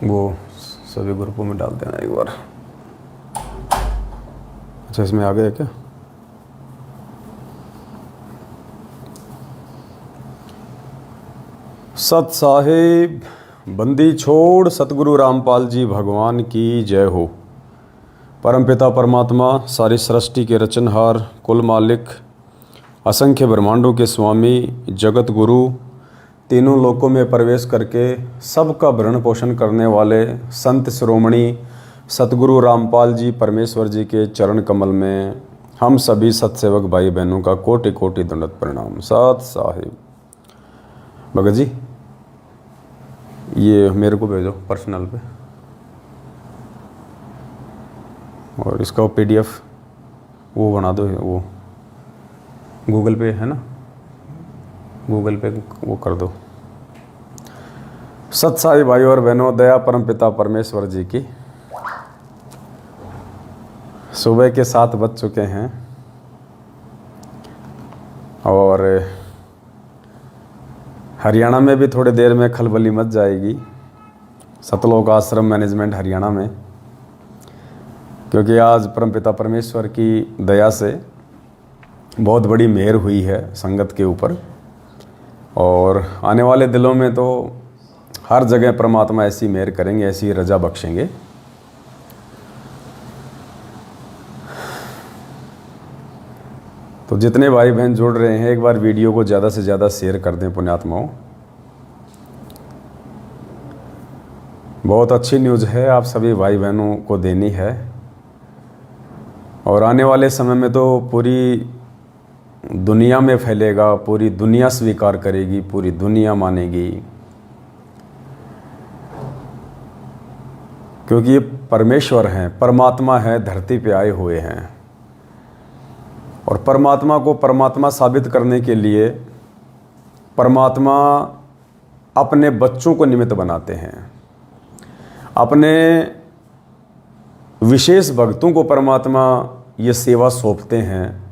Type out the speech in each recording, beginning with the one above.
वो सभी ग्रुपों में डाल देना एक बार। अच्छा, इसमें आ गया क्या? सत साहिब बंदी छोड़ सतगुरु रामपाल जी भगवान की जय हो। परमपिता परमात्मा सारी सृष्टि के रचनहार, कुल मालिक, असंख्य ब्रह्मांडों के स्वामी, जगत गुरु, तीनों लोकों में प्रवेश करके सबका भरण पोषण करने वाले संत शिरोमणि सतगुरु रामपाल जी परमेश्वर जी के चरण कमल में हम सभी सत्सेवक भाई बहनों का कोटि कोटि दंडवत प्रणाम। सत साहिब। भगत जी, ये मेरे को भेजो पर्सनल पे, और इसका PDF वो बना दो, वो गूगल पे है ना, गूगल पे वो कर दो। सत साई भाई और बहनों, दया परम पिता परमेश्वर जी की। सुबह के 7 बज चुके हैं और हरियाणा में भी थोड़ी देर में खलबली मच जाएगी, सतलोक आश्रम मैनेजमेंट हरियाणा में, क्योंकि आज परमपिता परमेश्वर की दया से बहुत बड़ी मेहर हुई है संगत के ऊपर। और आने वाले दिनों में तो हर जगह परमात्मा ऐसी मेहर करेंगे, ऐसी रजा बख्शेंगे। तो जितने भाई बहन जुड़ रहे हैं, एक बार वीडियो को ज़्यादा से ज़्यादा शेयर कर दें पुण्यात्माओं। बहुत अच्छी न्यूज़ है, आप सभी भाई बहनों को देनी है। और आने वाले समय में तो पूरी दुनिया में फैलेगा, पूरी दुनिया स्वीकार करेगी, पूरी दुनिया मानेगी, क्योंकि ये परमेश्वर हैं, परमात्मा है, धरती पे आए हुए हैं। और परमात्मा को परमात्मा साबित करने के लिए परमात्मा अपने बच्चों को निमित्त बनाते हैं, अपने विशेष भक्तों को परमात्मा ये सेवा सौंपते हैं।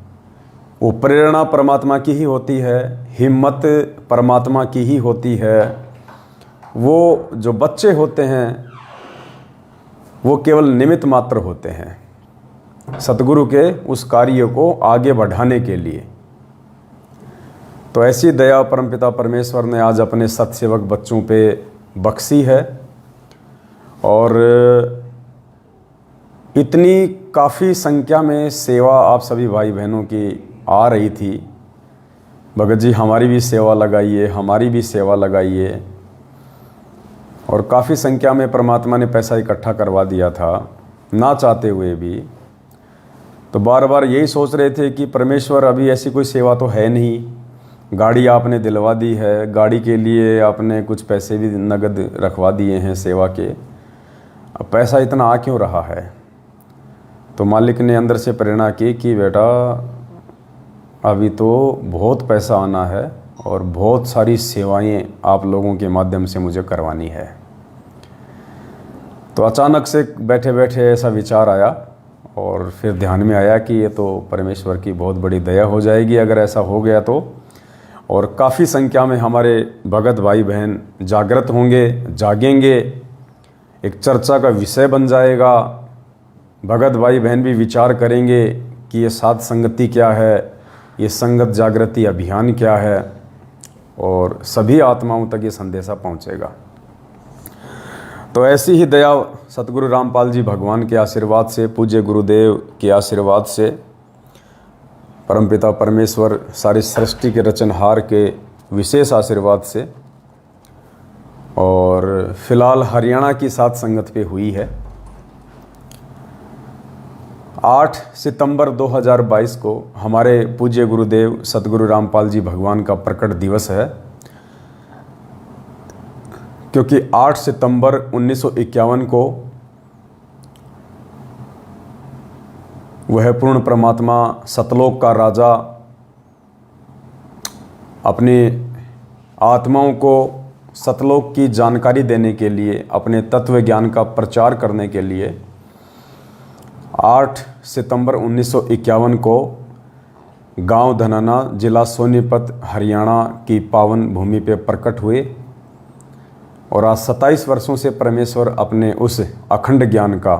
वो प्रेरणा परमात्मा की ही होती है, हिम्मत परमात्मा की ही होती है। वो जो बच्चे होते हैं वो केवल निमित्त मात्र होते हैं सतगुरु के उस कार्य को आगे बढ़ाने के लिए। तो ऐसी दया परमपिता परमेश्वर ने आज अपने सत्सेवक बच्चों पे बख्शी है। और इतनी काफ़ी संख्या में सेवा आप सभी भाई बहनों की आ रही थी। भगत जी, हमारी भी सेवा लगाइए, हमारी भी सेवा लगाइए। और काफ़ी संख्या में परमात्मा ने पैसा इकट्ठा करवा दिया था, ना चाहते हुए भी। तो बार बार यही सोच रहे थे कि परमेश्वर अभी ऐसी कोई सेवा तो है नहीं, गाड़ी आपने दिलवा दी है, गाड़ी के लिए आपने कुछ पैसे भी नगद रखवा दिए हैं सेवा के, अब पैसा इतना आ क्यों रहा है? तो मालिक ने अंदर से प्रेरणा की कि बेटा अभी तो बहुत पैसा आना है और बहुत सारी सेवाएं आप लोगों के माध्यम से मुझे करवानी है। तो अचानक से बैठे बैठे ऐसा विचार आया और फिर ध्यान में आया कि ये तो परमेश्वर की बहुत बड़ी दया हो जाएगी अगर ऐसा हो गया तो। और काफ़ी संख्या में हमारे भगत भाई बहन जागृत होंगे, जागेंगे, एक चर्चा का विषय बन जाएगा। भगत भाई बहन भी विचार करेंगे कि ये साध संगति क्या है, ये संगत जागृति अभियान क्या है, और सभी आत्माओं तक ये संदेशा पहुंचेगा। तो ऐसी ही दया सतगुरु रामपाल जी भगवान के आशीर्वाद से, पूज्य गुरुदेव के आशीर्वाद से, परमपिता परमेश्वर सारी सृष्टि के रचनहार के विशेष आशीर्वाद से, और फिलहाल हरियाणा की साथ संगत पे हुई है। 8 सितंबर 2022 को हमारे पूज्य गुरुदेव सतगुरु रामपाल जी भगवान का प्रकट दिवस है, क्योंकि 8 सितंबर 1951 को वह पूर्ण परमात्मा सतलोक का राजा अपनी आत्माओं को सतलोक की जानकारी देने के लिए, अपने तत्व ज्ञान का प्रचार करने के लिए 8 सितंबर 1951 को गांव धनाना, जिला सोनीपत, हरियाणा की पावन भूमि पे प्रकट हुए। और आज 27 वर्षों से परमेश्वर अपने उस अखंड ज्ञान का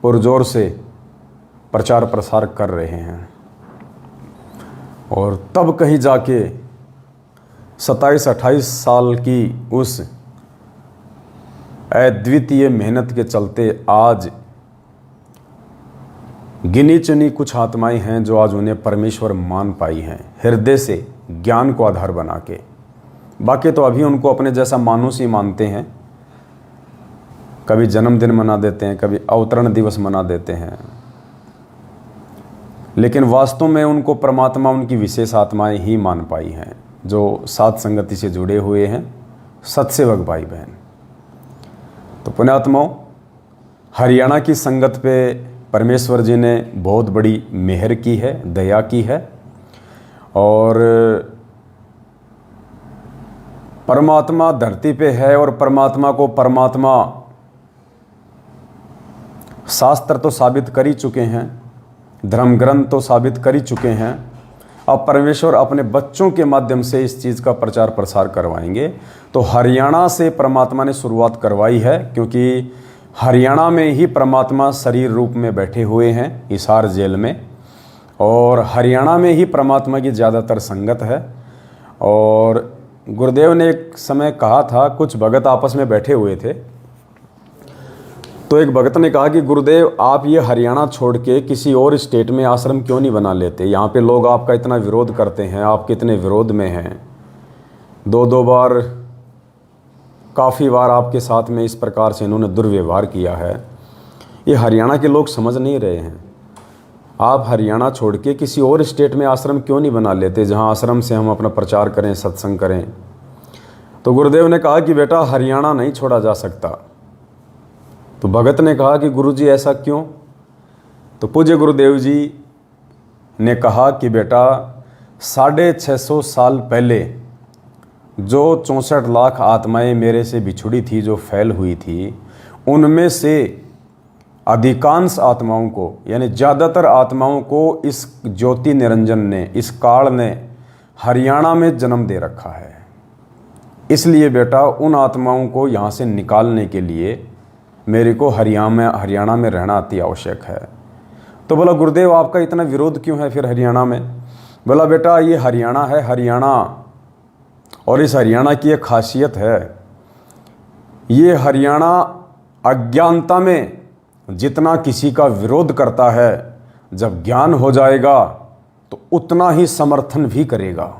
पुरजोर से प्रचार प्रसार कर रहे हैं। और तब कहीं जाके 27-28 साल की उस अद्वितीय मेहनत के चलते आज गिनी चुनी कुछ आत्माएं हैं जो आज उन्हें परमेश्वर मान पाई हैं, हृदय से ज्ञान को आधार बना के। बाकी तो अभी उनको अपने जैसा मानुष ही मानते हैं, कभी जन्मदिन मना देते हैं, कभी अवतरण दिवस मना देते हैं, लेकिन वास्तव में उनको परमात्मा उनकी विशेष आत्माएं ही मान पाई हैं, जो साथ संगति से जुड़े हुए हैं, सत्सेवक भाई बहन। तो पुण्यात्माओं, हरियाणा की संगत पे परमेश्वर जी ने बहुत बड़ी मेहर की है, दया की है। और परमात्मा धरती पे है और परमात्मा को परमात्मा शास्त्र तो साबित कर ही चुके हैं, धर्म ग्रंथ तो साबित कर ही चुके हैं। अब परमेश्वर अपने बच्चों के माध्यम से इस चीज़ का प्रचार प्रसार करवाएंगे। तो हरियाणा से परमात्मा ने शुरुआत करवाई है, क्योंकि हरियाणा में ही परमात्मा शरीर रूप में बैठे हुए हैं हिसार जेल में, और हरियाणा में ही परमात्मा की ज़्यादातर संगत है। और गुरुदेव ने एक समय कहा था, कुछ भगत आपस में बैठे हुए थे, तो एक भगत ने कहा कि गुरुदेव आप ये हरियाणा छोड़ के किसी और स्टेट में आश्रम क्यों नहीं बना लेते, यहाँ पे लोग आपका इतना विरोध करते हैं, आप कितने विरोध में हैं, 2-2 बार काफ़ी बार आपके साथ में इस प्रकार से इन्होंने दुर्व्यवहार किया है, ये हरियाणा के लोग समझ नहीं रहे हैं। आप हरियाणा छोड़ के किसी और स्टेट में आश्रम क्यों नहीं बना लेते, जहाँ आश्रम से हम अपना प्रचार करें, सत्संग करें। तो गुरुदेव ने कहा कि बेटा हरियाणा नहीं छोड़ा जा सकता। तो भगत ने कहा कि गुरुजी ऐसा क्यों? तो पूज्य गुरुदेव जी ने कहा कि बेटा 650 साल पहले जो 64 लाख आत्माएं मेरे से बिछुड़ी थी, जो फैल हुई थी, उनमें से अधिकांश आत्माओं को, यानी ज़्यादातर आत्माओं को इस ज्योति निरंजन ने, इस काल ने हरियाणा में जन्म दे रखा है। इसलिए बेटा उन आत्माओं को यहाँ से निकालने के लिए मेरे को हरियाणा में रहना अति आवश्यक है। तो बोला गुरुदेव आपका इतना विरोध क्यों है फिर हरियाणा में? बोला बेटा ये हरियाणा है, हरियाणा, और इस हरियाणा की एक खासियत है, ये हरियाणा अज्ञानता में जितना किसी का विरोध करता है, जब ज्ञान हो जाएगा तो उतना ही समर्थन भी करेगा,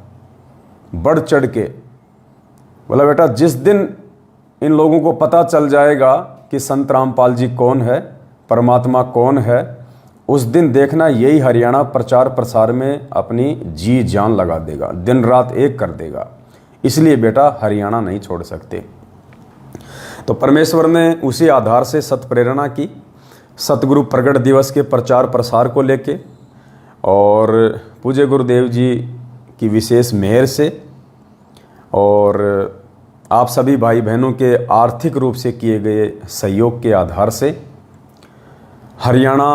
बढ़ चढ़ के। बोला बेटा जिस दिन इन लोगों को पता चल जाएगा कि संत रामपाल जी कौन है, परमात्मा कौन है, उस दिन देखना यही हरियाणा प्रचार प्रसार में अपनी जी जान लगा देगा, दिन रात एक कर देगा। इसलिए बेटा हरियाणा नहीं छोड़ सकते। तो परमेश्वर ने उसी आधार से सत्प्रेरणा की, सतगुरु प्रगट दिवस के प्रचार प्रसार को लेके, और पूज्य गुरुदेव जी की विशेष मेहर से और आप सभी भाई बहनों के आर्थिक रूप से किए गए सहयोग के आधार से हरियाणा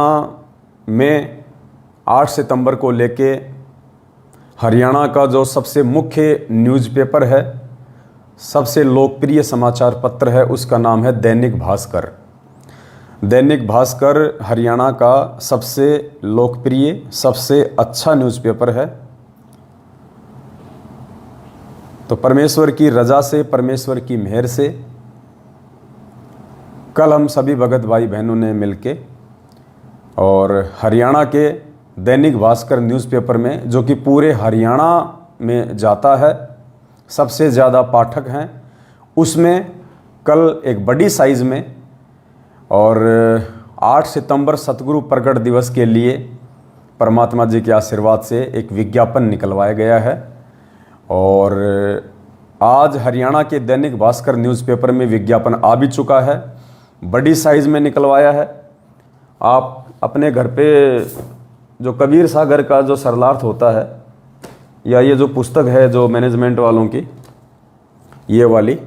में 8 सितंबर को लेके हरियाणा का जो सबसे मुख्य न्यूज़पेपर है, सबसे लोकप्रिय समाचार पत्र है, उसका नाम है दैनिक भास्कर। दैनिक भास्कर हरियाणा का सबसे लोकप्रिय, सबसे अच्छा न्यूज़पेपर है। तो परमेश्वर की रजा से, परमेश्वर की मेहर से कल हम सभी भगत भाई बहनों ने मिलके और हरियाणा के दैनिक भास्कर न्यूज़पेपर में, जो कि पूरे हरियाणा में जाता है, सबसे ज़्यादा पाठक हैं, उसमें कल एक बड़ी साइज़ में और 8 सितंबर सतगुरु प्रगट दिवस के लिए परमात्मा जी के आशीर्वाद से एक विज्ञापन निकलवाया गया है। और आज हरियाणा के दैनिक भास्कर न्यूज़पेपर में विज्ञापन आ भी चुका है, बड़ी साइज़ में निकलवाया है। आप अपने घर पे जो कबीर सागर का जो सरलार्थ होता है, या ये जो पुस्तक है जो मैनेजमेंट वालों की, ये वाली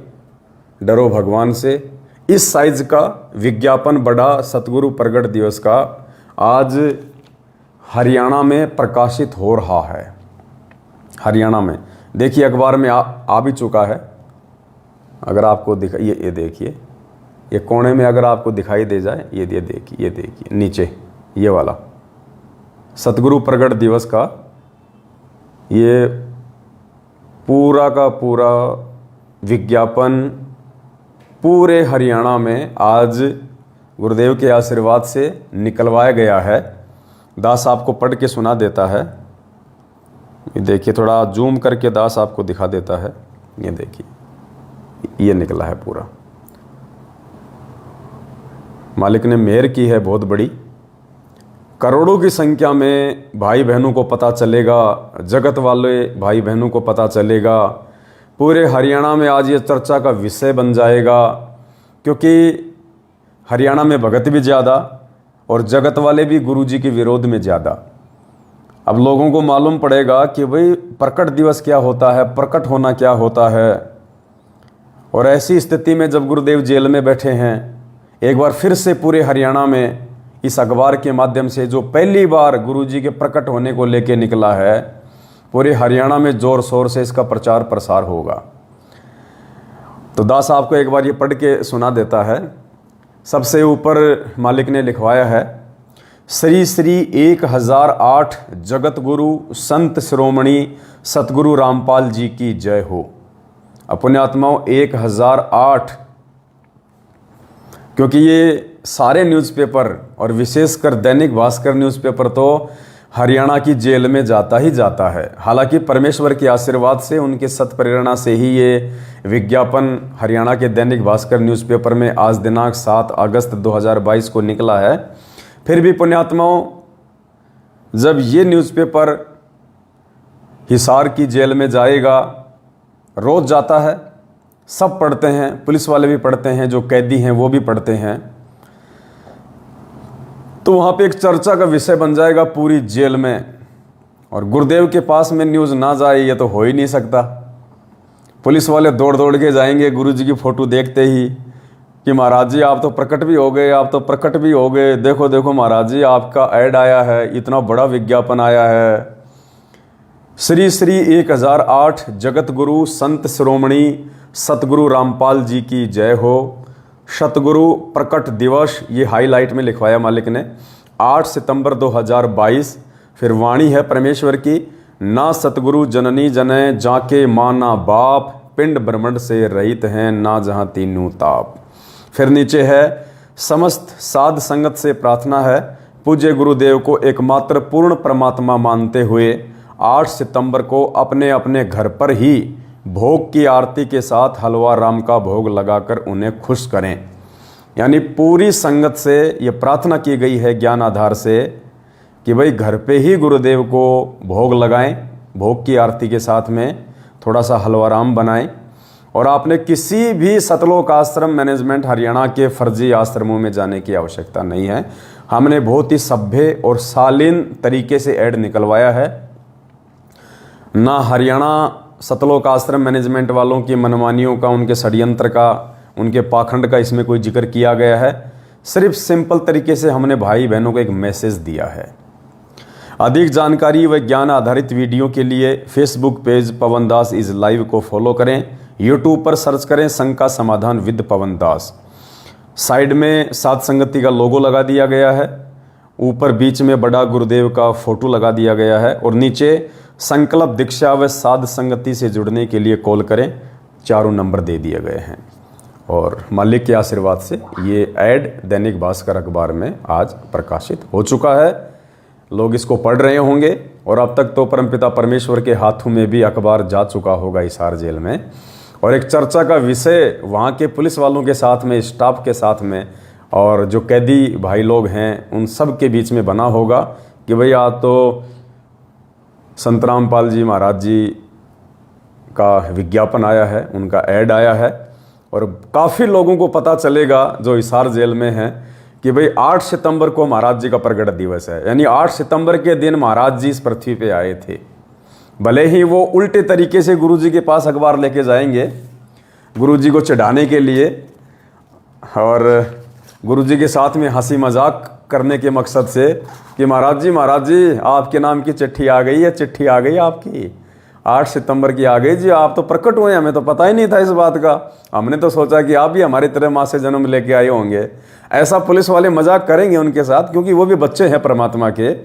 डरो भगवान से, इस साइज का विज्ञापन बड़ा सतगुरु प्रगट दिवस का आज हरियाणा में प्रकाशित हो रहा है। हरियाणा में देखिए अखबार में आ भी चुका है। अगर आपको ये देखिए, ये कोने में अगर आपको दिखाई दे जाए, ये देखिए नीचे ये वाला सतगुरु प्रगट दिवस का ये पूरा का पूरा विज्ञापन पूरे हरियाणा में आज गुरुदेव के आशीर्वाद से निकलवाया गया है। दास आपको पढ़ के सुना देता है। ये देखिए, थोड़ा जूम करके दास आपको दिखा देता है। ये देखिए, ये निकला है पूरा। मालिक ने मेहर की है बहुत बड़ी। करोड़ों की संख्या में भाई बहनों को पता चलेगा, जगत वाले भाई बहनों को पता चलेगा। पूरे हरियाणा में आज ये चर्चा का विषय बन जाएगा, क्योंकि हरियाणा में भगत भी ज़्यादा और जगत वाले भी गुरुजी के विरोध में ज़्यादा। अब लोगों को मालूम पड़ेगा कि भाई प्रकट दिवस क्या होता है, प्रकट होना क्या होता है। और ऐसी स्थिति में जब गुरुदेव जेल में बैठे हैं, एक बार फिर से पूरे हरियाणा में इस अखबार के माध्यम से जो पहली बार गुरुजी के प्रकट होने को लेके निकला है, पूरे हरियाणा में जोर शोर से इसका प्रचार प्रसार होगा। तो दास आपको एक बार ये पढ़ के सुना देता है। सबसे ऊपर मालिक ने लिखवाया है, श्री श्री 1008 जगत गुरु संत शिरोमणि सतगुरु रामपाल जी की जय हो। अपने आत्माओं 1008, क्योंकि ये सारे न्यूज़पेपर और विशेषकर दैनिक भास्कर न्यूज़पेपर तो हरियाणा की जेल में जाता ही जाता है। हालांकि परमेश्वर के आशीर्वाद से, उनके सत प्रेरणा से ही ये विज्ञापन हरियाणा के दैनिक भास्कर न्यूज़पेपर में आज दिनांक 7 अगस्त 2022 को निकला है। फिर भी पुण्यात्माओं, जब ये न्यूज़पेपर हिसार की जेल में जाएगा, रोज़ जाता है, सब पढ़ते हैं, पुलिस वाले भी पढ़ते हैं, जो कैदी हैं वो भी पढ़ते हैं, तो वहाँ पे एक चर्चा का विषय बन जाएगा पूरी जेल में। और गुरुदेव के पास में न्यूज़ ना जाए ये तो हो ही नहीं सकता। पुलिस वाले दौड़ दौड़ के जाएंगे गुरुजी की फ़ोटो देखते ही कि महाराज जी आप तो प्रकट भी हो गए, आप तो प्रकट भी हो गए, देखो देखो महाराज जी आपका ऐड आया है, इतना बड़ा विज्ञापन आया है। श्री श्री 1008 जगत गुरु संत शिरोमणि सतगुरु रामपाल जी की जय हो। सतगुरु प्रकट दिवस, ये हाईलाइट में लिखवाया मालिक ने, 8 सितंबर 2022। फिर वाणी है परमेश्वर की, ना सतगुरु जननी जने जाके माना बाप, पिंड ब्रह्मंड से रहित हैं ना जहाँ तीनों ताप। फिर नीचे है, समस्त साध संगत से प्रार्थना है, पूज्य गुरुदेव को एकमात्र पूर्ण परमात्मा मानते हुए 8 सितंबर को अपने अपने घर पर ही भोग की आरती के साथ हलवा राम का भोग लगाकर उन्हें खुश करें। यानी पूरी संगत से ये प्रार्थना की गई है ज्ञान आधार से कि भाई घर पे ही गुरुदेव को भोग लगाएं, भोग की आरती के साथ में थोड़ा सा हलवा राम बनाएं। और आपने किसी भी सतलोक आश्रम मैनेजमेंट हरियाणा के फर्जी आश्रमों में जाने की आवश्यकता नहीं है। हमने बहुत ही सभ्य और शालीन तरीके से ऐड निकलवाया है। ना हरियाणा सतलोक आश्रम मैनेजमेंट वालों की मनमानियों का, उनके षड्यंत्र का, उनके पाखंड का इसमें कोई जिक्र किया गया है। सिर्फ सिंपल तरीके से हमने भाई बहनों को एक मैसेज दिया है। अधिक जानकारी व ज्ञान आधारित वीडियो के लिए Facebook page Pawan Das is live को फॉलो करें। यूट्यूब पर सर्च करें शंका समाधान विद पवन दास। साइड में साध संगति का लोगो लगा दिया गया है, ऊपर बीच में बड़ा गुरुदेव का फोटो लगा दिया गया है और नीचे संकल्प दीक्षा व साध संगति से जुड़ने के लिए कॉल करें, चारों नंबर दे दिए गए हैं। और मालिक के आशीर्वाद से ये ऐड दैनिक भास्कर अखबार में आज प्रकाशित हो चुका है। लोग इसको पढ़ रहे होंगे और अब तक तो परमपिता परमेश्वर के हाथों में भी अखबार जा चुका होगा हिसार जेल में। और एक चर्चा का विषय वहाँ के पुलिस वालों के साथ में, स्टाफ के साथ में और जो कैदी भाई लोग हैं उन सब के बीच में बना होगा कि भाई आज तो संत रामपाल जी महाराज जी का विज्ञापन आया है, उनका ऐड आया है। और काफ़ी लोगों को पता चलेगा जो हिसार जेल में हैं कि भाई 8 सितंबर को महाराज जी का प्रगट दिवस है। यानी 8 सितंबर के दिन महाराज जी इस पृथ्वी पे आए थे। भले ही वो उल्टे तरीके से गुरुजी के पास अखबार लेके जाएंगे गुरुजी को चढ़ाने के लिए और गुरुजी के साथ में हंसी मजाक करने के मकसद से कि महाराज जी आपके नाम की चिट्ठी आ गई है, चिट्ठी आ गई आपकी, 8 सितंबर की आ गई जी, आप तो प्रकट हुए, हमें तो पता ही नहीं था इस बात का। हमने तो सोचा कि आप भी हमारी तरह माँ से जन्म लेके आए होंगे। ऐसा पुलिस वाले मजाक करेंगे उनके साथ, क्योंकि वो भी बच्चे हैं परमात्मा के,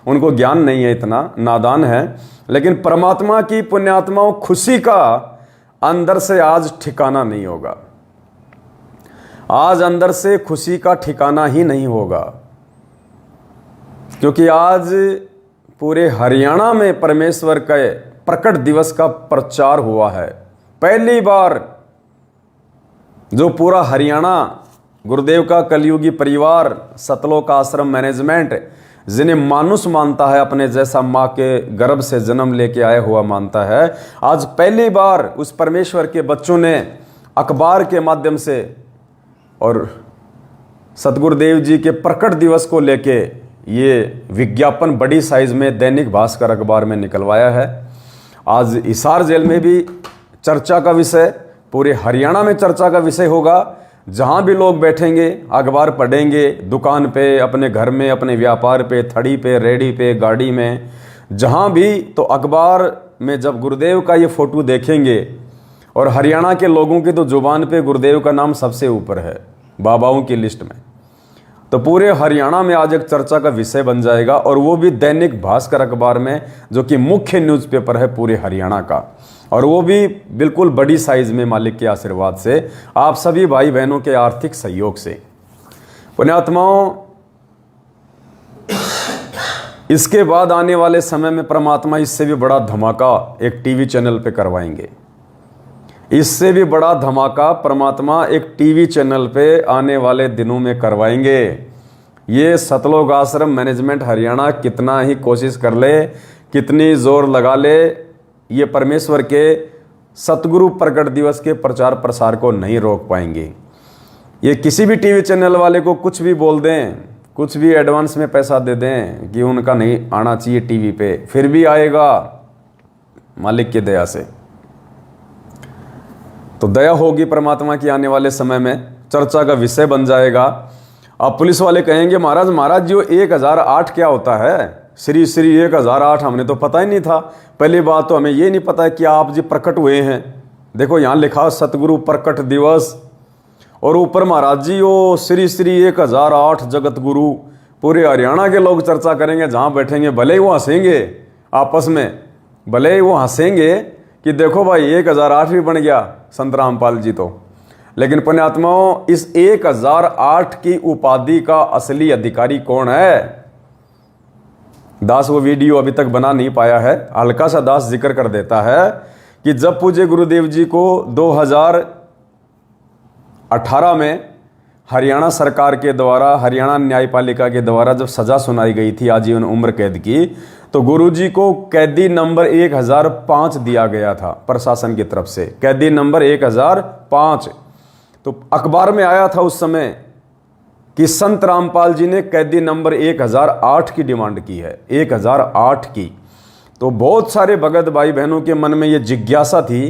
उनको ज्ञान नहीं है, इतना नादान है। लेकिन परमात्मा की पुण्यात्माओं, खुशी का अंदर से आज ठिकाना नहीं होगा। आज अंदर से खुशी का ठिकाना ही नहीं होगा, क्योंकि आज पूरे हरियाणा में परमेश्वर के प्रकट दिवस का प्रचार हुआ है। पहली बार जो पूरा हरियाणा, गुरुदेव का कलयुगी परिवार, सतलोक आश्रम मैनेजमेंट, जिन्हें मानुष मानता है, अपने जैसा माँ के गर्भ से जन्म लेके आया हुआ मानता है, आज पहली बार उस परमेश्वर के बच्चों ने अखबार के माध्यम से और सतगुरुदेव जी के प्रकट दिवस को लेके ये विज्ञापन बड़ी साइज में दैनिक भास्कर अखबार में निकलवाया है। आज हिसार जेल में भी चर्चा का विषय, पूरे हरियाणा में चर्चा का विषय होगा। जहाँ भी लोग बैठेंगे, अखबार पढ़ेंगे, दुकान पे, अपने घर में, अपने व्यापार पे, थड़ी पे, रेडी पे, गाड़ी में, जहाँ भी, तो अखबार में जब गुरुदेव का ये फोटो देखेंगे, और हरियाणा के लोगों की तो जुबान पे गुरुदेव का नाम सबसे ऊपर है बाबाओं की लिस्ट में, तो पूरे हरियाणा में आज एक चर्चा का विषय बन जाएगा। और वो भी दैनिक भास्कर अखबार में, जो कि मुख्य न्यूज़पेपर है पूरे हरियाणा का, और वो भी बिल्कुल बड़ी साइज में, मालिक के आशीर्वाद से, आप सभी भाई बहनों के आर्थिक सहयोग से। पुण्यात्माओं, इसके बाद आने वाले समय में परमात्मा इससे भी बड़ा धमाका एक टीवी चैनल पे करवाएंगे। इससे भी बड़ा धमाका परमात्मा एक टीवी चैनल पे आने वाले दिनों में करवाएंगे। ये सतलोक आश्रम मैनेजमेंट हरियाणा कितना ही कोशिश कर ले, कितनी जोर लगा ले, ये परमेश्वर के सतगुरु प्रकट दिवस के प्रचार प्रसार को नहीं रोक पाएंगे। ये किसी भी टीवी चैनल वाले को कुछ भी बोल दें, कुछ भी एडवांस में पैसा दे दें कि उनका नहीं आना चाहिए टीवी पे, फिर भी आएगा मालिक की दया से। तो दया होगी परमात्मा की, आने वाले समय में चर्चा का विषय बन जाएगा। अब पुलिस वाले कहेंगे, महाराज जी 1008 क्या होता है? श्री 1008 हमने तो पता ही नहीं था। पहली बात तो हमें ये नहीं पता है कि आप जी प्रकट हुए हैं। देखो यहाँ लिखा सतगुरु प्रकट दिवस, और ऊपर महाराज जी वो श्री 1008 जगत गुरु। पूरे हरियाणा के लोग चर्चा करेंगे, जहाँ बैठेंगे, भले ही वो हंसेंगे आपस में, भले ही वो हंसेंगे कि देखो भाई 1008 भी बन गया संत रामपाल जी तो। लेकिन पुण्यात्माओं, इस 1008 की उपाधि का असली अधिकारी कौन है? दास वो वीडियो अभी तक बना नहीं पाया है, हल्का सा दास जिक्र कर देता है कि जब पूज्य गुरुदेव जी को 2018 में हरियाणा सरकार के द्वारा, हरियाणा न्यायपालिका के द्वारा जब सजा सुनाई गई थी आजीवन उम्र कैद की, तो गुरुजी को कैदी नंबर 1005 दिया गया था प्रशासन की तरफ से, कैदी नंबर 1005। तो अखबार में आया था उस समय कि संत रामपाल जी ने कैदी नंबर 1008 की डिमांड की है, 1008 की। तो बहुत सारे भगत भाई बहनों के मन में ये जिज्ञासा थी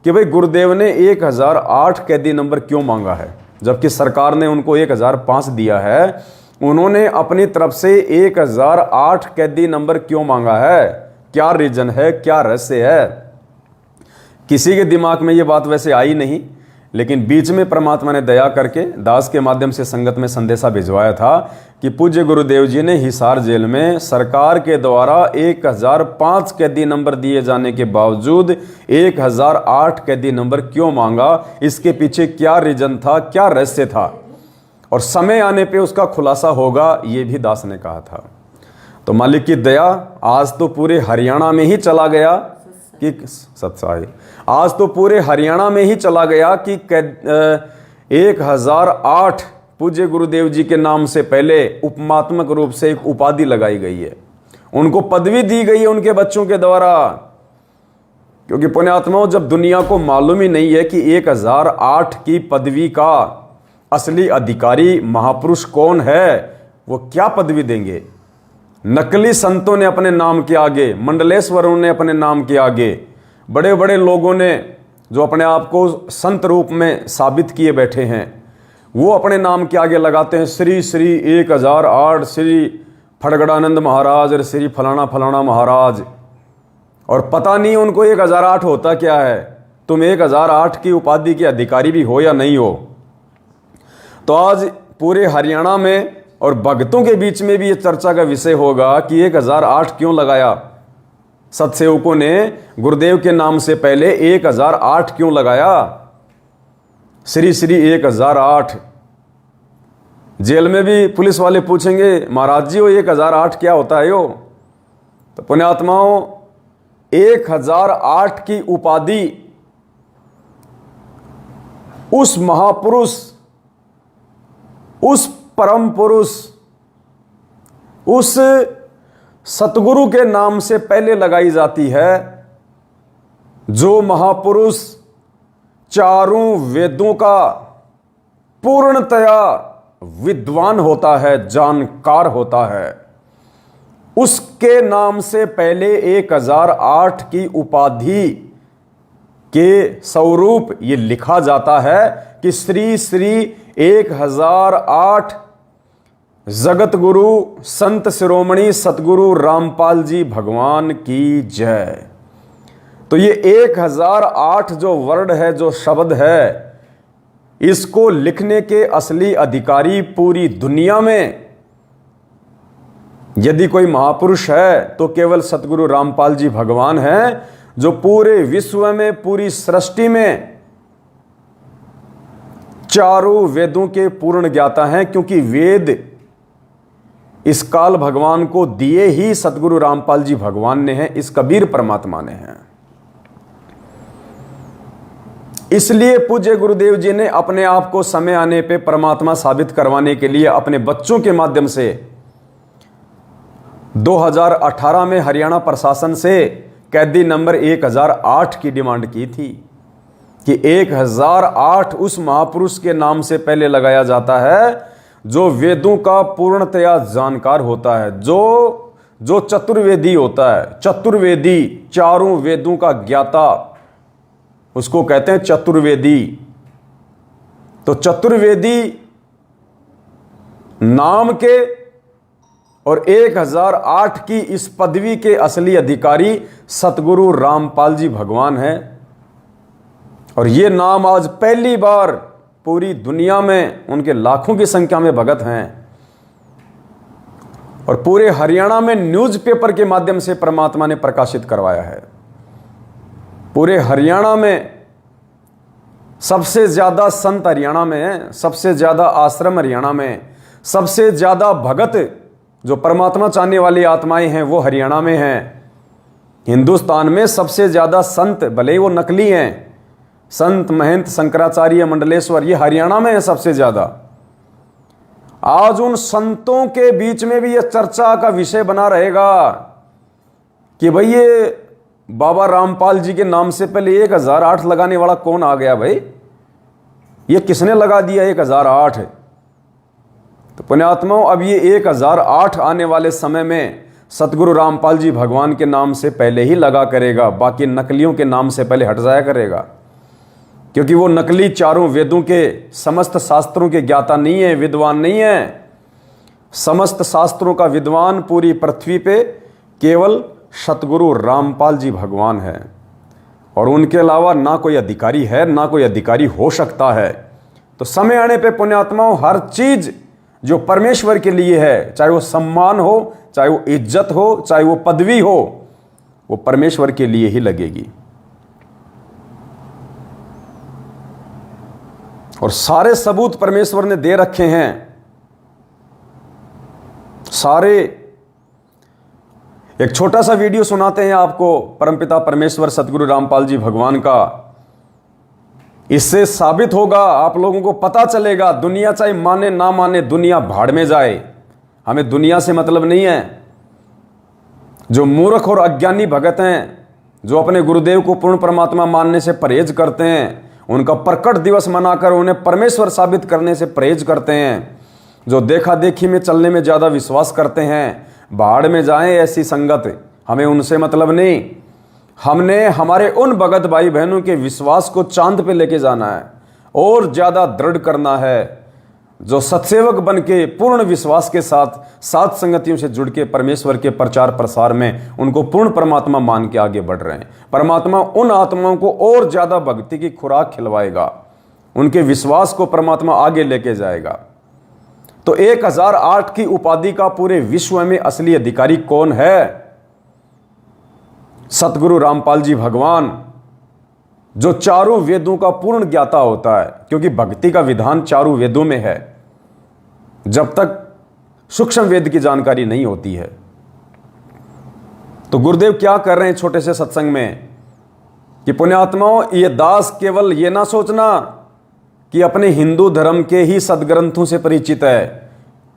कि भाई गुरुदेव ने 1008 कैदी नंबर क्यों मांगा है, जबकि सरकार ने उनको 1005 दिया है। उन्होंने अपनी तरफ से 1008 कैदी नंबर क्यों मांगा है? क्या रीजन है, क्या रहस्य है? किसी के दिमाग में ये बात वैसे आई नहीं, लेकिन बीच में परमात्मा ने दया करके दास के माध्यम से संगत में संदेशा भिजवाया था कि पूज्य गुरुदेव जी ने हिसार जेल में सरकार के द्वारा 1005 कैदी नंबर दिए जाने के बावजूद 1008 कैदी नंबर क्यों मांगा, इसके पीछे क्या रीजन था, क्या रहस्य था, और समय आने पे उसका खुलासा होगा, ये भी दास ने कहा था। तो मालिक की दया, आज तो पूरे हरियाणा में ही चला गया कि सत्साई, आज तो पूरे हरियाणा में ही चला गया कि 1008 पूज्य गुरुदेव जी के नाम से पहले उपमात्मक रूप से एक उपाधि लगाई गई है, उनको पदवी दी गई है उनके बच्चों के द्वारा। क्योंकि पुण्यात्माओं, जब दुनिया को मालूम ही नहीं है कि 1008 की पदवी का असली अधिकारी महापुरुष कौन है, वो क्या पदवी देंगे? नकली संतों ने अपने नाम के आगे, मंडलेश्वरों ने अपने नाम के आगे, बड़े बड़े लोगों ने जो अपने आप को संत रूप में साबित किए बैठे हैं, वो अपने नाम के आगे लगाते हैं श्री 1008 श्री फड़गड़ानंद महाराज और श्री फलाना फलाना महाराज। और पता नहीं उनको 1008 होता क्या है। तुम 1008 की उपाधि के अधिकारी भी हो या नहीं हो। तो आज पूरे हरियाणा में और भक्तों के बीच में भी ये चर्चा का विषय होगा कि 1008 क्यों लगाया। सतसेवकों ने गुरुदेव के नाम से पहले 1008 क्यों लगाया। श्री श्री 1008। जेल में भी पुलिस वाले पूछेंगे, महाराज जी वो 1008 क्या होता है यो। तो पुण्यात्माओं, 1008 की उपाधि उस महापुरुष, उस परम पुरुष, उस सतगुरु के नाम से पहले लगाई जाती है, जो महापुरुष चारों वेदों का पूर्णतया विद्वान होता है, जानकार होता है। उसके नाम से पहले 1008 की उपाधि के स्वरूप ये लिखा जाता है कि श्री श्री 1008 जगत गुरु संत शिरोमणि सतगुरु रामपाल जी भगवान की जय। तो ये 1008 जो वर्ड है, जो शब्द है, इसको लिखने के असली अधिकारी पूरी दुनिया में यदि कोई महापुरुष है तो केवल सतगुरु रामपाल जी भगवान हैं, जो पूरे विश्व में, पूरी सृष्टि में चारों वेदों के पूर्ण ज्ञाता हैं। क्योंकि वेद इस काल भगवान को दिए ही सतगुरु रामपाल जी भगवान ने हैं, इस कबीर परमात्मा ने हैं। इसलिए पूज्य गुरुदेव जी ने अपने आप को समय आने पे परमात्मा साबित करवाने के लिए अपने बच्चों के माध्यम से 2018 में हरियाणा प्रशासन से कैदी नंबर 1008 की डिमांड की थी कि 1008 उस महापुरुष के नाम से पहले लगाया जाता है, जो वेदों का पूर्णतया जानकार होता है, जो चतुर्वेदी होता है। चतुर्वेदी, चारों वेदों का ज्ञाता, उसको कहते हैं चतुर्वेदी। तो चतुर्वेदी नाम के और 1008 की इस पदवी के असली अधिकारी सतगुरु रामपाल जी भगवान हैं। और ये नाम आज पहली बार पूरी दुनिया में, उनके लाखों की संख्या में भगत हैं, और पूरे हरियाणा में न्यूज़पेपर के माध्यम से परमात्मा ने प्रकाशित करवाया है। पूरे हरियाणा में सबसे ज्यादा संत हरियाणा में हैं, सबसे ज्यादा आश्रम हरियाणा में, सबसे ज्यादा भगत जो परमात्मा चाहने वाली आत्माएं हैं वो हरियाणा में हैं। हिंदुस्तान में सबसे ज्यादा संत, भले ही वो नकली हैं, संत महंत शंकराचार्य मंडलेश्वर, ये हरियाणा में है सबसे ज्यादा। आज उन संतों के बीच में भी यह चर्चा का विषय बना रहेगा कि भाई ये बाबा रामपाल जी के नाम से पहले 1008 लगाने वाला कौन आ गया भाई, ये किसने लगा दिया 1008। तो पुण्यात्माओं, अब ये 1008 आने वाले समय में सतगुरु रामपाल जी भगवान के नाम से पहले ही लगा करेगा, बाकी नकलियों के नाम से पहले हट जाया करेगा। क्योंकि वो नकली चारों वेदों के समस्त शास्त्रों के ज्ञाता नहीं है, विद्वान नहीं है। समस्त शास्त्रों का विद्वान पूरी पृथ्वी पे केवल सतगुरु रामपाल जी भगवान है, और उनके अलावा ना कोई अधिकारी है, ना कोई अधिकारी हो सकता है। तो समय आने पे पुण्यात्माओं, हर चीज जो परमेश्वर के लिए है, चाहे वो सम्मान हो, चाहे वो इज्जत हो, चाहे वो पदवी हो, वो परमेश्वर के लिए ही लगेगी। और सारे सबूत परमेश्वर ने दे रखे हैं, सारे। एक छोटा सा वीडियो सुनाते हैं आपको परमपिता परमेश्वर सतगुरु रामपाल जी भगवान का। इससे साबित होगा, आप लोगों को पता चलेगा। दुनिया चाहे माने ना माने, दुनिया भाड़ में जाए, हमें दुनिया से मतलब नहीं है। जो मूर्ख और अज्ञानी भगत हैं, जो अपने गुरुदेव को पूर्ण परमात्मा मानने से परहेज करते हैं, उनका प्रकट दिवस मनाकर उन्हें परमेश्वर साबित करने से परहेज करते हैं, जो देखा देखी में चलने में ज़्यादा विश्वास करते हैं, भाड़ में जाएं ऐसी संगत, हमें उनसे मतलब नहीं। हमने हमारे उन भगत भाई बहनों के विश्वास को चांद पे लेके जाना है और ज़्यादा दृढ़ करना है, जो सत्सेवक बन के पूर्ण विश्वास के साथ सात संगतियों से जुड़ के परमेश्वर के प्रचार प्रसार में उनको पूर्ण परमात्मा मान के आगे बढ़ रहे हैं, परमात्मा उन आत्माओं को और ज्यादा भक्ति की खुराक खिलवाएगा, उनके विश्वास को परमात्मा आगे लेके जाएगा। तो 1008 की उपाधि का पूरे विश्व में असली अधिकारी कौन है? सतगुरु रामपाल जी भगवान, जो चारों वेदों का पूर्ण ज्ञाता होता है, क्योंकि भक्ति का विधान चारों वेदों में है जब तक सूक्ष्म वेद की जानकारी नहीं होती है। तो गुरुदेव क्या कर रहे हैं छोटे से सत्संग में कि पुण्यात्माओं, ये दास केवल ये ना सोचना कि अपने हिंदू धर्म के ही सदग्रंथों से परिचित है।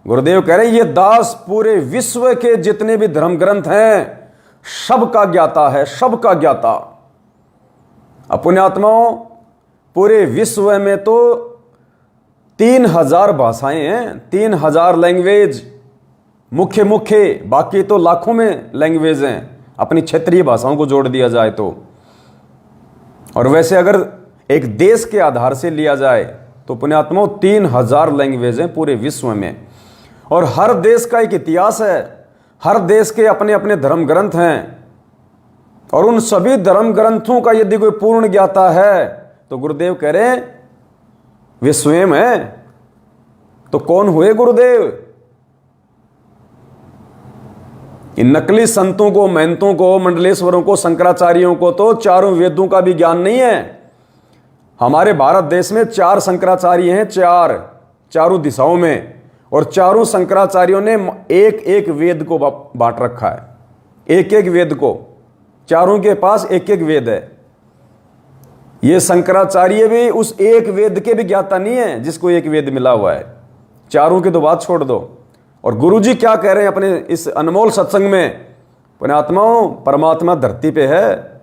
गुरुदेव कह रहे हैं ये दास पूरे विश्व के जितने भी धर्म ग्रंथ हैं सबका ज्ञाता है, सबका ज्ञाता। अब पुण्यात्माओं, पूरे विश्व में तो 3000 भाषाएं हैं, 3000 लैंग्वेज मुख्य, बाकी तो लाखों में लैंग्वेज हैं अपनी क्षेत्रीय भाषाओं को जोड़ दिया जाए तो। और वैसे अगर एक देश के आधार से लिया जाए तो पुण्यात्माओं 3000 लैंग्वेज हैं पूरे विश्व में, और हर देश का एक इतिहास है, हर देश के अपने अपने धर्म ग्रंथ हैं, और उन सभी धर्म ग्रंथों का यदि कोई पूर्ण ज्ञाता है तो गुरुदेव कह रहे हैं वे स्वयं हैं। तो कौन हुए गुरुदेव? इन नकली संतों को, महंतों को, मंडलेश्वरों को, शंकराचार्यों को तो चारों वेदों का भी ज्ञान नहीं है। हमारे भारत देश में 4 शंकराचार्य हैं, चारों दिशाओं में, और चारों शंकराचार्यों ने एक एक वेद को बांट रखा है, एक एक वेद को, चारों के पास एक एक वेद है। ये शंकराचार्य भी उस एक वेद के भी ज्ञाता नहीं है जिसको एक वेद मिला हुआ है, चारों की तो बात छोड़ दो। और गुरुजी क्या कह रहे हैं अपने इस अनमोल सत्संग में? पुण्यात्माओं, परमात्मा धरती पे है,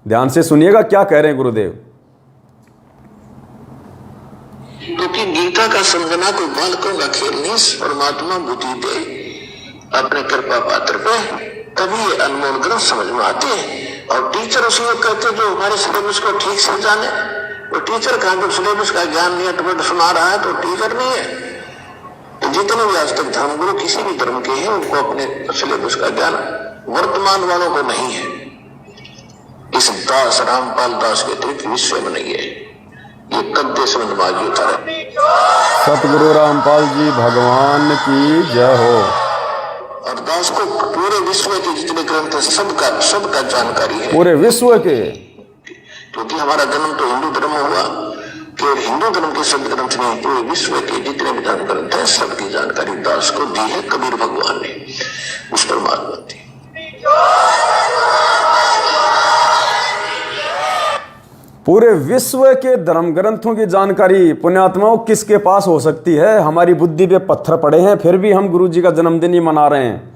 ध्यान से सुनिएगा क्या कह रहे हैं गुरुदेव। क्योंकि गीता का समझना कोई बालकों का खेल नहीं, परमात्मा बुद्धि दे अपने कृपा पात्र पे, तभी ये अनमोल ग्रंथ समझ में आते हैं। और टीचर उसी को कहते जो हमारे सिलेबस को ठीक से जाने, वो टीचर कहाँ पर सिलेबस का ज्ञान नहीं है सुना रहा है तो टीचर नहीं है। तो जितने भी आज तक धर्मगुरु किसी भी धर्म के हैं उनको अपने सिलेबस का ज्ञान वर्तमान वालों को नहीं है। इस दास रामपाल दास के अतिरिक्त विश्व में नहीं है। ये कद्दे से नमाजी उतारे। सतगुरु रामपाल जी भगवान की जय हो। और दास को पूरे विश्व के जितने ग्रंथ है सबका जानकारी है, पूरे विश्व के। क्योंकि हमारा जन्म तो हिंदू धर्म में हुआ, केवल हिंदू धर्म के शब्द ग्रंथ नहीं, पूरे विश्व के जितने भी धर्म ग्रंथ है सबकी जानकारी दास को दी है कबीर भगवान ने, उस परमात्मा दी। पूरे विश्व के धर्म ग्रंथों की जानकारी पुण्यात्माओं किसके पास हो सकती है? हमारी बुद्धि पे पत्थर पड़े हैं फिर भी हम गुरु जी का जन्मदिन ही मना रहे हैं,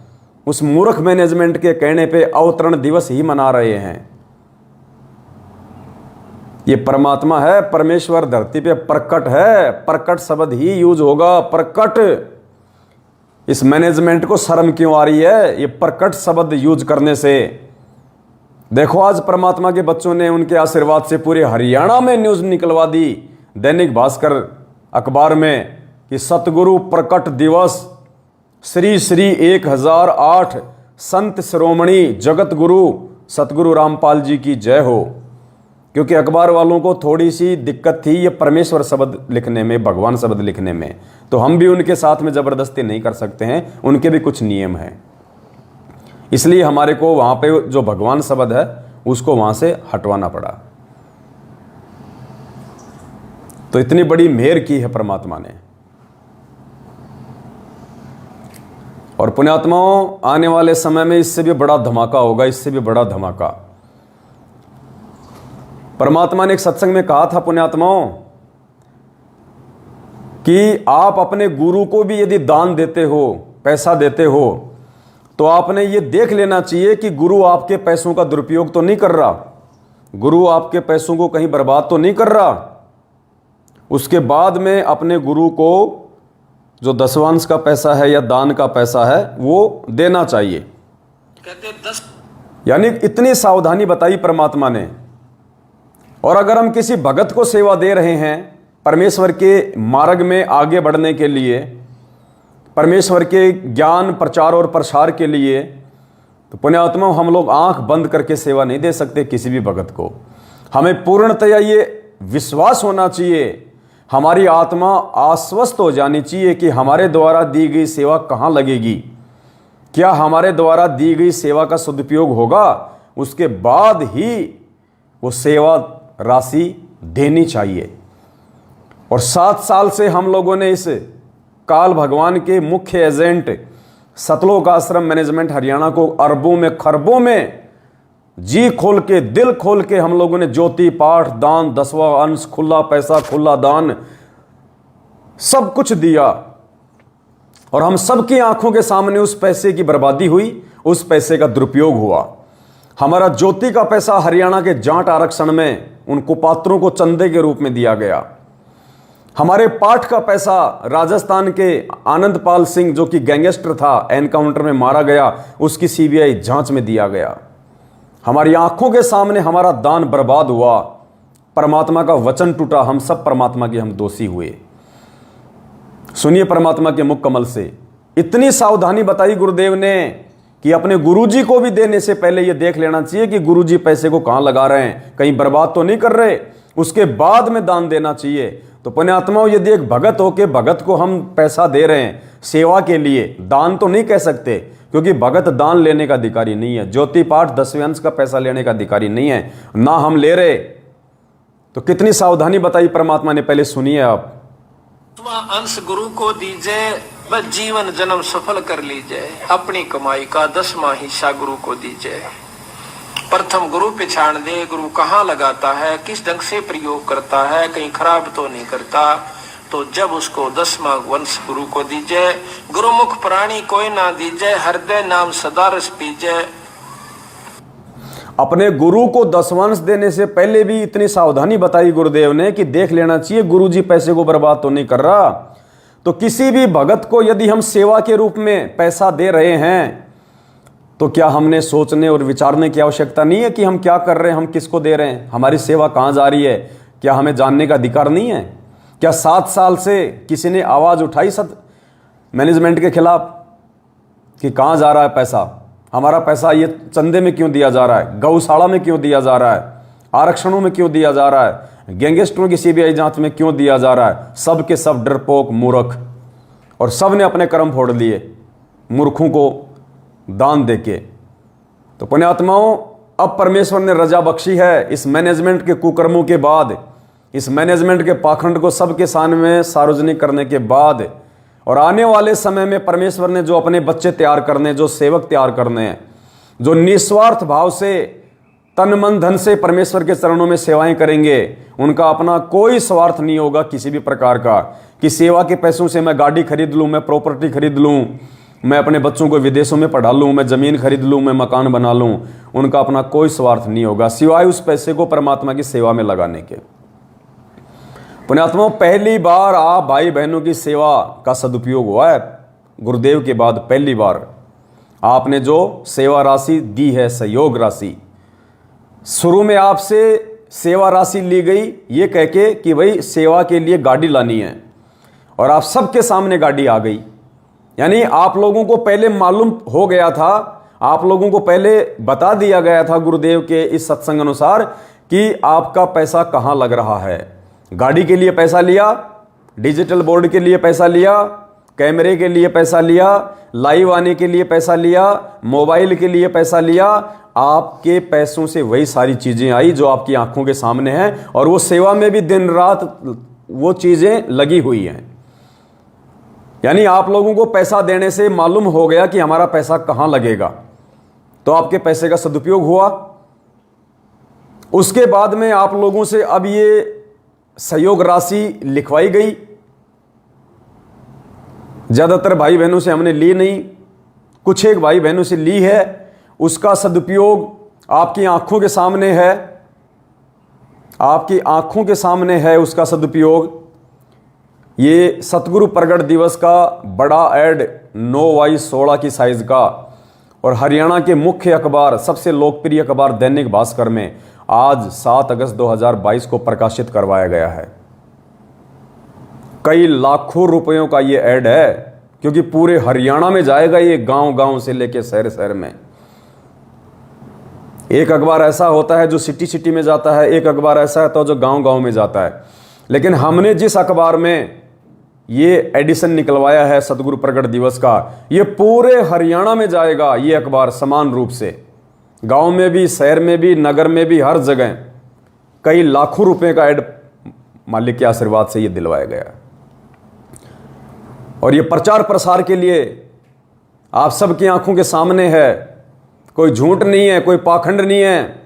उस मूर्ख मैनेजमेंट के कहने पे अवतरण दिवस ही मना रहे हैं। ये परमात्मा है, परमेश्वर धरती पे प्रकट है, प्रकट शब्द ही यूज होगा, प्रकट। इस मैनेजमेंट को शर्म क्यों आ रही है ये प्रकट शब्द यूज करने से? देखो आज परमात्मा के बच्चों ने उनके आशीर्वाद से पूरे हरियाणा में न्यूज निकलवा दी, दैनिक भास्कर अखबार में, कि सतगुरु प्रकट दिवस श्री श्री 1008 संत शिरोमणि जगत गुरु सतगुरु रामपाल जी की जय हो। क्योंकि अखबार वालों को थोड़ी सी दिक्कत थी ये परमेश्वर शब्द लिखने में, भगवान शब्द लिखने में, तो हम भी उनके साथ में जबरदस्ती नहीं कर सकते हैं, उनके भी कुछ नियम हैं। इसलिए हमारे को वहां पे जो भगवान शब्द है उसको वहां से हटवाना पड़ा। तो इतनी बड़ी मेहर की है परमात्मा ने। और पुण्यात्माओं, आने वाले समय में इससे भी बड़ा धमाका होगा, इससे भी बड़ा धमाका। परमात्मा ने एक सत्संग में कहा था पुण्यात्माओं कि आप अपने गुरु को भी यदि दान देते हो, पैसा देते हो, तो आपने ये देख लेना चाहिए कि गुरु आपके पैसों का दुरुपयोग तो नहीं कर रहा, गुरु आपके पैसों को कहीं बर्बाद तो नहीं कर रहा। उसके बाद में अपने गुरु को जो दशवांश का पैसा है या दान का पैसा है वो देना चाहिए। कहते 10 यानी इतनी सावधानी बताई परमात्मा ने। और अगर हम किसी भगत को सेवा दे रहे हैं परमेश्वर के मार्ग में आगे बढ़ने के लिए, परमेश्वर के ज्ञान प्रचार और प्रसार के लिए, तो पुण्यात्मा हम लोग आंख बंद करके सेवा नहीं दे सकते किसी भी भगत को। हमें पूर्णतया ये विश्वास होना चाहिए, हमारी आत्मा आश्वस्त हो जानी चाहिए कि हमारे द्वारा दी गई सेवा कहाँ लगेगी, क्या हमारे द्वारा दी गई सेवा का सदुपयोग होगा, उसके बाद ही वो सेवा राशि देनी चाहिए। और 7 साल से हम लोगों ने इस काल भगवान के मुख्य एजेंट सतलोक आश्रम मैनेजमेंट हरियाणा को अरबों में खरबों में जी खोल के दिल खोल के हम लोगों ने ज्योति पाठ दान 10वां अंश खुला पैसा खुला दान सब कुछ दिया, और हम सबकी आंखों के सामने उस पैसे की बर्बादी हुई, उस पैसे का दुरुपयोग हुआ। हमारा ज्योति का पैसा हरियाणा के जाट आरक्षण में उन कुपात्रों को चंदे के रूप में दिया गया। हमारे पाठ का पैसा राजस्थान के आनंदपाल सिंह जो कि गैंगस्टर था, एनकाउंटर में मारा गया, उसकी सीबीआई जांच में दिया गया। हमारी आंखों के सामने हमारा दान बर्बाद हुआ, परमात्मा का वचन टूटा, हम सब परमात्मा के हम दोषी हुए। सुनिए परमात्मा के मुख कमल से इतनी सावधानी बताई गुरुदेव ने कि अपने गुरुजी को भी देने से पहले यह देख लेना चाहिए कि गुरुजी पैसे को कहां लगा रहे हैं, कहीं बर्बाद तो नहीं कर रहे, उसके बाद में दान देना चाहिए। तो पुण्यात्माओं, यदि एक भगत हो के भगत को हम पैसा दे रहे हैं सेवा के लिए, दान तो नहीं कह सकते क्योंकि भगत दान लेने का अधिकारी नहीं है, ज्योति पाठ 10वें अंश का पैसा लेने का अधिकारी नहीं है, ना हम ले रहे। तो कितनी सावधानी बताई परमात्मा ने, पहले सुनिए आप। अंश गुरु को दीजिए, बस जीवन जन्म सफल कर लीजिए, अपनी कमाई का 10वां हिस्सा गुरु को दीजिए। प्रथम गुरु पहचान दे, गुरु कहाँ लगाता है, किस ढंग से प्रयोग करता है, कहीं खराब तो नहीं करता। तो जब उसको 10वां वंश गुरु को दीजिए, गुरुमुख प्राणी कोई ना दीजिए, हृदय नाम सदा रस पीजिए। अपने गुरु को 10 वंश देने से पहले भी इतनी सावधानी बताई गुरुदेव ने कि देख लेना चाहिए गुरुजी पैसे को बर्बाद तो नहीं कर रहा। तो किसी भी भगत को यदि हम सेवा के रूप में पैसा दे रहे हैं तो क्या हमने सोचने और विचारने की आवश्यकता नहीं है कि हम क्या कर रहे हैं, हम किसको दे रहे हैं, हमारी सेवा कहाँ जा रही है, क्या हमें जानने का अधिकार नहीं है? क्या 7 साल से किसी ने आवाज़ उठाई मैनेजमेंट के खिलाफ कि कहाँ जा रहा है पैसा, हमारा पैसा ये चंदे में क्यों दिया जा रहा है, गौशाला में क्यों दिया जा रहा है, आरक्षणों में क्यों दिया जा रहा है, गैंगस्टरों की सीबीआई जांच में क्यों दिया जा रहा है? सब के सब डरपोक मूर्ख, और सब ने अपने कर्म फोड़ लिए मूर्खों को दान देके। तो पुण्यात्माओं, अब परमेश्वर ने रजा बख्शी है इस मैनेजमेंट के कुकर्मों के बाद, इस मैनेजमेंट के पाखंड को सबके सामने सार्वजनिक करने के बाद, और आने वाले समय में परमेश्वर ने जो अपने बच्चे तैयार करने, जो सेवक तैयार करने हैं, जो निस्वार्थ भाव से तन मन धन से परमेश्वर के चरणों में सेवाएं करेंगे, उनका अपना कोई स्वार्थ नहीं होगा किसी भी प्रकार का कि सेवा के पैसों से मैं गाड़ी खरीद लूं, मैं प्रॉपर्टी खरीद लूं, मैं अपने बच्चों को विदेशों में पढ़ा लूं, मैं ज़मीन खरीद लूं, मैं मकान बना लूं। उनका अपना कोई स्वार्थ नहीं होगा सिवाय उस पैसे को परमात्मा की सेवा में लगाने के। पुण्यात्माओं, पहली बार आप भाई बहनों की सेवा का सदुपयोग हुआ है गुरुदेव के बाद। पहली बार आपने जो सेवा राशि दी है, सहयोग राशि, शुरू में आपसे सेवा राशि ली गई ये कह के कि भाई सेवा के लिए गाड़ी लानी है, और आप सबके सामने गाड़ी आ गई। यानी आप लोगों को पहले मालूम हो गया था, आप लोगों को पहले बता दिया गया था गुरुदेव के इस सत्संग अनुसार कि आपका पैसा कहाँ लग रहा है। गाड़ी के लिए पैसा लिया, डिजिटल बोर्ड के लिए पैसा लिया, कैमरे के लिए पैसा लिया, लाइव आने के लिए पैसा लिया, मोबाइल के लिए पैसा लिया। आपके पैसों से वही सारी चीजें आई जो आपकी आंखों के सामने हैं, और वो सेवा में भी दिन रात वो चीजें लगी हुई हैं। यानी आप लोगों को पैसा देने से मालूम हो गया कि हमारा पैसा कहां लगेगा, तो आपके पैसे का सदुपयोग हुआ। उसके बाद में आप लोगों से अब ये सहयोग राशि लिखवाई गई। ज्यादातर भाई बहनों से हमने ली नहीं, कुछ एक भाई बहनों से ली है। उसका सदुपयोग आपकी आंखों के सामने है, आपकी आंखों के सामने है उसका सदुपयोग। ये सतगुरु प्रगट दिवस का बड़ा ऐड 9x16 की साइज का, और हरियाणा के मुख्य अखबार, सबसे लोकप्रिय अखबार दैनिक भास्कर में आज 7 अगस्त 2022 को प्रकाशित करवाया गया है। कई लाखों रुपयों का ये ऐड है, क्योंकि पूरे हरियाणा में जाएगा ये, गांव गांव से लेके शहर शहर में। एक अखबार ऐसा होता है जो सिटी सिटी में जाता है, एक अखबार ऐसा है तो जो गांव गांव में जाता है। लेकिन हमने जिस अखबार में ये एडिशन निकलवाया है सतगुरु प्रकट दिवस का, ये पूरे हरियाणा में जाएगा ये अखबार समान रूप से, गांव में भी, शहर में भी, नगर में भी, हर जगह। कई लाखों रुपए का ऐड मालिक के आशीर्वाद से ये दिलवाया गया। और ये प्रचार प्रसार के लिए आप सबकी आंखों के सामने है, कोई झूठ नहीं है, कोई पाखंड नहीं है।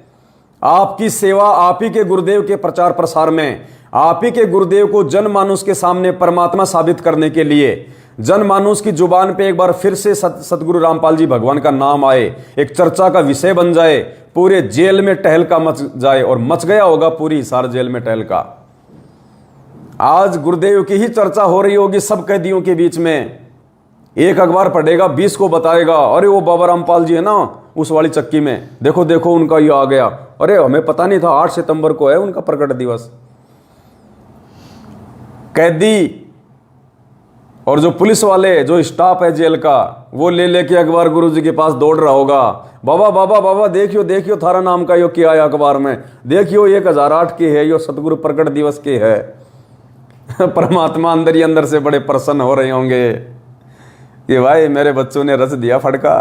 आपकी सेवा आप ही के गुरुदेव के प्रचार प्रसार में, आप ही के गुरुदेव को जनमानुष के सामने परमात्मा साबित करने के लिए, जनमानुष की जुबान पे एक बार फिर से सतगुरु रामपाल जी भगवान का नाम आए, एक चर्चा का विषय बन जाए, पूरे जेल में टहलका मच जाए। और मच गया होगा पूरी हिसार जेल में टहलका। आज गुरुदेव की ही चर्चा हो रही होगी सब कैदियों के बीच में। एक अखबार पढ़ेगा 20 को बताएगा, अरे वो बाबा रामपाल जी है ना उस वाली चक्की में, देखो देखो उनका ये आ गया, अरे हमें पता नहीं था 8 सितंबर को है उनका प्रकट दिवस। कैदी और जो पुलिस वाले, जो स्टाफ है जेल का, वो ले लेके अखबार गुरुजी के पास दौड़ रहा होगा, बाबा बाबा बाबा देखियो देखियो थारा नाम का यो क्या है अखबार में, देखियो 1008 की है, यो सतगुरु प्रकट दिवस की है। परमात्मा अंदर ही अंदर से बड़े प्रसन्न हो रहे होंगे कि भाई मेरे बच्चों ने रच दिया फटका।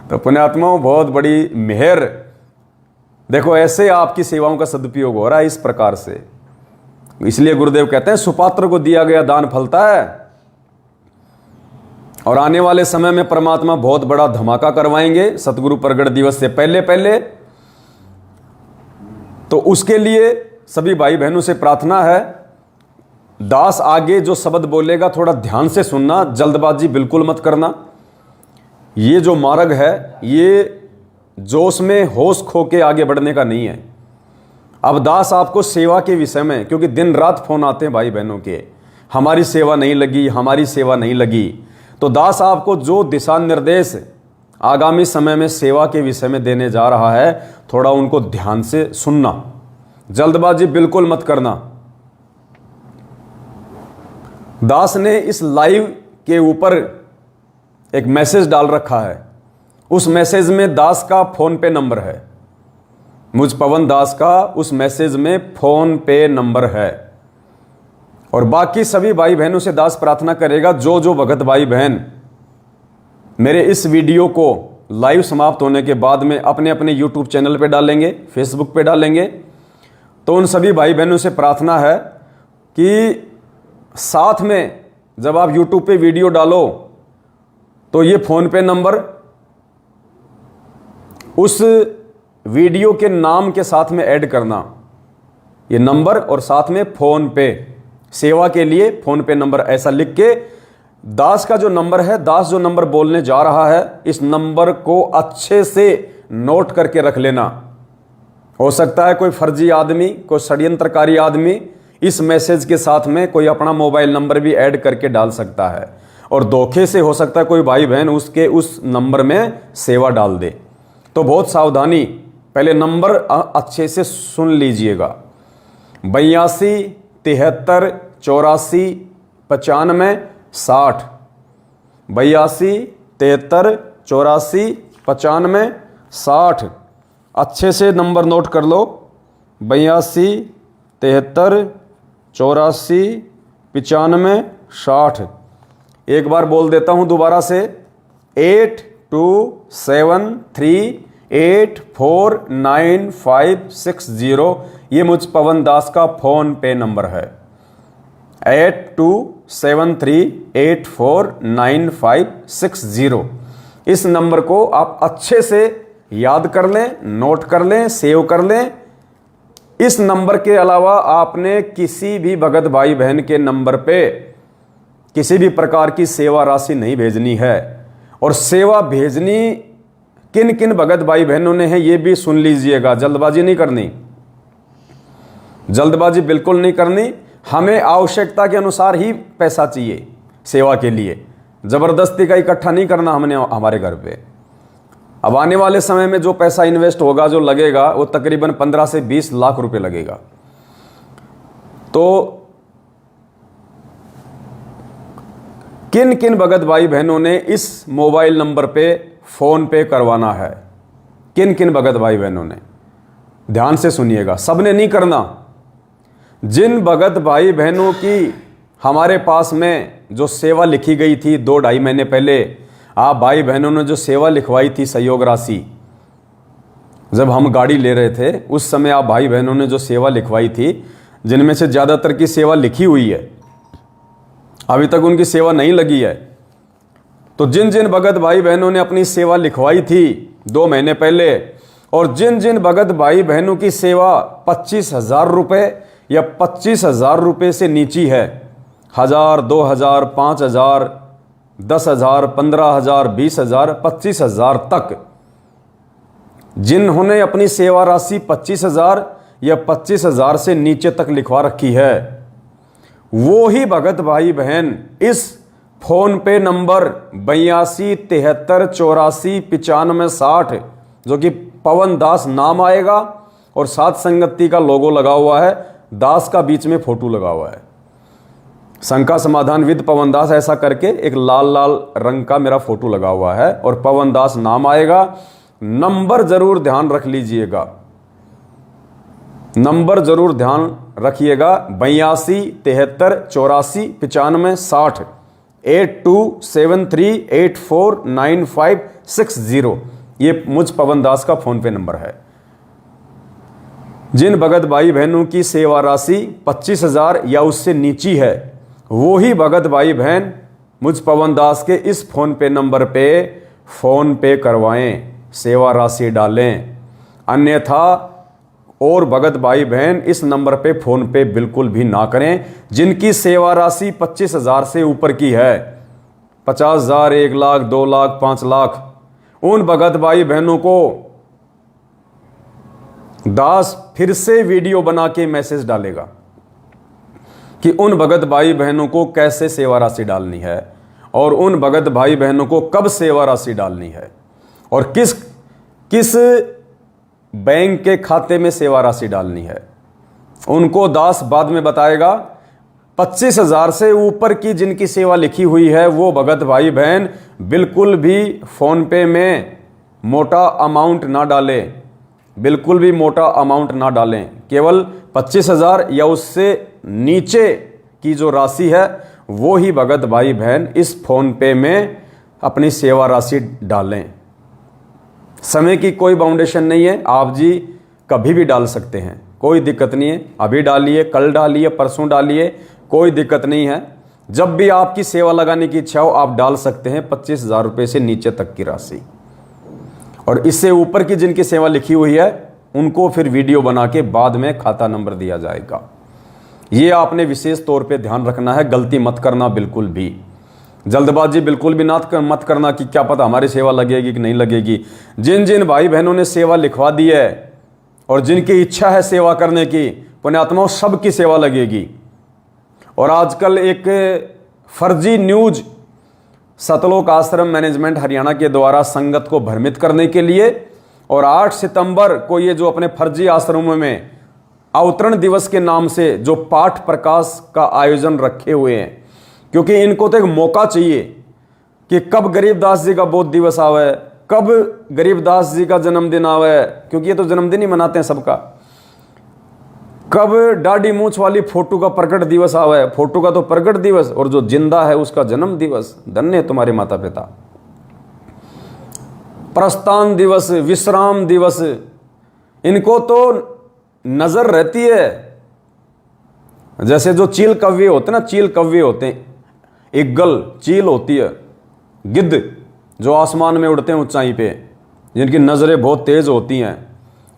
तो पुण्यात्माओं, बहुत बड़ी मेहर। देखो ऐसे आपकी सेवाओं का सदुपयोग हो रहा है इस प्रकार से। इसलिए गुरुदेव कहते हैं सुपात्र को दिया गया दान फलता है। और आने वाले समय में परमात्मा बहुत बड़ा धमाका करवाएंगे सतगुरु प्रकट दिवस से पहले पहले। तो उसके लिए सभी भाई बहनों से प्रार्थना है, दास आगे जो शब्द बोलेगा थोड़ा ध्यान से सुनना, जल्दबाजी बिल्कुल मत करना। ये जो मार्ग है ये जोश में होश खो के आगे बढ़ने का नहीं है। अब दास आपको सेवा के विषय में, क्योंकि दिन रात फोन आते हैं भाई बहनों के, हमारी सेवा नहीं लगी, हमारी सेवा नहीं लगी। तो दास आपको जो दिशा निर्देश आगामी समय में सेवा के विषय में देने जा रहा है, थोड़ा उनको ध्यान से सुनना, जल्दबाजी बिल्कुल मत करना। दास ने इस लाइव के ऊपर एक मैसेज डाल रखा है। उस मैसेज में दास का फोन पे नंबर है, मुझ पवन दास का उस मैसेज में फोन पे नंबर है। और बाकी सभी भाई बहनों से दास प्रार्थना करेगा, जो जो भगत भाई बहन मेरे इस वीडियो को लाइव समाप्त होने के बाद में अपने अपने यूट्यूब चैनल पे डालेंगे, फेसबुक पे डालेंगे, तो उन सभी भाई बहनों से प्रार्थना है कि साथ में जब आप यूट्यूब पे वीडियो डालो तो ये फोन पे नंबर उस वीडियो के नाम के साथ में ऐड करना, ये नंबर और साथ में फोन पे, सेवा के लिए फोन पे नंबर ऐसा लिख के, दास का जो नंबर है, दास जो नंबर बोलने जा रहा है, इस नंबर को अच्छे से नोट करके रख लेना। हो सकता है कोई फर्जी आदमी, कोई षड्यंत्रकारी आदमी इस मैसेज के साथ में कोई अपना मोबाइल नंबर भी ऐड करके डाल सकता है, और धोखे से हो सकता है कोई भाई बहन उसके उस नंबर में सेवा डाल दे। तो बहुत सावधानी, पहले नंबर अच्छे से सुन लीजिएगा, 82 73 84 95 60, 82 73 84 95 60। अच्छे से नंबर नोट कर लो, 82 73 84 95 60। एक बार बोल देता हूं दोबारा से, 8273849560। ये मुझ पवन दास का फोन पे नंबर है, 8273849560। इस नंबर को आप अच्छे से याद कर लें, नोट कर लें, सेव कर लें। इस नंबर के अलावा आपने किसी भी भगत भाई बहन के नंबर पे किसी भी प्रकार की सेवा राशि नहीं भेजनी है। और सेवा भेजनी किन किन भगत भाई बहनों ने है ये भी सुन लीजिएगा, जल्दबाजी नहीं करनी, जल्दबाजी बिल्कुल नहीं करनी। हमें आवश्यकता के अनुसार ही पैसा चाहिए सेवा के लिए, जबरदस्ती का इकट्ठा नहीं करना हमने हमारे घर पे। अब आने वाले समय में जो पैसा इन्वेस्ट होगा, जो लगेगा, वो तकरीबन 15 से 20 लाख रुपए लगेगा। तो किन किन भगत भाई बहनों ने इस मोबाइल नंबर पे फ़ोन पे करवाना है? किन किन भगत भाई बहनों ने? ध्यान से सुनिएगा, सबने नहीं करना। जिन भगत भाई बहनों की हमारे पास में जो सेवा लिखी गई थी 2-2.5 महीने पहले, आप भाई बहनों ने जो सेवा लिखवाई थी सहयोग राशि, जब हम गाड़ी ले रहे थे उस समय आप भाई बहनों ने जो सेवा लिखवाई थी, जिनमें से ज़्यादातर की सेवा लिखी हुई है, अभी तक उनकी सेवा नहीं लगी है। तो जिन जिन भगत भाई बहनों ने अपनी सेवा लिखवाई थी 2 महीने पहले, और जिन जिन भगत भाई बहनों की सेवा 25,000 रुपये या 25,000 रुपये से नीची है, 1,000, 2,000, 5,000, 10,000, 15,000, 20,000, 25,000 तक, जिन्होंने अपनी सेवा राशि 25,000 या 25,000 से नीचे तक लिखवा रखी है, वो ही भगत भाई बहन इस फोन पे नंबर 82 73 84 95 60, जो कि पवन दास नाम आएगा और साथ संगति का लोगो लगा हुआ है, दास का बीच में फोटो लगा हुआ है, शंका समाधान विद पवन दास ऐसा करके एक लाल लाल रंग का मेरा फोटो लगा हुआ है और पवन दास नाम आएगा। नंबर जरूर ध्यान रख लीजिएगा, नंबर जरूर ध्यान रखिएगा, 82 73 84 95 60 8273849560, ये मुझ पवन दास का फोन पे नंबर है। जिन भगत भाई बहनों की सेवा राशि 25,000 या उससे नीची है, वो ही भगत भाई बहन मुझ पवन दास के इस फोन पे नंबर पे फोन पे करवाएं, सेवा राशि डालें। अन्यथा और भगत भाई बहन इस नंबर पे फोन पे बिल्कुल भी ना करें। जिनकी सेवा राशि 25,000 से ऊपर की है, 50,000, 1 लाख, 2 लाख, 5 लाख, उन भगत भाई बहनों को दास फिर से वीडियो बना के मैसेज डालेगा कि उन भगत भाई बहनों को कैसे सेवा राशि डालनी है और उन भगत भाई बहनों को कब सेवा राशि डालनी है और किस किस बैंक के खाते में सेवा राशि डालनी है, उनको दास बाद में बताएगा। 25,000 से ऊपर की जिनकी सेवा लिखी हुई है, वो भगत भाई बहन बिल्कुल भी फोन पे में मोटा अमाउंट ना डालें, बिल्कुल भी मोटा अमाउंट ना डालें। केवल 25,000 या उससे नीचे की जो राशि है, वो ही भगत भाई बहन इस फोन पे में अपनी सेवा राशि डालें। समय की कोई बाउंडेशन नहीं है, आप जी कभी भी डाल सकते हैं, कोई दिक्कत नहीं है। अभी डालिए, कल डालिए, परसों डालिए, कोई दिक्कत नहीं है। जब भी आपकी सेवा लगाने की इच्छा हो आप डाल सकते हैं 25,000 रुपये से नीचे तक की राशि। और इससे ऊपर की जिनकी सेवा लिखी हुई है, उनको फिर वीडियो बना के बाद में खाता नंबर दिया जाएगा। ये आपने विशेष तौर पे ध्यान रखना है, गलती मत करना बिल्कुल भी। जल्दबाजी बिल्कुल भी मत करना कि क्या पता हमारी सेवा लगेगी कि नहीं लगेगी। जिन जिन भाई बहनों ने सेवा लिखवा दी है और जिनकी इच्छा है सेवा करने की, पुण्यात्माओं, सबकी सेवा लगेगी। और आजकल एक फर्जी न्यूज सतलोक आश्रम मैनेजमेंट हरियाणा के द्वारा संगत को भ्रमित करने के लिए, और 8 सितंबर को ये जो अपने फर्जी आश्रमों में अवतरण दिवस के नाम से जो पाठ प्रकाश का आयोजन रखे हुए हैं, क्योंकि इनको तो एक मौका चाहिए कि कब गरीबदास जी का बोध दिवस आवे, कब गरीबदास जी का जन्मदिन आवे, क्योंकि ये तो जन्मदिन ही मनाते हैं सबका, कब दाढ़ी मूंछ वाली फोटो का प्रकट दिवस आवे, फोटो का तो प्रकट दिवस, और जो जिंदा है उसका जन्म दिवस। धन्य तुम्हारे माता पिता। प्रस्थान दिवस, विश्राम दिवस, इनको तो नजर रहती है। जैसे जो चील कव्वे होते हैं ना, चील कव्वे होते हैं, ईगल चील होती है, गिद्ध जो आसमान में उड़ते हैं ऊंचाई पे, जिनकी नज़रें बहुत तेज होती हैं,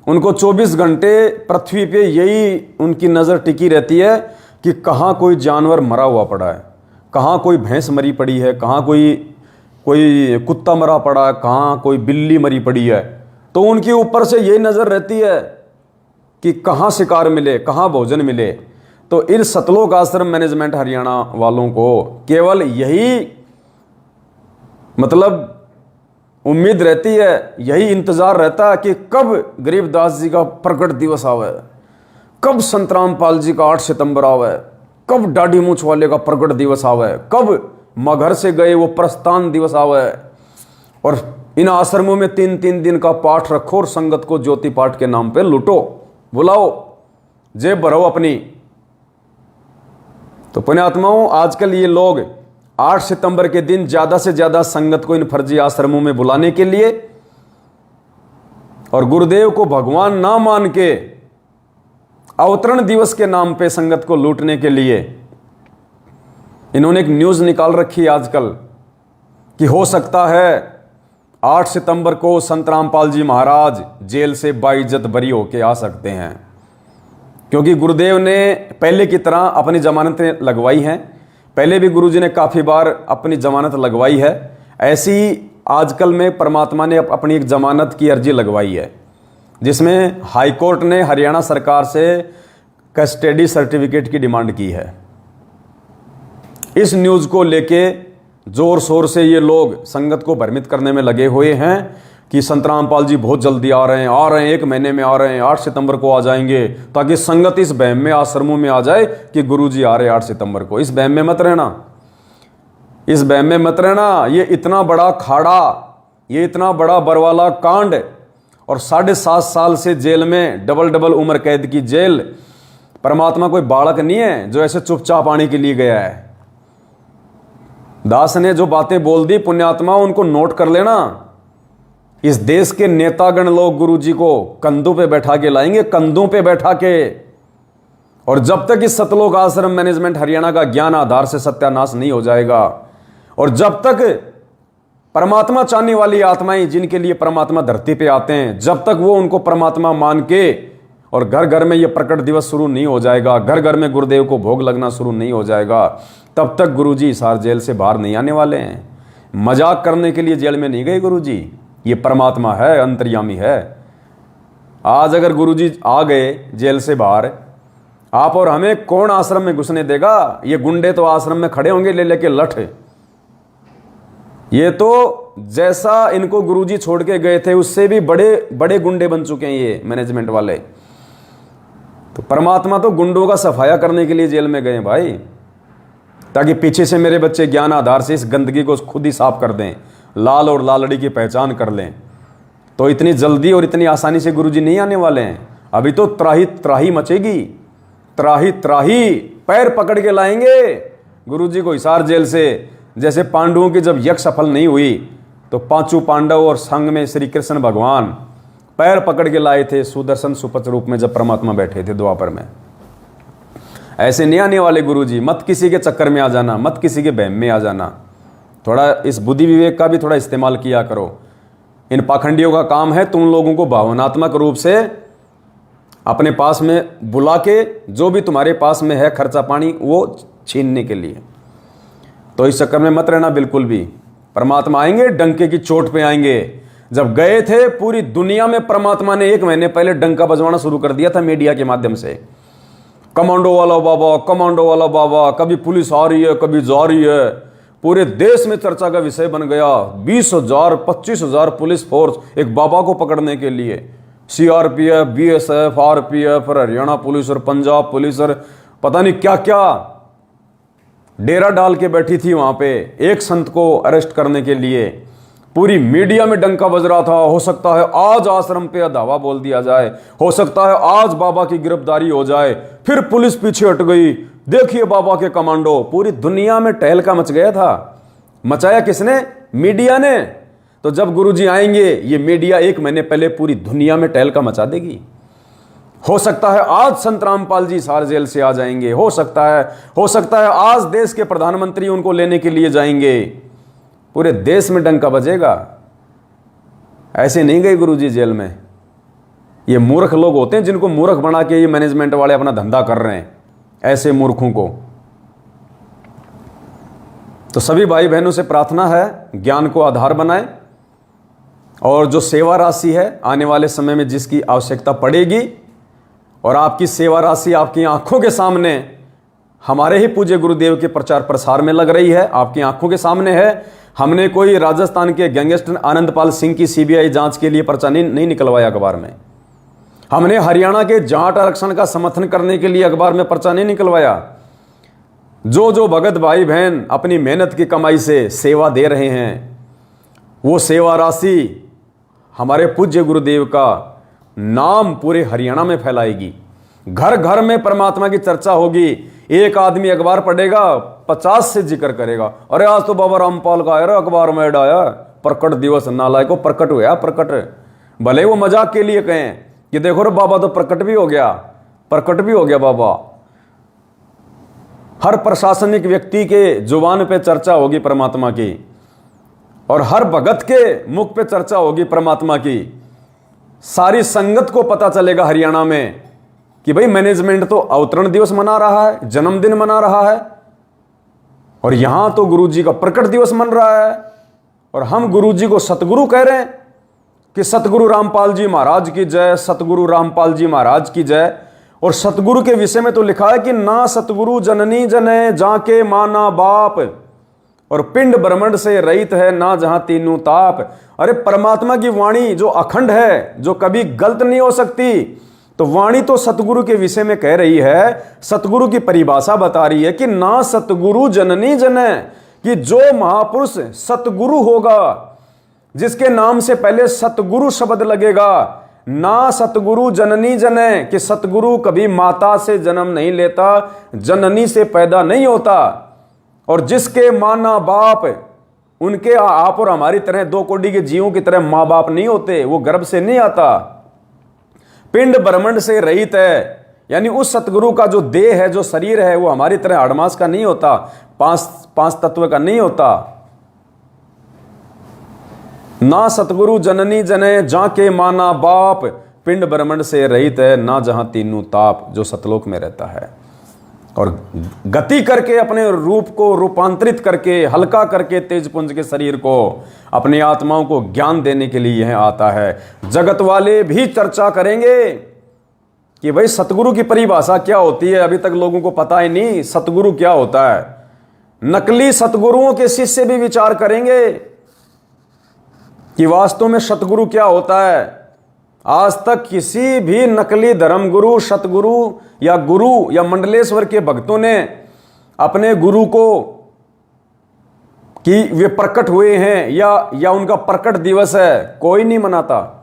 उनको 24 घंटे पृथ्वी पे यही उनकी नज़र टिकी रहती है कि कहाँ कोई जानवर मरा हुआ पड़ा है, कहाँ कोई भैंस मरी पड़ी है, कहाँ कोई कुत्ता मरा पड़ा है, कहाँ कोई बिल्ली मरी पड़ी है। तो उनके ऊपर से यही नज़र रहती है कि कहाँ शिकार मिले, कहाँ भोजन मिले। तो इन सतलोक आश्रम मैनेजमेंट हरियाणा वालों को केवल यही मतलब उम्मीद रहती है, यही इंतजार रहता है कि कब गरीबदास जी का प्रकट दिवस आवे, कब संतराम पाल जी का 8 सितंबर आवे, कब दाढ़ी मूंछ वाले का प्रकट दिवस आवे, कब मगर से गए वो प्रस्थान दिवस आवे, और इन आश्रमों में 3-3 दिन का पाठ रखो और संगत को ज्योति पाठ के नाम पे लूटो, बुलाओ, जेब भरो अपनी। तो पुण्यात्माओं, आजकल ये लोग 8 सितंबर के दिन ज्यादा से ज्यादा संगत को इन फर्जी आश्रमों में बुलाने के लिए और गुरुदेव को भगवान ना मान के अवतरण दिवस के नाम पे संगत को लूटने के लिए इन्होंने एक न्यूज निकाल रखी है आजकल कि हो सकता है 8 सितंबर को संत रामपाल जी महाराज जेल से बाइज्जत बरी होके आ सकते हैं, क्योंकि गुरुदेव ने पहले की तरह अपनी जमानतें लगवाई हैं। पहले भी गुरुजी ने काफ़ी बार अपनी जमानत लगवाई है, ऐसी आजकल में परमात्मा ने अपनी एक जमानत की अर्जी लगवाई है, जिसमें हाई कोर्ट ने हरियाणा सरकार से कस्टडी सर्टिफिकेट की डिमांड की है। इस न्यूज़ को लेके जोर शोर से ये लोग संगत को भ्रमित करने में लगे हुए हैं कि संत रामपाल जी बहुत जल्दी आ रहे हैं, 1 महीने में आ रहे हैं, 8 सितंबर को आ जाएंगे, ताकि संगत इस बहम में आश्रमों में आ जाए कि गुरुजी आ रहे हैं 8 सितंबर को। इस बहम में मत रहना, इस बहम में मत रहना। ये इतना बड़ा खाड़ा, ये इतना बड़ा बरवाला कांड और 7.5 साल से जेल में डबल उम्र कैद की जेल। परमात्मा कोई बालक नहीं है जो ऐसे चुपचाप आने के लिए गया है। दास ने जो बातें बोल दी पुण्यात्मा, उनको नोट कर लेना। इस देश के नेतागण लोग गुरुजी को कंधों पे बैठा के लाएंगे, कंधों पे बैठा के। और जब तक इस सतलोक आश्रम मैनेजमेंट हरियाणा का ज्ञान आधार से सत्यानाश नहीं हो जाएगा, और जब तक परमात्मा चाहने वाली आत्माएं जिनके लिए परमात्मा धरती पे आते हैं, जब तक वो उनको परमात्मा मान के और घर घर में ये प्रकट दिवस शुरू नहीं हो जाएगा, घर घर में गुरुदेव को भोग लगना शुरू नहीं हो जाएगा, तब तक गुरुजी हिसार जेल से बाहर नहीं आने वाले हैं। मजाक करने के लिए जेल में नहीं गए गुरुजी, ये परमात्मा है, अंतर्यामी है। आज अगर गुरुजी आ गए जेल से बाहर, आप और हमें कौन आश्रम में घुसने देगा? ये गुंडे तो आश्रम में खड़े होंगे ले लेके लठ। ये तो जैसा इनको गुरुजी छोड़ के गए थे उससे भी बड़े बड़े गुंडे बन चुके हैं ये मैनेजमेंट वाले। तो परमात्मा तो गुंडों का सफाया करने के लिए जेल में गए भाई, ताकि पीछे से मेरे बच्चे ज्ञान आधार से इस गंदगी को खुद ही साफ कर दें, लाल और लालड़ी की पहचान कर लें। तो इतनी जल्दी और इतनी आसानी से गुरुजी नहीं आने वाले हैं। अभी तो त्राही त्राही मचेगी, त्राही त्राही, पैर पकड़ के लाएंगे गुरुजी को हिसार जेल से। जैसे पांडवों की जब यज्ञ सफल नहीं हुई तो 5 पांडव और संग में श्री कृष्ण भगवान पैर पकड़ के लाए थे सुदर्शन सुपथ रूप में, जब परमात्मा बैठे थे द्वापर में। ऐसे नहीं आने वाले गुरुजी। मत किसी के चक्कर में आ जाना, मत किसी के बहम में आ जाना। थोड़ा इस बुद्धि विवेक का भी थोड़ा इस्तेमाल किया करो। इन पाखंडियों का काम है तुम लोगों को भावनात्मक रूप से अपने पास में बुला के जो भी तुम्हारे पास में है खर्चा पानी वो छीनने के लिए। तो इस चक्कर में मत रहना बिल्कुल भी। परमात्मा आएंगे, डंके की चोट पे आएंगे। जब गए थे पूरी दुनिया में परमात्मा ने 1 महीने पहले डंका बजवाना शुरू कर दिया था मीडिया के माध्यम से। कमांडो वाला बाबा, कमांडो वाला बाबा, कभी पुलिस आ रही है कभी जा रही है। पूरे देश में चर्चा का विषय बन गया। 20,000 25,000 पुलिस फोर्स एक बाबा को पकड़ने के लिए। CRPF, BSF, RPF और हरियाणा पुलिस और पंजाब पुलिस और पता नहीं क्या क्या डेरा डाल के बैठी थी वहां पे एक संत को अरेस्ट करने के लिए। पूरी मीडिया में डंका बज रहा था। हो सकता है आज आश्रम पे धावा बोल दिया जाए, हो सकता है आज बाबा की गिरफ्तारी हो जाए। फिर पुलिस पीछे हट गई, देखिए बाबा के कमांडो। पूरी दुनिया में टहलका मच गया था। मचाया किसने? मीडिया ने। तो जब गुरुजी आएंगे ये मीडिया 1 महीने पहले पूरी दुनिया में टहलका मचा देगी। हो सकता है आज संत रामपाल जी हिसार जेल से आ जाएंगे, हो सकता है आज देश के प्रधानमंत्री उनको लेने के लिए जाएंगे। पूरे देश में डंका बजेगा। ऐसे नहीं गए गुरुजी जेल में। ये मूर्ख लोग होते हैं जिनको मूर्ख बना के ये मैनेजमेंट वाले अपना धंधा कर रहे हैं। ऐसे मूर्खों को तो सभी भाई बहनों से प्रार्थना है ज्ञान को आधार बनाएं, और जो सेवा राशि है आने वाले समय में जिसकी आवश्यकता पड़ेगी, और आपकी सेवा राशि आपकी आंखों के सामने हमारे ही पूज्य गुरुदेव के प्रचार प्रसार में लग रही है, आपकी आंखों के सामने है। हमने कोई राजस्थान के गैंगस्टर आनंदपाल सिंह की CBI जांच के लिए पर्चा नहीं निकलवाया अखबार में। हमने हरियाणा के जाट आरक्षण का समर्थन करने के लिए अखबार में पर्चा नहीं निकलवाया। जो जो भगत भाई बहन अपनी मेहनत की कमाई से सेवा दे रहे हैं, वो सेवा राशि हमारे पूज्य गुरुदेव का नाम पूरे हरियाणा में फैलाएगी। घर घर में परमात्मा की चर्चा होगी। एक आदमी अखबार पढ़ेगा, 50 से जिक्र करेगा, अरे आज तो बाबा रामपाल का अरे अखबार में ऐड आया, प्रकट दिवस, नालायक को प्रकट हुआ प्रकट। भले वो मजाक के लिए कहें कि देखो रे बाबा तो प्रकट भी हो गया, प्रकट भी हो गया बाबा। हर प्रशासनिक व्यक्ति के जुबान पे चर्चा होगी परमात्मा की, और हर भगत के मुख पे चर्चा होगी परमात्मा की। सारी संगत को पता चलेगा हरियाणा में कि भाई मैनेजमेंट तो अवतरण दिवस मना रहा है, जन्मदिन मना रहा है, और यहां तो गुरुजी का प्रकट दिवस मन रहा है, और हम गुरुजी को सतगुरु कह रहे हैं कि सतगुरु रामपाल जी महाराज की जय, सतगुरु रामपाल जी महाराज की जय। और सतगुरु के विषय में तो लिखा है कि ना सतगुरु जननी जने जाके माना बाप, और पिंड ब्रह्मांड से रहित है ना जहां तीनों ताप। अरे परमात्मा की वाणी जो अखंड है, जो कभी गलत नहीं हो सकती, तो वाणी तो सतगुरु के विषय में कह रही है, सतगुरु की परिभाषा बता रही है कि ना सतगुरु जननी जने, कि जो महापुरुष सतगुरु होगा, जिसके नाम से पहले सतगुरु शब्द लगेगा, ना सतगुरु जननी जने, कि सतगुरु कभी माता से जन्म नहीं लेता, जननी से पैदा नहीं होता, और जिसके माना बाप, उनके आप और हमारी तरह दो कोटि के जीवों की तरह माँ बाप नहीं होते, वो गर्भ से नहीं आता, पिंड ब्रह्मांड से रहित है, यानी उस सतगुरु का जो देह है, जो शरीर है, वो हमारी तरह अड़मास का नहीं होता, पांच तत्व का नहीं होता। ना सतगुरु जननी जने जाके माना बाप, पिंड ब्रह्मांड से रहित है ना जहां तीनों ताप, जो सतलोक में रहता है, और गति करके अपने रूप को रूपांतरित करके, हल्का करके तेजपुंज के शरीर को, अपनी आत्माओं को ज्ञान देने के लिए यह आता है। जगत वाले भी चर्चा करेंगे कि भाई सतगुरु की परिभाषा क्या होती है, अभी तक लोगों को पता ही नहीं सतगुरु क्या होता है। नकली सतगुरुओं के शिष्य भी विचार करेंगे कि वास्तव में सतगुरु क्या होता है। आज तक किसी भी नकली धर्मगुरु, सतगुरु या गुरु या मंडलेश्वर के भक्तों ने अपने गुरु को कि वे प्रकट हुए हैं या उनका प्रकट दिवस है, कोई नहीं मनाता।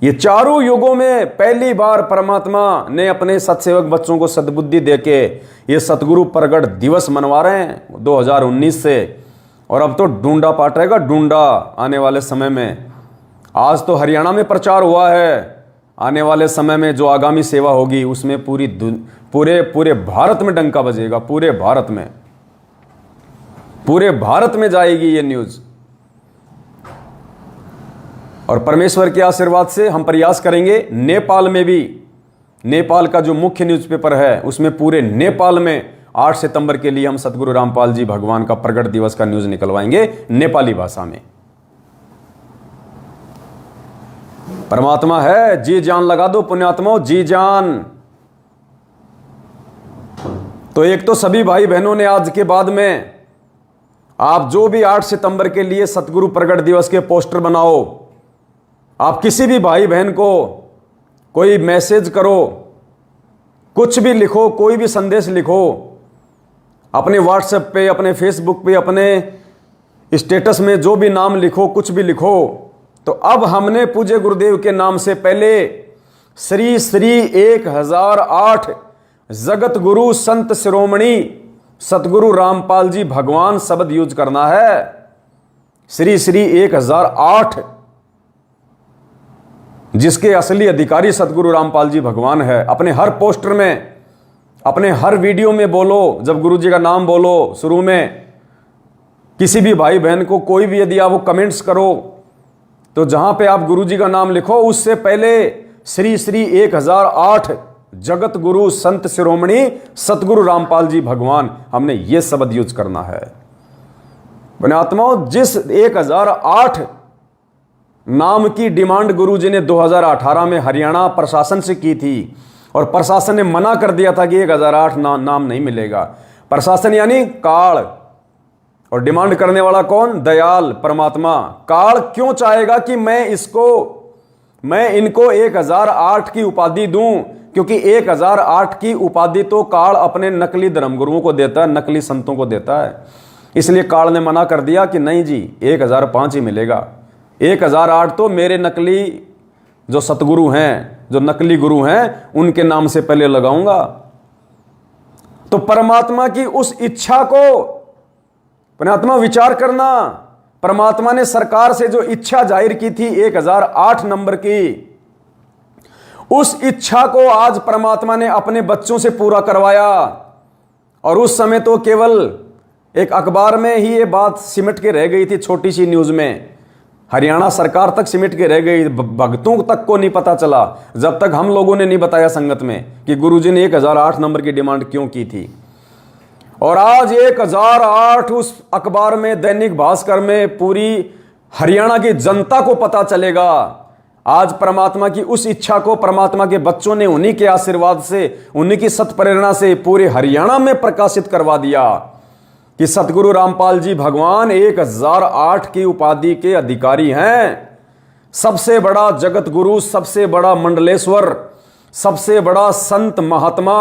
ये चारों युगों में पहली बार परमात्मा ने अपने सत्सेवक बच्चों को सद्बुद्धि देके ये सतगुरु प्रकट दिवस मनवा रहे हैं 2019 से, और अब तो ढूंढा पाट रहेगा, ढूंढा आने वाले समय में। आज तो हरियाणा में प्रचार हुआ है, आने वाले समय में जो आगामी सेवा होगी उसमें पूरे भारत में डंका बजेगा, पूरे भारत में जाएगी ये न्यूज। और परमेश्वर के आशीर्वाद से हम प्रयास करेंगे नेपाल में भी, नेपाल का जो मुख्य न्यूज़पेपर है उसमें पूरे नेपाल में 8 सितंबर के लिए हम सतगुरु रामपाल जी भगवान का प्रकट दिवस का न्यूज निकलवाएंगे नेपाली भाषा में। परमात्मा है, जी जान लगा दो पुण्यात्माओं, जी जान। तो एक तो सभी भाई बहनों ने आज के बाद में आप जो भी 8 सितंबर के लिए सतगुरु प्रकट दिवस के पोस्टर बनाओ, आप किसी भी भाई बहन को कोई मैसेज करो, कुछ भी लिखो, कोई भी संदेश लिखो, अपने व्हाट्सएप पे, अपने फेसबुक पे, अपने स्टेटस में जो भी नाम लिखो, कुछ भी लिखो। तो अब हमने पूज्य गुरुदेव के नाम से पहले श्री श्री 1008 जगत गुरु संत शिरोमणि सतगुरु रामपाल जी भगवान शब्द यूज करना है। श्री श्री 1008, जिसके असली अधिकारी सतगुरु रामपाल जी भगवान है। अपने हर पोस्टर में, अपने हर वीडियो में बोलो, जब गुरु जी का नाम बोलो शुरू में, किसी भी भाई बहन को कोई भी यदि आप कमेंट्स करो तो जहां पे आप गुरु जी का नाम लिखो उससे पहले श्री श्री 1008 जगत गुरु संत शिरोमणि सतगुरु रामपाल जी भगवान, हमने ये शब्द यूज करना है। पुण्यात्माओं, जिस 1008 नाम की डिमांड गुरुजी ने 2018 में हरियाणा प्रशासन से की थी, और प्रशासन ने मना कर दिया था कि 1008 नाम नहीं मिलेगा। प्रशासन यानी काल, और डिमांड करने वाला कौन? दयाल परमात्मा। काल क्यों चाहेगा कि मैं इनको 1008 की उपाधि दूं, क्योंकि 1008 की उपाधि तो काल अपने नकली धर्मगुरुओं को देता है, नकली संतों को देता है। इसलिए काल ने मना कर दिया कि नहीं जी 1005 ही मिलेगा, 1008 तो मेरे नकली जो सतगुरु हैं, जो नकली गुरु हैं, उनके नाम से पहले लगाऊंगा। तो परमात्मा की उस इच्छा को, परमात्मा विचार करना, परमात्मा ने सरकार से जो इच्छा जाहिर की थी 1008 नंबर की, उस इच्छा को आज परमात्मा ने अपने बच्चों से पूरा करवाया। और उस समय तो केवल एक अखबार में ही ये बात सिमट के रह गई थी, छोटी सी न्यूज में, हरियाणा सरकार तक सिमट के रह गई, भक्तों तक को नहीं पता चला जब तक हम लोगों ने नहीं बताया संगत में कि गुरुजी ने 1008 नंबर की डिमांड क्यों की थी। और आज 1008 उस अखबार में, दैनिक भास्कर में पूरी हरियाणा की जनता को पता चलेगा। आज परमात्मा की उस इच्छा को परमात्मा के बच्चों ने उन्हीं के आशीर्वाद से, उन्हीं की सत्प्रेरणा से पूरे हरियाणा में प्रकाशित करवा दिया कि सतगुरु रामपाल जी भगवान 1008 की उपाधि के अधिकारी हैं। सबसे बड़ा जगत गुरु, सबसे बड़ा मंडलेश्वर, सबसे बड़ा संत महात्मा,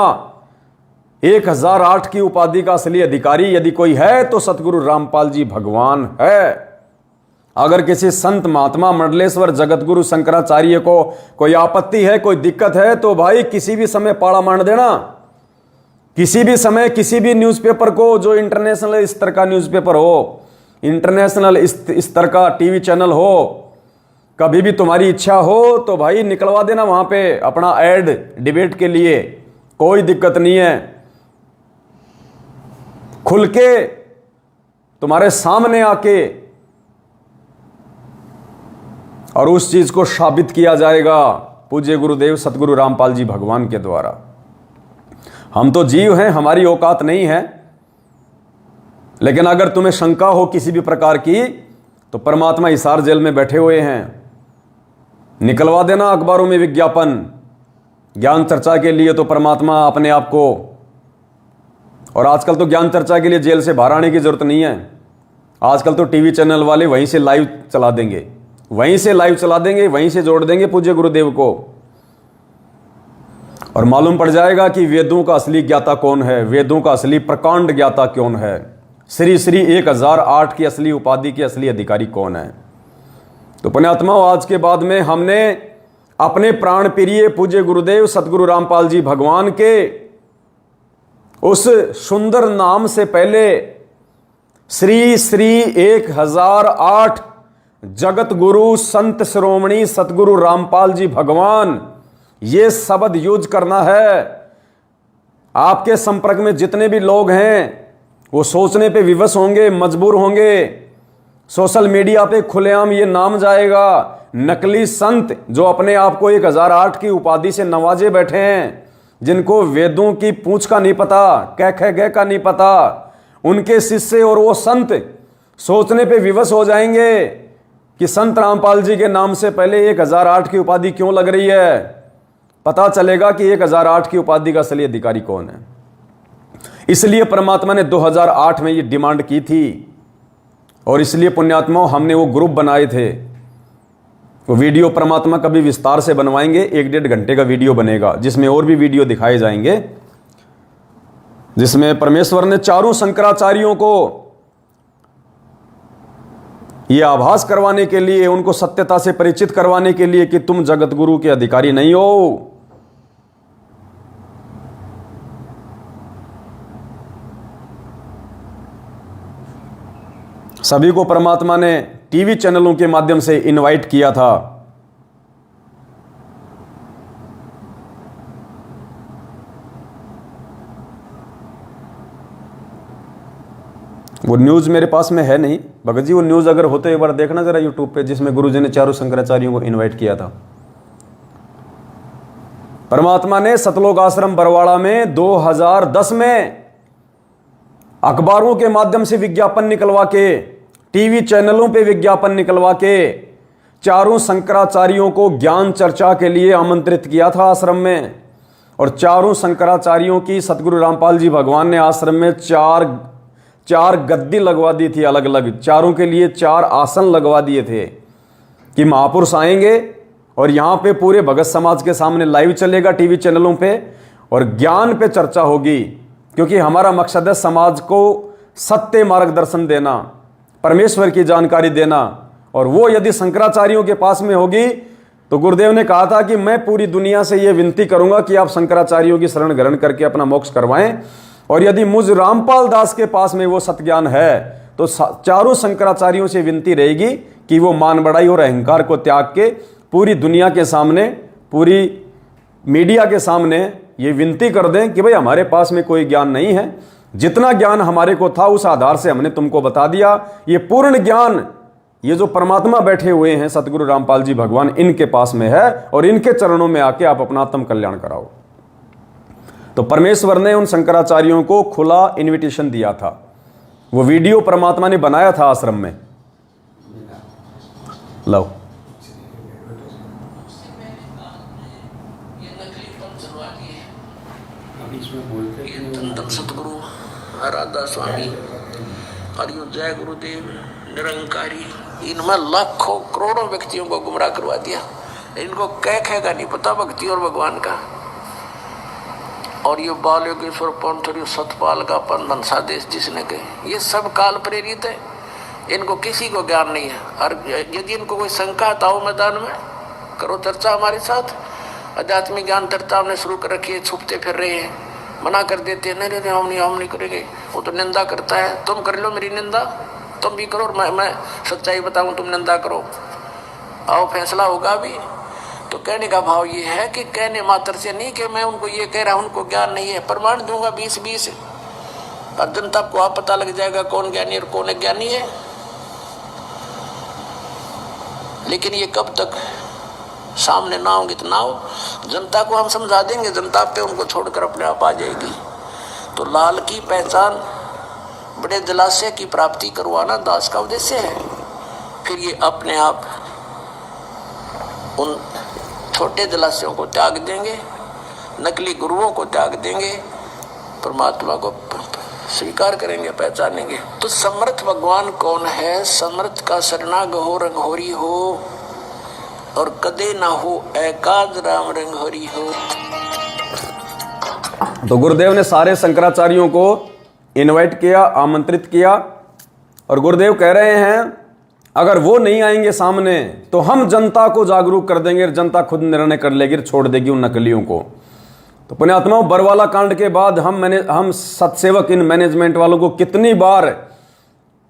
1008 की उपाधि का असली अधिकारी यदि कोई है तो सतगुरु रामपाल जी भगवान है। अगर किसी संत महात्मा मंडलेश्वर जगतगुरु शंकराचार्य को कोई आपत्ति है, कोई दिक्कत है, तो भाई किसी भी समय पाड़ा मार देना। किसी भी समय किसी भी न्यूज़पेपर को, जो इंटरनेशनल स्तर का न्यूज़पेपर हो, इंटरनेशनल स्तर का टीवी चैनल हो, कभी भी तुम्हारी इच्छा हो तो भाई निकलवा देना वहां पे अपना एड डिबेट के लिए, कोई दिक्कत नहीं है। खुल के तुम्हारे सामने आके और उस चीज को साबित किया जाएगा पूज्य गुरुदेव सतगुरु रामपाल जी भगवान के द्वारा। हम तो जीव हैं, हमारी औकात नहीं है, लेकिन अगर तुम्हें शंका हो किसी भी प्रकार की तो परमात्मा हिसार जेल में बैठे हुए हैं, निकलवा देना अखबारों में विज्ञापन। ज्ञान चर्चा के लिए तो परमात्मा अपने आप को, और आजकल तो ज्ञान चर्चा के लिए जेल से बाहर आने की जरूरत नहीं है, आजकल तो टीवी चैनल वाले वहीं से लाइव चला देंगे, वहीं से लाइव चला देंगे, वहीं से जोड़ देंगे पूज्य गुरुदेव को, और मालूम पड़ जाएगा कि वेदों का असली ज्ञाता कौन है, वेदों का असली प्रकांड ज्ञाता कौन है, श्री श्री 1008 की असली उपाधि के असली अधिकारी कौन है। तो पुण्यात्माओं, आज के बाद में हमने अपने प्राण प्रिय पूज्य गुरुदेव सतगुरु रामपाल जी भगवान के उस सुंदर नाम से पहले श्री श्री 1008 जगत गुरु संत श्रोमणी सतगुरु रामपाल जी भगवान, ये शब्द यूज करना है। आपके संपर्क में जितने भी लोग हैं वो सोचने पे विवश होंगे, मजबूर होंगे। सोशल मीडिया पे खुलेआम ये नाम जाएगा, नकली संत जो अपने आप को 1008 की उपाधि से नवाजे बैठे हैं, जिनको वेदों की पूंछ का नहीं पता, कै खे गै का नहीं पता, उनके शिष्य और वो संत सोचने पे विवश हो जाएंगे कि संत रामपाल जी के नाम से पहले 1008 की उपाधि क्यों लग रही है। पता चलेगा कि 1008 की उपाधि का असली अधिकारी कौन है। इसलिए परमात्मा ने 2008 में ये डिमांड की थी, और इसलिए पुण्यात्माओं हमने वो ग्रुप बनाए थे। वो वीडियो परमात्मा कभी विस्तार से बनवाएंगे, 1-1.5 घंटे का वीडियो बनेगा, जिसमें और भी वीडियो दिखाए जाएंगे, जिसमें परमेश्वर ने चारों शंकराचार्यों को यह आभास करवाने के लिए, उनको सत्यता से परिचित करवाने के लिए कि तुम जगत गुरु के अधिकारी नहीं हो। सभी को परमात्मा ने टीवी चैनलों के माध्यम से इनवाइट किया था। वो न्यूज़ मेरे पास में है नहीं भगत जी, वो न्यूज़ अगर होते एक बार देखना जरा यूट्यूब पे, जिसमें गुरुजी ने चारों शंकराचार्यों को इनवाइट किया था। परमात्मा ने सतलोक आश्रम बरवाड़ा में 2010 में अखबारों के माध्यम से विज्ञापन निकलवा के, टीवी चैनलों पे विज्ञापन निकलवा के चारों शंकराचार्यों को ज्ञान चर्चा के लिए आमंत्रित किया था आश्रम में। और चारों शंकराचार्यों की सतगुरु रामपाल जी भगवान ने आश्रम में चार गद्दी लगवा दी थी, अलग अलग चारों के लिए 4 आसन लगवा दिए थे कि महापुरुष आएंगे और यहाँ पे पूरे भगत समाज के सामने लाइव चलेगा टीवी चैनलों पे, और ज्ञान पे चर्चा होगी, क्योंकि हमारा मकसद है समाज को सत्य मार्गदर्शन देना, परमेश्वर की जानकारी देना। और वो यदि शंकराचार्यों के पास में होगी तो गुरुदेव ने कहा था कि मैं पूरी दुनिया से ये विनती करूंगा कि आप शंकराचार्यों की शरण ग्रहण करके अपना मोक्ष करवाएं। और यदि मुझ रामपाल दास के पास में वो सत्ज्ञान है तो चारों शंकराचार्यों से विनती रहेगी कि वो मान बढ़ाई और अहंकार को त्याग के पूरी दुनिया के सामने, पूरी मीडिया के सामने ये विनती कर दें कि भाई हमारे पास में कोई ज्ञान नहीं है, जितना ज्ञान हमारे को था उस आधार से हमने तुमको बता दिया। ये पूर्ण ज्ञान ये जो परमात्मा बैठे हुए हैं सतगुरु रामपाल जी भगवान, इनके पास में है, और इनके चरणों में आके आप अपना आत्म कल्याण कराओ। तो परमेश्वर ने उन शंकराचार्यों को खुला इनविटेशन दिया था। वो वीडियो परमात्मा ने बनाया था आश्रम में। लो सतगुरु राधा स्वामी हरिओ जय गुरुदेव निरंकारी, इनमें लाखों करोड़ों व्यक्तियों को गुमराह करवा दिया। इनको कह का नहीं पता भक्ति और भगवान का। और ये बाल योगेश्वर पंथ और सतपाल का पंथन सादेश जिसने कहे, ये सब काल प्रेरित है, इनको किसी को ज्ञान नहीं है। और यदि इनको कोई शंका था मैदान में, करो चर्चा हमारे साथ। आध्यात्मिक ज्ञान चर्चा हमने शुरू कर रखी है, छुपते फिर रहे हैं, मना कर देते हैं, नहीं हम नहीं करेंगे, वो तो निंदा करता है। तुम कर लो मेरी निंदा, तुम भी करो, मैं सच्चाई बताऊं, तुम निंदा करो, आओ फैसला होगा भी। तो कहने का भाव ये है कि कहने मात्र से नहीं कि मैं उनको ये कह रहा हूं उनको ज्ञान नहीं है, प्रमाण दूंगा 20-20 और जनता को आप पता लग जाएगा कौन ज्ञानी और कौन अज्ञानी है। लेकिन ये कब तक सामने ना होंगे तो ना हो, जनता को हम समझा देंगे, जनता पे उनको छोड़कर अपने आप आ जाएगी। तो लाल की पहचान, बड़े जलाशय की प्राप्ति करवाना दास का उद्देश्य है। फिर ये अपने आप उन छोटे जलाशयों को त्याग देंगे, नकली गुरुओं को त्याग देंगे, परमात्मा को स्वीकार करेंगे, पहचानेंगे। तो समर्थ भगवान कौन है? समर्थ का शरणागत हो रंगहोरी हो, और कदे ना हो एकाद राम रंगहोरी हो। तो गुरुदेव ने सारे शंकराचार्यों को इनवाइट किया, आमंत्रित किया, और गुरुदेव कह रहे हैं अगर वो नहीं आएंगे सामने तो हम जनता को जागरूक कर देंगे, जनता खुद निर्णय कर लेगी, छोड़ देगी उन नकलियों को। तो पुण्यात्माओं, बरवाला कांड के बाद हम सत्सेवक इन मैनेजमेंट वालों को कितनी बार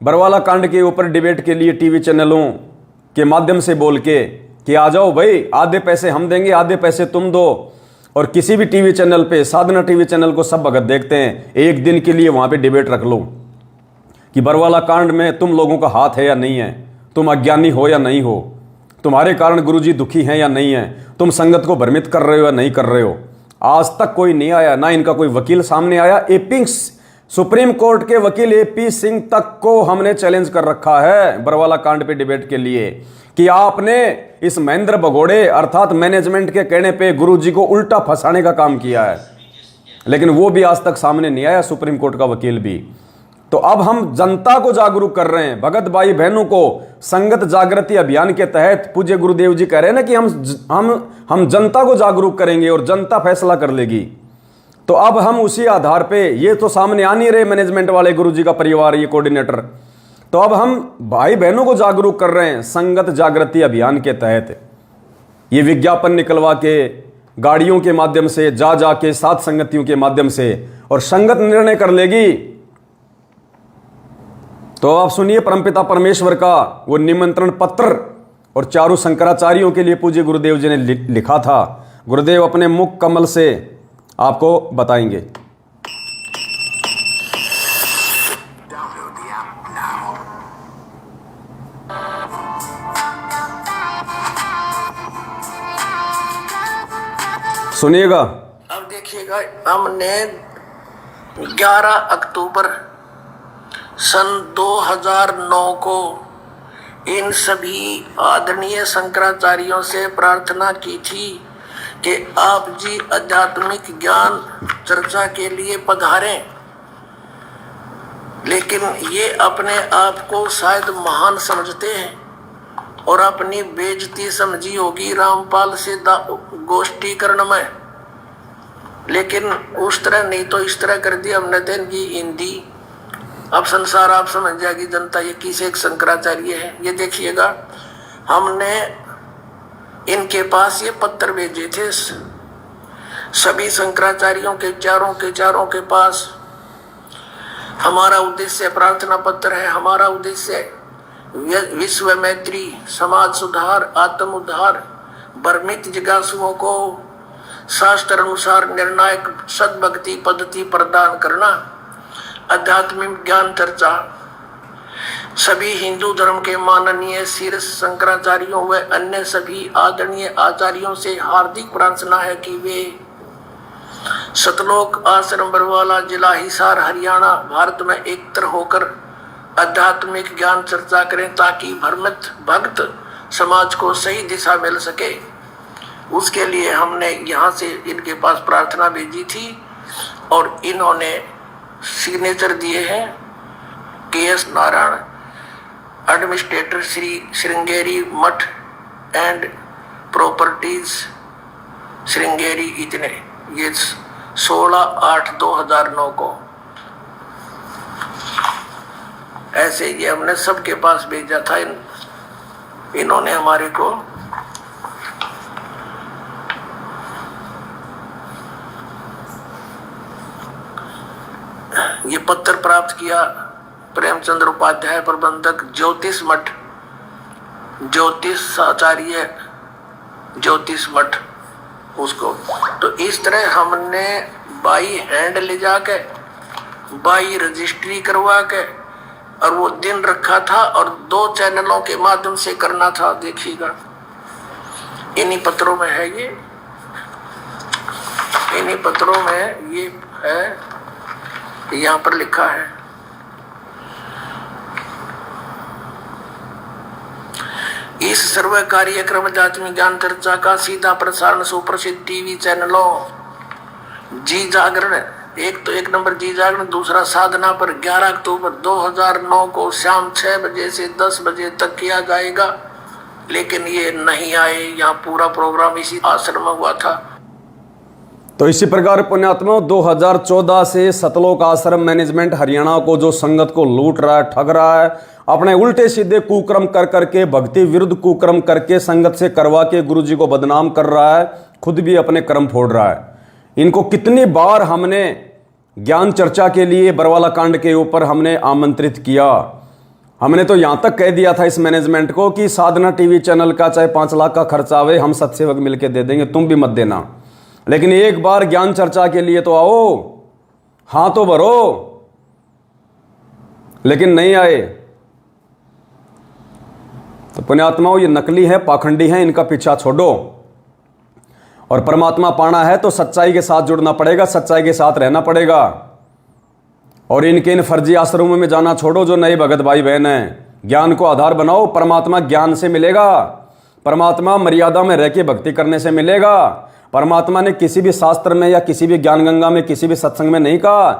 बरवाला कांड के ऊपर डिबेट के लिए टीवी चैनलों के माध्यम से बोल के कि आ जाओ भाई, आधे पैसे हम देंगे, आधे पैसे तुम दो। और किसी भी टीवी चैनल पे, साधना टीवी चैनल को सब भगत देखते हैं, एक दिन के लिए वहां पे डिबेट रख लो कि बरवाला कांड में तुम लोगों का हाथ है या नहीं है, तुम अज्ञानी हो या नहीं हो, तुम्हारे कारण गुरुजी दुखी हैं या नहीं है, तुम संगत को भ्रमित कर रहे हो या नहीं कर रहे हो। आज तक कोई नहीं आया, ना इनका कोई वकील सामने आया। एपी सुप्रीम कोर्ट के वकील एपी सिंह तक को हमने चैलेंज कर रखा है बरवाला कांड पे डिबेट के लिए कि आपने इस महेंद्र भगोड़े अर्थात मैनेजमेंट के कहने पे गुरुजी को उल्टा फंसाने का काम किया है, लेकिन वो भी आज तक सामने नहीं आया, सुप्रीम कोर्ट का वकील भी। तो अब हम जनता को जागरूक कर रहे हैं, भगत भाई बहनों को संगत जागृति अभियान के तहत पूज्य गुरुदेव जी कह रहे हैं ना कि हम जनता को जागरूक करेंगे और जनता फैसला कर लेगी। तो अब हम उसी आधार पे, ये तो सामने आ नहीं रहे मैनेजमेंट वाले गुरुजी का परिवार, ये कोऑर्डिनेटर, तो अब हम भाई बहनों को जागरूक कर रहे हैं संगत जागृति अभियान के तहत। ये विज्ञापन निकलवा के गाड़ियों के माध्यम से जा के सात संगतियों के माध्यम से, और संगत निर्णय कर लेगी। तो आप सुनिए परमपिता परमेश्वर का वो निमंत्रण पत्र, और चारों शंकराचार्यों के लिए पूज्य गुरुदेव जी ने लिखा था। गुरुदेव अपने मुख कमल से आपको बताएंगे। सुनिएगा। अब देखिएगा, हमने 11 अक्टूबर सन 2009 को इन सभी आदरणीय शंकराचार्यों से प्रार्थना की थी कि आप जी आध्यात्मिक ज्ञान चर्चा के लिए पधारें। लेकिन ये अपने आप को शायद महान समझते हैं और अपनी बेइज्जती समझी होगी रामपाल से गोष्ठीकरण में, लेकिन उस तरह नहीं तो इस तरह कर दिया हमने तो इनकी हिंदी। अब संसार आप समझ जाएगी जनता ये किस एक शंकराचार्य है। ये देखिएगा, हमने इनके पास ये पत्र भेजे थे सभी शंकराचार्यों के चारों के पास। हमारा उद्देश्य प्रार्थना पत्र है, हमारा उद्देश्य विश्व मैत्री, समाज सुधार, आत्म उद्धार, भ्रमित जिज्ञासुओं को शास्त्र अनुसार निर्णायक सद्भक्ति पद्धति प्रदान करना, आध्यात्मिक ज्ञान चर्चा। सभी हिंदू धर्म के माननीय शीर्ष शंकराचार्यों व अन्य सभी आदरणीय आचार्यों से हार्दिक प्रार्थना है कि वे सतलोक आश्रम बरवाला, जिला हिसार, हरियाणा, भारत में एकत्र होकर आध्यात्मिक ज्ञान चर्चा करें ताकि भ्रमित भक्त समाज को सही दिशा मिल सके। उसके लिए हमने यहाँ से इनके पास प्रार्थना भेजी थी और इन्होंने सिग्नेचर दिए हैं KS नारायण, एडमिनिस्ट्रेटर श्री श्रृंगेरी मठ एंड प्रॉपर्टीज श्रृंगेरी, इतने। ये 16/8/2009 को ऐसे ये हमने सबके पास भेजा था। इन्होंने हमारे को ये पत्र प्राप्त किया। प्रेमचंद्र उपाध्याय, प्रबंधक ज्योतिष मठ, ज्योतिष आचार्य, ज्योतिष मठ उसको। तो इस तरह हमने बाई हैंड ले जाके, बाई रजिस्ट्री करवा के, और वो दिन रखा था और 2 चैनलों के माध्यम से करना था। देखिएगा इन्हीं पत्रों में है ये, इन्हीं पत्रों में ये है, यहाँ पर लिखा है। इस सर्व कार्यक्रम आध्यात्मिक ज्ञान चर्चा का सीधा प्रसारण सुप्रसिद्ध टीवी चैनलों जी जागरण, एक नंबर जी जागरण, दूसरा साधना पर 11 अक्टूबर 2009 को शाम 6 बजे से 10 बजे तक किया जाएगा। लेकिन ये नहीं आए, यहाँ पूरा प्रोग्राम इसी आश्रम में हुआ था। तो इसी प्रकार पुण्यात्मा 2014 से सतलोक आश्रम मैनेजमेंट हरियाणा को जो संगत को लूट रहा है, ठग रहा है, अपने उल्टे सीधे कुक्रम कर करके, भक्ति विरुद्ध कुक्रम करके संगत से करवा के गुरुजी को बदनाम कर रहा है, खुद भी अपने कर्म फोड़ रहा है। इनको कितनी बार हमने ज्ञान चर्चा के लिए बरवाला कांड के ऊपर हमने आमंत्रित किया। हमने तो यहां तक कह दिया था इस मैनेजमेंट को कि साधना टीवी चैनल का चाहे 5 लाख का खर्चा आवे, हम सत्सेवक मिलकर दे देंगे, तुम भी मत देना, लेकिन एक बार ज्ञान चर्चा के लिए तो आओ, हां तो भरो। लेकिन नहीं आए। तो पुण्यात्माओं, ये नकली है, पाखंडी है, इनका पीछा छोड़ो। और परमात्मा पाना है तो सच्चाई के साथ जुड़ना पड़ेगा, सच्चाई के साथ रहना पड़ेगा। और इनके इन फर्जी आश्रमों में जाना छोड़ो जो नए भगत भाई बहन हैं। ज्ञान को आधार बनाओ, परमात्मा ज्ञान से मिलेगा, परमात्मा मर्यादा में रह के भक्ति करने से मिलेगा। परमात्मा ने किसी भी शास्त्र में या किसी भी ज्ञान गंगा में, किसी भी सत्संग में नहीं कहा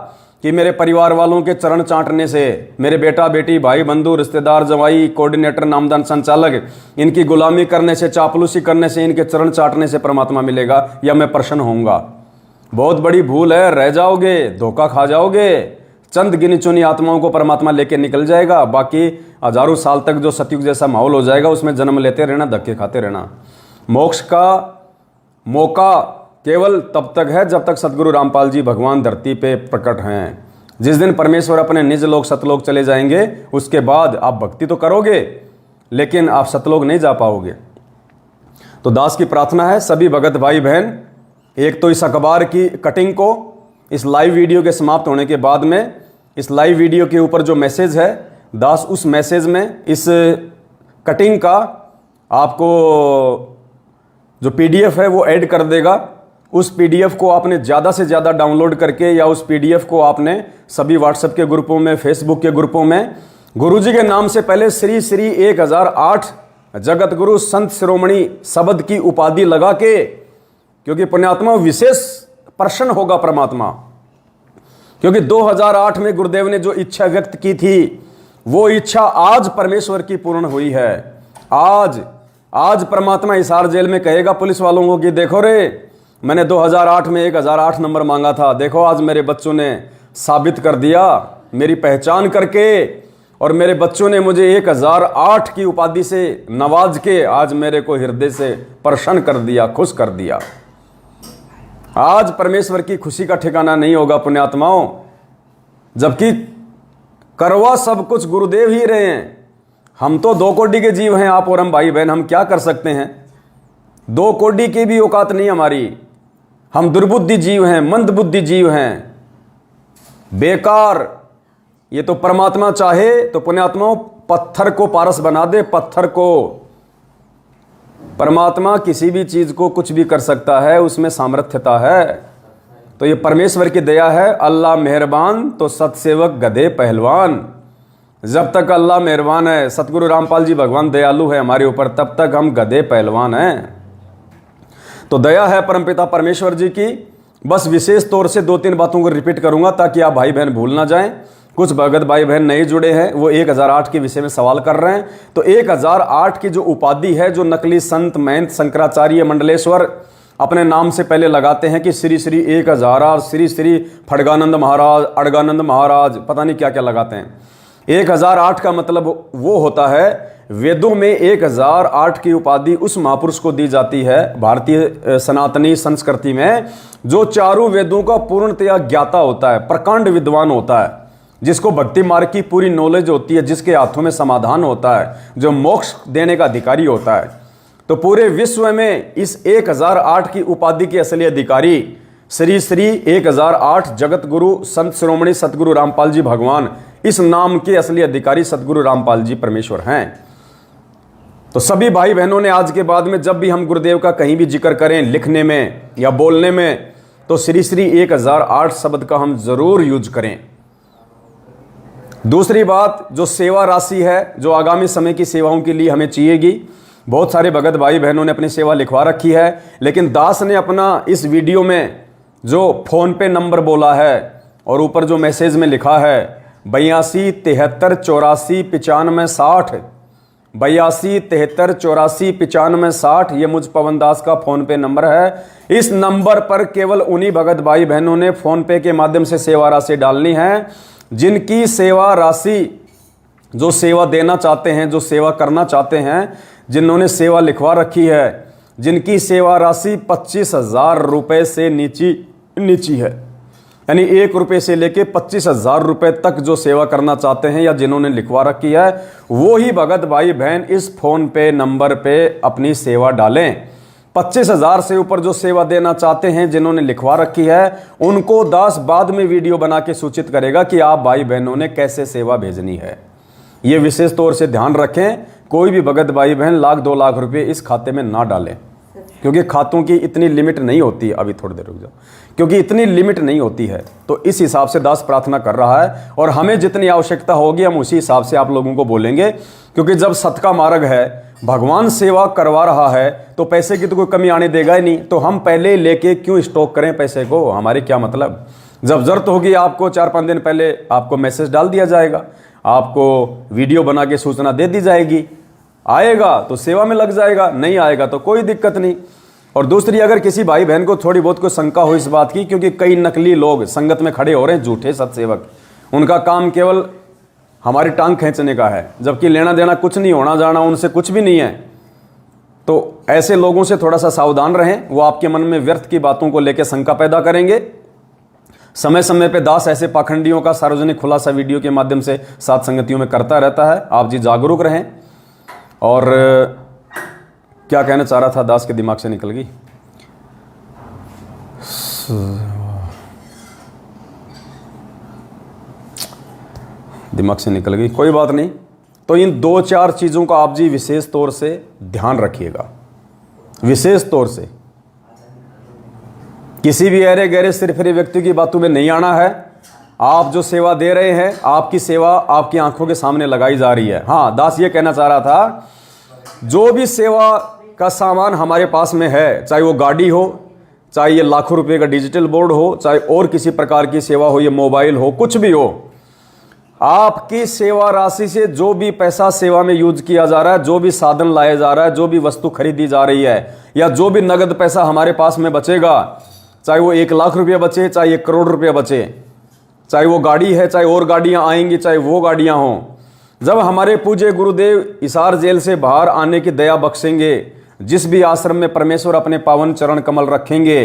कि मेरे परिवार वालों के चरण चाटने से, मेरे बेटा बेटी, भाई बंधु, रिश्तेदार, जवाई, कोऑर्डिनेटर, नामदान संचालक, इनकी गुलामी करने से, चापलूसी करने से, इनके चरण चाटने से परमात्मा मिलेगा या मैं प्रसन्न होऊंगा। बहुत बड़ी भूल है, रह जाओगे, धोखा खा जाओगे। चंद गिनी चुनी आत्माओं को परमात्मा लेके निकल जाएगा, बाकी हजारों साल तक जो सतयुग जैसा माहौल हो जाएगा उसमें जन्म लेते रहना, धक्के खाते रहना। मोक्ष का मौका केवल तब तक है जब तक सदगुरु रामपाल जी भगवान धरती पे प्रकट हैं। जिस दिन परमेश्वर अपने निज लोक सतलोक चले जाएंगे, उसके बाद आप भक्ति तो करोगे लेकिन आप सतलोक नहीं जा पाओगे। तो दास की प्रार्थना है सभी भगत भाई बहन, एक तो इस अखबार की कटिंग को इस लाइव वीडियो के समाप्त होने के बाद में, इस लाइव वीडियो के ऊपर जो मैसेज है, दास उस मैसेज में इस कटिंग का आपको जो PDF है वो ऐड कर देगा। उस PDF को आपने ज़्यादा से ज़्यादा डाउनलोड करके, या उस PDF को आपने सभी व्हाट्सएप के ग्रुपों में, फेसबुक के ग्रुपों में गुरुजी के नाम से पहले श्री श्री 1008 जगत गुरु संत शिरोमणि शब्द की उपाधि लगा के, क्योंकि पुण्यात्मा विशेष प्रसन्न होगा परमात्मा। क्योंकि 2008 में गुरुदेव ने जो इच्छा व्यक्त की थी वो इच्छा आज परमेश्वर की पूर्ण हुई है। आज परमात्मा हिसार जेल में कहेगा पुलिस वालों को कि देखो रे, मैंने 2008 में 1008 नंबर मांगा था, देखो आज मेरे बच्चों ने साबित कर दिया मेरी पहचान करके, और मेरे बच्चों ने मुझे 1008 की उपाधि से नवाज के आज मेरे को हृदय से प्रसन्न कर दिया, खुश कर दिया। आज परमेश्वर की खुशी का ठिकाना नहीं होगा पुण्यात्माओं, जबकि करवा सब कुछ गुरुदेव ही रहे हैं। हम तो 2 कोटि के जीव हैं, आप और हम भाई बहन, हम क्या कर सकते हैं? 2 कोटि की भी औकात नहीं हमारी। हम दुर्बुद्धि जीव हैं, मंदबुद्धि जीव हैं, बेकार। ये तो परमात्मा चाहे तो पुण्यात्माओं पत्थर को पारस बना दे, पत्थर को। परमात्मा किसी भी चीज को कुछ भी कर सकता है, उसमें सामर्थ्यता है। तो ये परमेश्वर की दया है। अल्लाह मेहरबान तो सतसेवक गधे पहलवान। जब तक अल्लाह मेहरबान है, सतगुरु रामपाल जी भगवान दयालु है हमारे ऊपर, तब तक हम गधे पहलवान हैं। तो दया है परमपिता परमेश्वर जी की। बस विशेष तौर से 2-3 बातों को रिपीट करूंगा ताकि आप भाई बहन भूल ना जाएं। कुछ भगत भाई बहन नहीं जुड़े हैं, वो 1008 के विषय में सवाल कर रहे हैं। तो 1008 की जो उपाधि है, जो नकली संत महंत शंकराचार्य मंडलेश्वर अपने नाम से पहले लगाते हैं कि श्री श्री 1008, श्री श्री फड़गानंद महाराज, अड़गानंद महाराज, पता नहीं क्या क्या लगाते हैं। 1008 का मतलब वो होता है, वेदों में 1008 की उपाधि उस महापुरुष को दी जाती है भारतीय सनातनी संस्कृति में, जो चारों वेदों का पूर्णतया ज्ञाता होता है, प्रकांड विद्वान होता है, जिसको भक्ति मार्ग की पूरी नॉलेज होती है, जिसके हाथों में समाधान होता है, जो मोक्ष देने का अधिकारी होता है। तो पूरे विश्व में इस 1008 की उपाधि के असली अधिकारी श्री श्री 1008 जगत गुरु संत शिरोमणि सतगुरु रामपाल जी भगवान, इस नाम के असली अधिकारी सतगुरु रामपाल जी परमेश्वर हैं। तो सभी भाई बहनों ने आज के बाद में जब भी हम गुरुदेव का कहीं भी जिक्र करें, लिखने में या बोलने में, तो श्री श्री 1008 शब्द का हम जरूर यूज करें। दूसरी बात, जो सेवा राशि है जो आगामी समय की सेवाओं के लिए हमें चाहिएगी, बहुत सारे भगत भाई बहनों ने अपनी सेवा लिखवा रखी है, लेकिन दास ने अपना इस वीडियो में जो फोन पे नंबर बोला है और ऊपर जो मैसेज में लिखा है 82 73 84 95 60, 82 73 84 95 60, ये मुझ पवन दास का फोन पे नंबर है। इस नंबर पर केवल उन्हीं भगत भाई बहनों ने फोन पे के माध्यम से सेवा राशि डालनी है, जिनकी सेवा राशि, जो सेवा देना चाहते हैं, जो सेवा करना चाहते हैं, जिन्होंने सेवा लिखवा रखी है, जिनकी सेवा राशि 25,000 रुपए से नीची है, यानी 1 रुपये से लेके 25,000 रुपए तक जो सेवा करना चाहते हैं या जिन्होंने लिखवा रखी है, वो ही भगत भाई बहन इस फोन पे नंबर पे अपनी सेवा डालें। 25,000 से ऊपर जो सेवा देना चाहते हैं, जिन्होंने लिखवा रखी है, उनको दास बाद में वीडियो बना के सूचित करेगा कि आप भाई बहनों ने कैसे सेवा भेजनी है। ये विशेष तौर से ध्यान रखें, कोई भी भगत भाई बहन 1,00,000 2 लाख रुपए इस खाते में ना डालें, क्योंकि खातों की इतनी लिमिट नहीं होती। अभी थोड़ी देर रुक जाओ, क्योंकि इतनी लिमिट नहीं होती है। तो इस हिसाब से दास प्रार्थना कर रहा है, और हमें जितनी आवश्यकता होगी हम उसी हिसाब से आप लोगों को बोलेंगे, क्योंकि जब सत का मार्ग है, भगवान सेवा करवा रहा है, तो पैसे की तो कोई कमी आने देगा ही नहीं। तो हम पहले लेके क्यों स्टॉक करें पैसे को, हमारे क्या मतलब। जब जरूरत होगी आपको 4-5 दिन पहले आपको मैसेज डाल दिया जाएगा, आपको वीडियो बना के सूचना दे दी जाएगी, आएगा तो सेवा में लग जाएगा, नहीं आएगा तो कोई दिक्कत नहीं। और दूसरी, अगर किसी भाई बहन को थोड़ी बहुत कोई शंका हो इस बात की, क्योंकि कई नकली लोग संगत में खड़े हो रहे हैं, झूठे सत्सेवक, उनका काम केवल हमारी टांग खींचने का है, जबकि लेना देना कुछ नहीं, होना जाना उनसे कुछ भी नहीं है। तो ऐसे लोगों से थोड़ा सा सावधान रहें, वो आपके मन में व्यर्थ की बातों को लेकर शंका पैदा करेंगे। समय समय पे दास ऐसे पाखंडियों का सार्वजनिक खुलासा वीडियो के माध्यम से साथ संगतियों में करता रहता है। आप जी जागरूक रहें। और क्या कहना चाह रहा था, दास के दिमाग से निकल गई। दिमाग से निकल गई, कोई बात नहीं। तो इन 2-4 चीज़ों का आप जी विशेष तौर से ध्यान रखिएगा, विशेष तौर से। किसी भी अरे गहरे सिरफिरे व्यक्ति की बातों में नहीं आना है। आप जो सेवा दे रहे हैं, आपकी सेवा आपकी आंखों के सामने लगाई जा रही है। हाँ, दास ये कहना चाह रहा था, जो भी सेवा का सामान हमारे पास में है, चाहे वो गाड़ी हो, चाहे ये लाखों रुपए का डिजिटल बोर्ड हो, चाहे और किसी प्रकार की सेवा हो, ये मोबाइल हो, कुछ भी हो, आपकी सेवा राशि से जो भी पैसा सेवा में यूज किया जा रहा है, जो भी साधन लाया जा रहा है, जो भी वस्तु खरीदी जा रही है, या जो भी नगद पैसा हमारे पास में बचेगा, चाहे वो 1 लाख रुपया बचे, चाहे 1 करोड़ रुपया बचे, चाहे वो गाड़ी है, चाहे और गाड़ियां आएंगी, चाहे वो गाड़ियां हों, जब हमारे पूज्य गुरुदेव हिसार जेल से बाहर आने की दया बख्शेंगे, जिस भी आश्रम में परमेश्वर अपने पावन चरण कमल रखेंगे,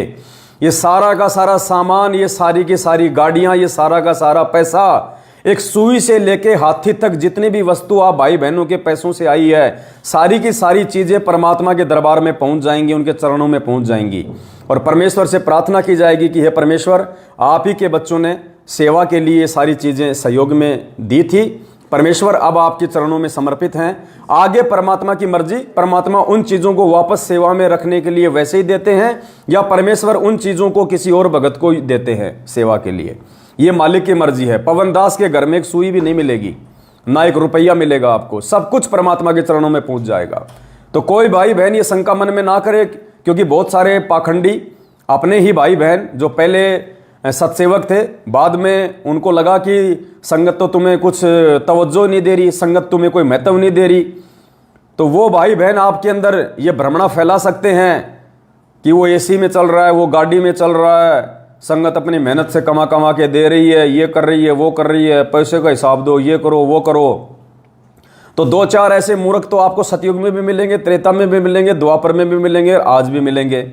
ये सारा का सारा सामान, ये सारी की सारी गाड़ियां, ये सारा का सारा पैसा, एक सुई से लेके हाथी तक जितनी भी वस्तु आप भाई बहनों के पैसों से आई है, सारी की सारी चीजें परमात्मा के दरबार में पहुंच जाएंगी, उनके चरणों में पहुंच जाएंगी। और परमेश्वर से प्रार्थना की जाएगी कि हे परमेश्वर, आप ही के बच्चों ने सेवा के लिए सारी चीजें सहयोग में दी थी, परमेश्वर अब आपके चरणों में समर्पित हैं। आगे परमात्मा की मर्जी, परमात्मा उन चीजों को वापस सेवा में रखने के लिए वैसे ही देते हैं, या परमेश्वर उन चीजों को किसी और भगत को देते हैं सेवा के लिए, ये मालिक की मर्जी है। पवन दास के घर में एक सुई भी नहीं मिलेगी, ना 1 रुपया मिलेगा आपको, सब कुछ परमात्मा के चरणों में पहुंच जाएगा। तो कोई भाई बहन ये शंका मन में ना करे, क्योंकि बहुत सारे पाखंडी अपने ही भाई बहन जो पहले सत्सेवक थे, बाद में उनको लगा कि संगत तो तुम्हें कुछ तवज्जो नहीं दे रही, संगत तुम्हें कोई महत्व नहीं दे रही, तो वो भाई बहन आपके अंदर ये भ्रमणा फैला सकते हैं कि वो एसी में चल रहा है, वो गाड़ी में चल रहा है, संगत अपनी मेहनत से कमा कमा के दे रही है, ये कर रही है, वो कर रही है, पैसे का हिसाब दो, ये करो वो करो। तो 2-4 ऐसे मूर्ख तो आपको सतयुग में भी मिलेंगे, त्रेता में भी मिलेंगे, द्वापर में भी मिलेंगे, आज भी मिलेंगे।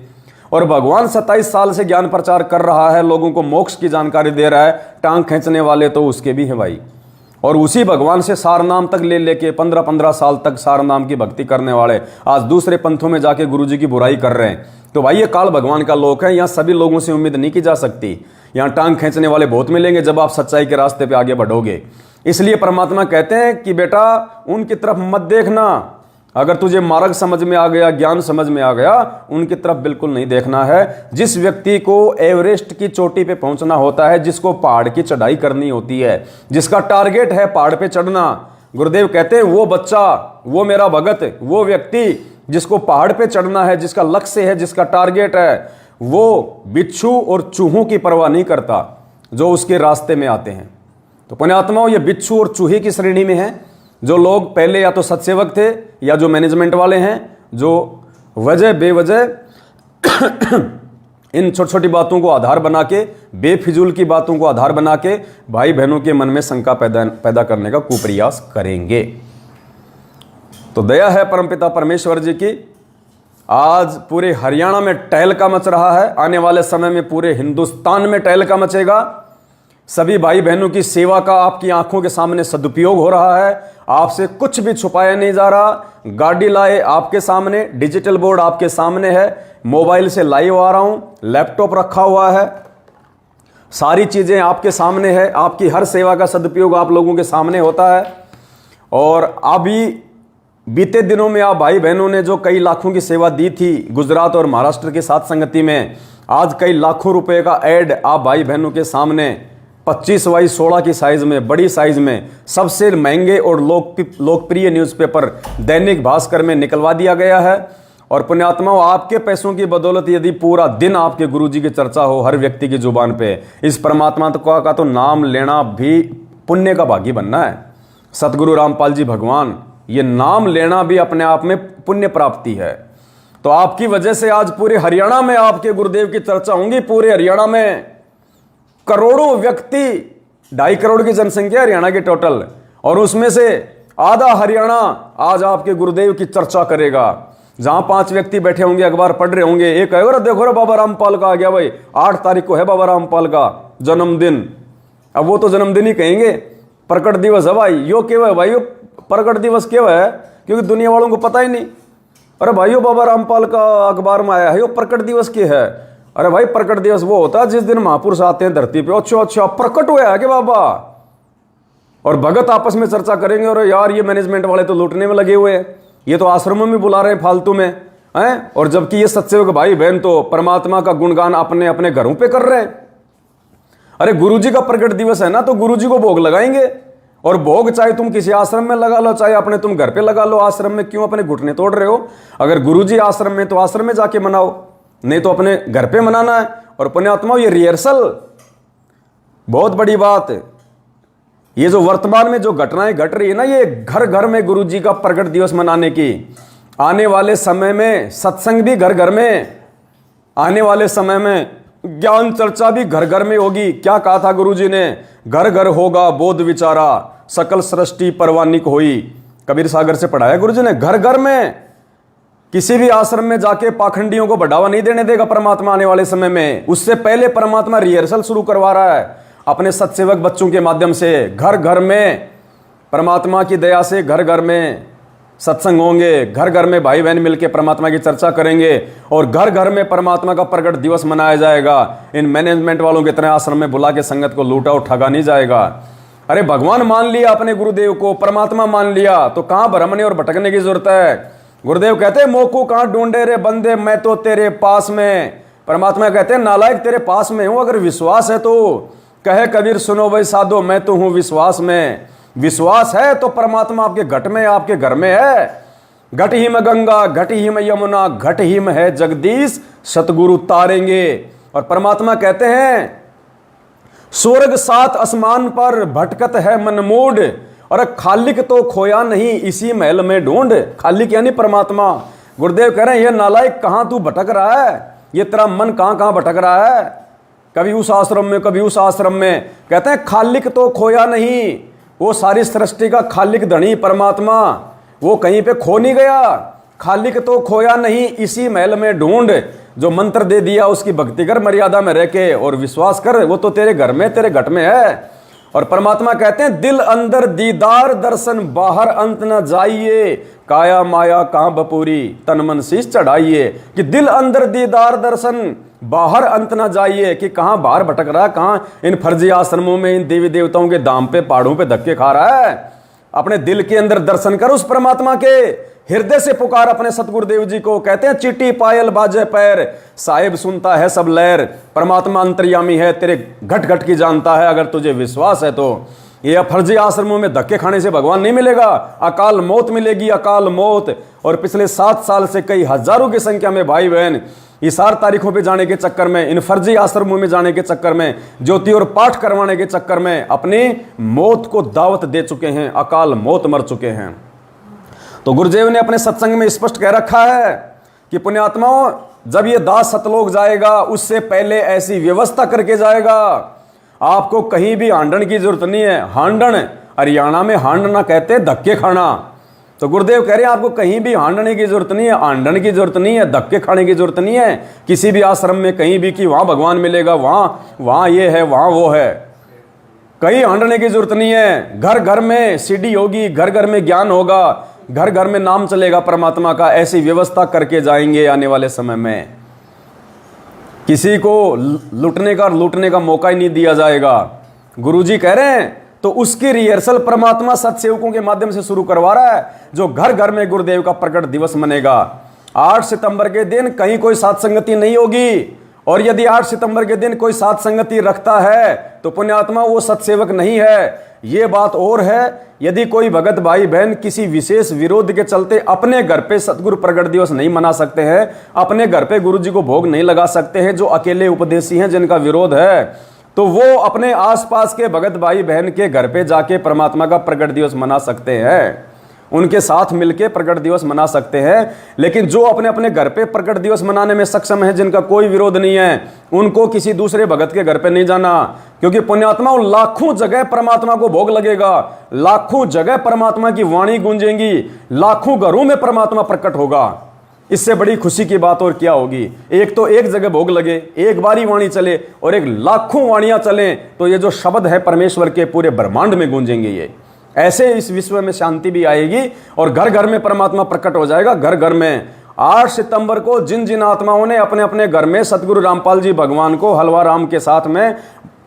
और भगवान 27 साल से ज्ञान प्रचार कर रहा है, लोगों को मोक्ष की जानकारी दे रहा है, टांग खींचने वाले तो उसके भी हैं भाई। और उसी भगवान से सार नाम तक ले लेके 15-15 साल तक सार नाम की भक्ति करने वाले आज दूसरे पंथों में जाके गुरुजी की बुराई कर रहे हैं। तो भाई ये काल भगवान का लोक है, यहाँ सभी लोगों से उम्मीद नहीं की जा सकती। यहाँ टांग खींचने वाले बहुत मिलेंगे जब आप सच्चाई के रास्ते पे आगे बढ़ोगे। इसलिए परमात्मा कहते हैं कि बेटा उनकी तरफ मत देखना, अगर तुझे मार्ग समझ में आ गया, ज्ञान समझ में आ गया, उनकी तरफ बिल्कुल नहीं देखना है। जिस व्यक्ति को एवरेस्ट की चोटी पे पहुंचना होता है, जिसको पहाड़ की चढ़ाई करनी होती है, जिसका टारगेट है पहाड़ पे चढ़ना, गुरुदेव कहते हैं वो बच्चा, वो मेरा भगत, वो व्यक्ति जिसको पहाड़ पे चढ़ना है, जिसका लक्ष्य है, जिसका टारगेट है, वो बिच्छू और चूहों की परवाह नहीं करता जो उसके रास्ते में आते हैं। तो पुण्यात्माओं, ये बिच्छू और चूहे की श्रेणी में है। जो लोग पहले या तो सत्सेवक थे या जो मैनेजमेंट वाले हैं, जो वजह बेवजह इन छोटी छोटी बातों को आधार बना के, बेफिजूल की बातों को आधार बना के भाई बहनों के मन में शंका पैदा करने का कुप्रयास करेंगे। तो दया है परमपिता परमेश्वर जी की, आज पूरे हरियाणा में टहलका मच रहा है, आने वाले समय में पूरे हिंदुस्तान में टहलका मचेगा। सभी भाई बहनों की सेवा का आपकी आंखों के सामने सदुपयोग हो रहा है, आपसे कुछ भी छुपाया नहीं जा रहा। गाड़ी लाए आपके सामने, डिजिटल बोर्ड आपके सामने है, मोबाइल से लाइव आ रहा हूं, लैपटॉप रखा हुआ है, सारी चीजें आपके सामने है। आपकी हर सेवा का सदुपयोग आप लोगों के सामने होता है। और अभी बीते दिनों में आप भाई बहनों ने जो कई लाखों की सेवा दी थी गुजरात और महाराष्ट्र के साथ संगति में, आज कई लाखों रुपए का ऐड आप भाई बहनों के सामने 25x16 की साइज में, बड़ी साइज में, सबसे महंगे और लोकप्रिय न्यूज़पेपर दैनिक भास्कर में निकलवा दिया गया है। और पुण्यात्माओं, आपके पैसों की बदौलत यदि पूरा दिन आपके गुरुजी की चर्चा हो हर व्यक्ति की जुबान पे, इस परमात्मा का तो नाम लेना भी पुण्य का भागी बनना है। सतगुरु रामपाल जी भगवान, ये नाम लेना भी अपने आप में पुण्य प्राप्ति है। तो आपकी वजह से आज पूरे हरियाणा में आपके गुरुदेव की चर्चा होंगी। पूरे हरियाणा में करोड़ों व्यक्ति, 2.5 करोड़ की जनसंख्या हरियाणा की टोटल, और उसमें से आधा हरियाणा आज आपके गुरुदेव की चर्चा करेगा। जहां 5 व्यक्ति बैठे होंगे, अखबार पढ़ रहे होंगे, एक कहेगा देखो रे बाबा रामपाल का आ गया भाई, 8 तारीख को है बाबा रामपाल का जन्मदिन। अब वो तो जन्मदिन ही कहेंगे, प्रकट दिवस है भाई। यो क्यों है भाई, प्रकट दिवस क्यों है? क्योंकि दुनिया वालों को पता ही नहीं। अरे भाइयों, बाबा रामपाल का अखबार में आया है, यो प्रकट दिवस क्या है? अरे भाई, प्रकट दिवस वो होता है जिस दिन महापुरुष आते हैं धरती पे। अच्छा प्रकट हुआ है कि बाबा? और भगत आपस में चर्चा करेंगे, और यार ये मैनेजमेंट वाले तो लूटने में लगे हुए हैं, ये तो आश्रमों में बुला रहे हैं फालतू में हैं। और जबकि ये सत्सेवक भाई बहन तो परमात्मा का गुणगान अपने अपने घरों पे कर रहे हैं। अरे गुरुजी का प्रकट दिवस है ना, तो गुरुजी को भोग लगाएंगे। और भोग चाहे तुम किसी आश्रम में लगा लो, चाहे अपने तुम घर पे लगा लो। आश्रम में क्यों अपने घुटने तोड़ रहे हो? अगर गुरुजी आश्रम में तो आश्रम में जाके मनाओ, नहीं तो अपने घर पे मनाना है। और पुण्यात्माओं, ये रिहर्सल बहुत बड़ी बात है। ये जो वर्तमान में जो घटनाएं घट रही है ना, ये घर घर में गुरु जी का प्रकट दिवस मनाने की, आने वाले समय में सत्संग भी घर घर में, आने वाले समय में ज्ञान चर्चा भी घर घर में होगी। क्या कहा था गुरु जी ने? घर घर होगा बोध विचारा, सकल सृष्टि परवानिक होई। कबीर सागर से पढ़ाया गुरु जी ने। घर घर में, किसी भी आश्रम में जाके पाखंडियों को बढ़ावा नहीं देने देगा परमात्मा आने वाले समय में। उससे पहले परमात्मा रिहर्सल शुरू करवा रहा है अपने सत्सेवक बच्चों के माध्यम से। घर घर में परमात्मा की दया से घर घर में सत्संग होंगे, घर घर में भाई बहन मिलकर परमात्मा की चर्चा करेंगे और घर घर में परमात्मा का प्रकट दिवस मनाया जाएगा। इन मैनेजमेंट वालों के तरह आश्रम में बुला के संगत को लूटा और ठगा नहीं जाएगा। अरे भगवान मान लिया अपने गुरुदेव को, परमात्मा मान लिया, तो कहां भ्रमने और भटकने की जरूरत है। गुरुदेव कहते हैं मोको कहां ढूंढे रे बंदे, मैं तो तेरे पास में। परमात्मा कहते हैं नालायक तेरे पास में हूं, अगर विश्वास है तो। कहे कबीर सुनो भाई साधो, मैं तो हूं विश्वास में। विश्वास है तो परमात्मा आपके घट में, आपके घर में है। घट ही में गंगा, घट ही में यमुना, घट ही में है जगदीश, सतगुरु तारेंगे। और परमात्मा कहते हैं स्वर्ग सात आसमान पर भटकत है मन मूड, और खालिक तो खोया नहीं इसी महल में ढूंढ। खालिक यानी परमात्मा। गुरुदेव कह रहे हैं ये नालायक कहां तू भटक रहा है, ये तेरा मन कहां कहां भटक रहा है, कभी उस आश्रम में कभी उस आश्रम में। कहते हैं खालिक तो खोया नहीं, वो सारी सृष्टि का खालिक धनी परमात्मा, वो कहीं पे खो नहीं गया। खालिक तो खोया नहीं इसी महल में ढूंढ। जो मंत्र दे दिया उसकी भक्ति कर मर्यादा में रह के, और विश्वास कर वो तो तेरे घर में, तेरे घट में है। और परमात्मा कहते हैं दिल अंदर दीदार दर्शन, बाहर अंत न जाइए, काया माया कहां बपूरी, तन मन शीश चढ़ाइए। कि दिल अंदर दीदार दर्शन, बाहर अंत ना जाइए, कि कहां बाहर भटक रहा है, कहां इन फर्जी आश्रमों में, इन देवी देवताओं के दाम पे, पहाड़ों पे धक्के खा रहा है। अपने दिल के अंदर दर्शन कर उस परमात्मा के, हृदय से पुकार अपने सतगुरुदेव जी को। कहते हैं चिट्टी पायल बाजे पैर, साहिब सुनता है सब लहर। परमात्मा अंतर्यामी है, तेरे घट घट की जानता है, अगर तुझे विश्वास है तो। ये फर्जी आश्रमों में धक्के खाने से भगवान नहीं मिलेगा, अकाल मौत मिलेगी, अकाल मौत। और पिछले 7 साल से कई हजारों की संख्या में भाई बहन इशार तारीखों पे जाने के चक्कर में, इन फर्जी आश्रमों में जाने के चक्कर में, ज्योति और पाठ करवाने के चक्कर में अपनी मौत को दावत दे चुके हैं, अकाल मौत मर चुके हैं। तो गुरुदेव ने अपने सत्संग में स्पष्ट कह रखा है कि पुण्यात्माओं, जब ये दास सतलोक जाएगा उससे पहले ऐसी व्यवस्था करके जाएगा, आपको कहीं भी हांडन की जरूरत नहीं है। हांडन, हरियाणा में हांडना कहते हैं धक्के खाना। तो गुरुदेव कह रहे हैं आपको कहीं भी हांडने की जरूरत नहीं है, हांडन की जरूरत नहीं है, धक्के खाने की जरूरत नहीं है किसी भी आश्रम में कहीं भी, कि वहां भगवान मिलेगा, वहां ये है, वहां वो है। कहीं हांडने की जरूरत नहीं है। घर घर में सीढ़ी होगी, घर घर में ज्ञान होगा, घर घर में नाम चलेगा परमात्मा का। ऐसी व्यवस्था करके जाएंगे आने वाले समय में। किसी को लूटने का मौका ही नहीं दिया जाएगा। गुरुजी कह रहे हैं तो उसकी रिहर्सल परमात्मा सत्सेवकों के माध्यम से शुरू करवा रहा है, जो घर घर में गुरुदेव का प्रकट दिवस मनेगा। 8 सितंबर के दिन कहीं कोई साथ संगति नहीं होगी, और यदि 8 सितंबर के दिन कोई साथ संगति रखता है तो पुण्यात्मा वो सत्सेवक नहीं है। ये बात और है, यदि कोई भगत भाई बहन किसी विशेष विरोध के चलते अपने घर पे सतगुरु प्रकट दिवस नहीं मना सकते हैं, अपने घर पे गुरु जी को भोग नहीं लगा सकते हैं, जो अकेले उपदेशी हैं जिनका विरोध है, तो वो अपने आसपास के भगत भाई बहन के घर पे जाके परमात्मा का प्रकट दिवस मना सकते हैं, उनके साथ मिलके प्रकट दिवस मना सकते हैं। लेकिन जो अपने अपने घर पे प्रकट दिवस मनाने में सक्षम है, जिनका कोई विरोध नहीं है, उनको किसी दूसरे भगत के घर पे नहीं जाना, क्योंकि पुण्यात्मा लाखों जगह परमात्मा को भोग लगेगा, लाखों जगह परमात्मा की वाणी गूंजेंगी, लाखों घरों में परमात्मा प्रकट होगा। इससे बड़ी खुशी की बात और क्या होगी। एक तो एक जगह भोग लगे, एक बारी वाणी चले, और एक लाखों वाणियां चले, तो ये जो शब्द है परमेश्वर के पूरे ब्रह्मांड में गूंजेंगे। ये ऐसे इस विश्व में शांति भी आएगी और घर घर में परमात्मा प्रकट हो जाएगा। घर घर में 8 सितंबर को जिन जिन आत्माओं ने अपने अपने घर में सतगुरु रामपाल जी भगवान को हलवा राम के साथ में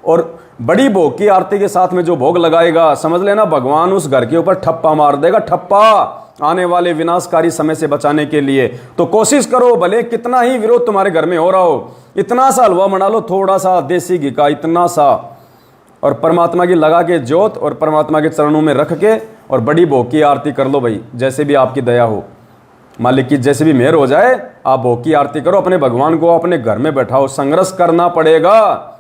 और बड़ी भोग की आरती के साथ में जो भोग लगाएगा, समझ लेना भगवान उस घर के ऊपर ठप्पा मार देगा, ठप्पा, आने वाले विनाशकारी समय से बचाने के लिए। तो कोशिश करो, भले कितना ही विरोध तुम्हारे घर में हो रहा हो, इतना सा हलवा बना लो, थोड़ा सा देसी घी का, इतना सा, और परमात्मा की लगा के ज्योत और परमात्मा के चरणों में रख के और बड़ी भोग की आरती कर लो भाई। जैसे भी आपकी दया हो, मालिक की जैसे भी मेहर हो जाए, आप भोग की आरती करो, अपने भगवान को अपने घर में बैठाओ। संघर्ष करना पड़ेगा,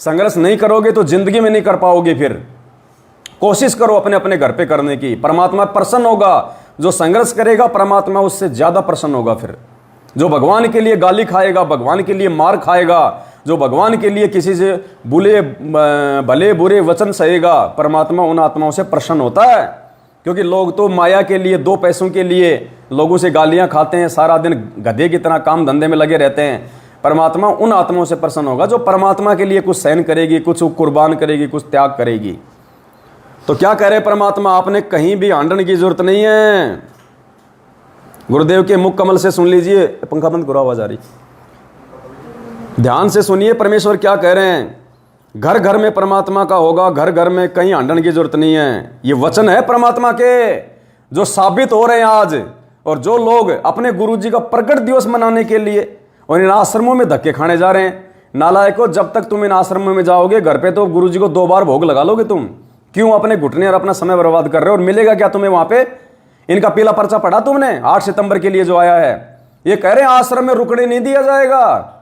संघर्ष नहीं करोगे तो जिंदगी में नहीं कर पाओगे। फिर कोशिश करो अपने अपने घर पे करने की, परमात्मा प्रसन्न होगा। जो संघर्ष करेगा परमात्मा उससे ज्यादा प्रसन्न होगा। फिर जो भगवान के लिए गाली खाएगा, भगवान के लिए मार खाएगा, जो भगवान के लिए किसी से भले बुरे वचन सहेगा, परमात्मा उन आत्माओं से प्रसन्न होता है। क्योंकि लोग तो माया के लिए, 2 पैसों के लिए लोगों से गालियां खाते हैं, सारा दिन गधे की तरह काम धंधे में लगे रहते हैं। परमात्मा उन आत्माओं से प्रसन्न होगा जो परमात्मा के लिए कुछ सहन करेगी, कुछ कुर्बान करेगी, कुछ त्याग करेगी। तो क्या कह रहे परमात्मा, आपने कहीं भी आंडन की जरूरत नहीं है। गुरुदेव के मुख कमल से सुन लीजिए, पंखा बंद करो, आवाज आ रही, ध्यान से सुनिए परमेश्वर क्या कह रहे हैं। घर घर में परमात्मा का होगा, घर घर में कहीं आंडन की जरूरत नहीं है। ये वचन है परमात्मा के जो साबित हो रहे हैं आज। और जो लोग अपने गुरुजी का प्रकट दिवस मनाने के लिए और इन आश्रमों में धक्के खाने जा रहे हैं, नालायकों, जब तक तुम इन आश्रमों में जाओगे घर पे तो गुरुजी को 2 बार भोग लगा लोगे तुम। क्यों अपने घुटने और अपना समय बर्बाद कर रहे हो? और मिलेगा क्या तुम्हें वहां पे? इनका पीला पर्चा पढ़ा तुमने 8 सितंबर के लिए जो आया है? ये कह रहे हैं आश्रम में रुकने नहीं दिया जाएगा।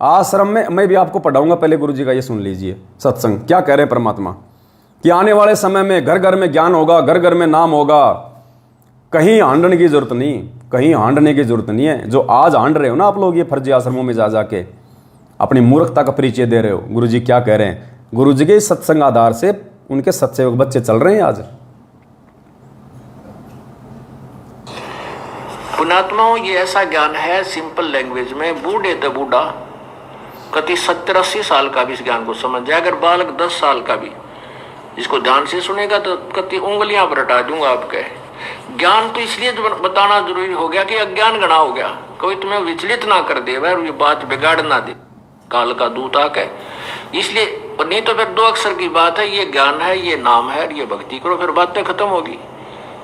आश्रम में मैं भी आपको पढ़ाऊंगा, पहले गुरुजी का ये सुन लीजिए सत्संग। क्या कह रहे हैं परमात्मा कि आने वाले समय में घर घर में ज्ञान होगा, घर घर में नाम होगा, कहीं हांडने की जरूरत नहीं, कहीं हांडने की जरूरत नहीं है। जो आज हांड रहे हो ना आप लोग ये फर्जी आश्रमों में जा जाके अपनी मूर्खता का परिचय दे रहे हो, गुरुजी क्या कह रहे हैं? गुरुजी के सत्संग आधार से उनके सत्सेवक बच्चे चल रहे हैं आज। पुणात्माओं, ये ऐसा ज्ञान है सिंपल लैंग्वेज में, बूढ़े तो बूढ़ा कति 70-80 साल का भी इस ज्ञान को समझ जाए। अगर बालक 10 साल का भी इसको ध्यान से सुनेगा तो कति उंगलियां पर हटा दूंगा आपके। ज्ञान तो इसलिए बताना जरूरी हो गया कि अज्ञान गणा हो गया, कोई तुम्हें विचलित ना कर दे और ये बात बिगाड़ ना दे, काल का दूत आके। इसलिए नहीं तो फिर 2 अक्षर की बात है, ये ज्ञान है, ये नाम है, ये भक्ति करो, फिर बातें खत्म होगी।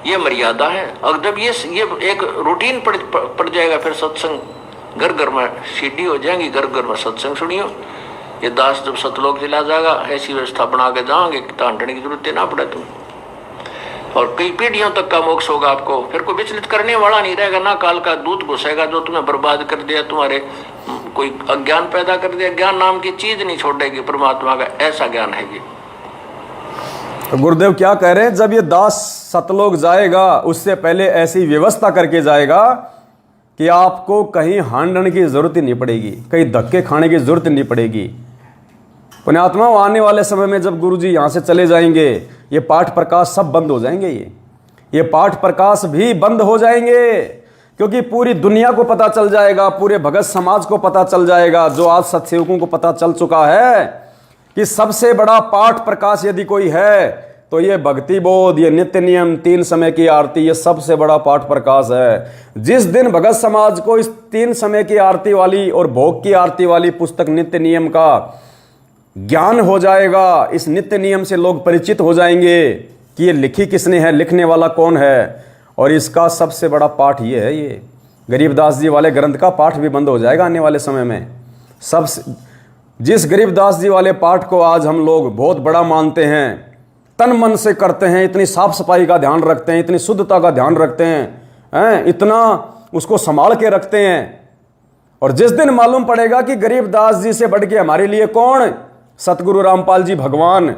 ये मर्यादा है। और जब ये एक रूटीन पड़ जाएगा, फिर सत्संग घर घर में सीढ़ी हो जाएंगी, घर घर में सत्संग सुनियो। ये दास जब सतलोक चला जाएगा, ऐसी व्यवस्था बना के जाओगे कि तांडने की जरूरत ना पड़े तुम, और कई पीढ़ियों तक का मोक्ष होगा आपको। फिर कोई विचलित करने वाला नहीं रहेगा, ना काल का दूत घुसेगा जो तुम्हें बर्बाद कर दिया, तुम्हारे कोई अज्ञान पैदा कर दिया। ज्ञान नाम की चीज नहीं छोड़ेगी परमात्मा का, ऐसा ज्ञान है ये। तो गुरुदेव क्या कह रहे हैं, जब ये दास सतलोक जाएगा उससे पहले ऐसी व्यवस्था करके जाएगा कि आपको कहीं हांडने की जरूरत ही नहीं पड़ेगी, कहीं धक्के खाने की जरूरत नहीं पड़ेगी। पुण्यात्मा, आने वाले समय में जब गुरुजी यहाँ से चले जाएंगे, ये पाठ प्रकाश सब बंद हो जाएंगे। ये पाठ प्रकाश भी बंद हो जाएंगे, क्योंकि पूरी दुनिया को पता चल जाएगा, पूरे भगत समाज को पता चल जाएगा, जो आज सत्सेवकों को पता चल चुका है कि सबसे बड़ा पाठ प्रकाश यदि कोई है तो ये भक्ति बोध, ये नित्य नियम, 3 समय की आरती, ये सबसे बड़ा पाठ प्रकाश है। जिस दिन भगत समाज को इस 3 समय की आरती वाली और भोग की आरती वाली पुस्तक नित्य नियम का ज्ञान हो जाएगा, इस नित्य नियम से लोग परिचित हो जाएंगे कि ये लिखी किसने है, लिखने वाला कौन है। और इसका सबसे बड़ा पाठ ये है, ये गरीबदास जी वाले ग्रंथ का पाठ भी बंद हो जाएगा आने वाले समय में। जिस गरीबदास जी वाले पाठ को आज हम लोग बहुत बड़ा मानते हैं, तन मन से करते हैं, इतनी साफ सफाई का ध्यान रखते हैं, इतनी शुद्धता का ध्यान रखते हैं, इतना उसको संभाल के रखते हैं। और जिस दिन मालूम पड़ेगा कि गरीबदास जी से बढ़ के हमारे लिए कौन, सतगुरु रामपाल जी भगवान,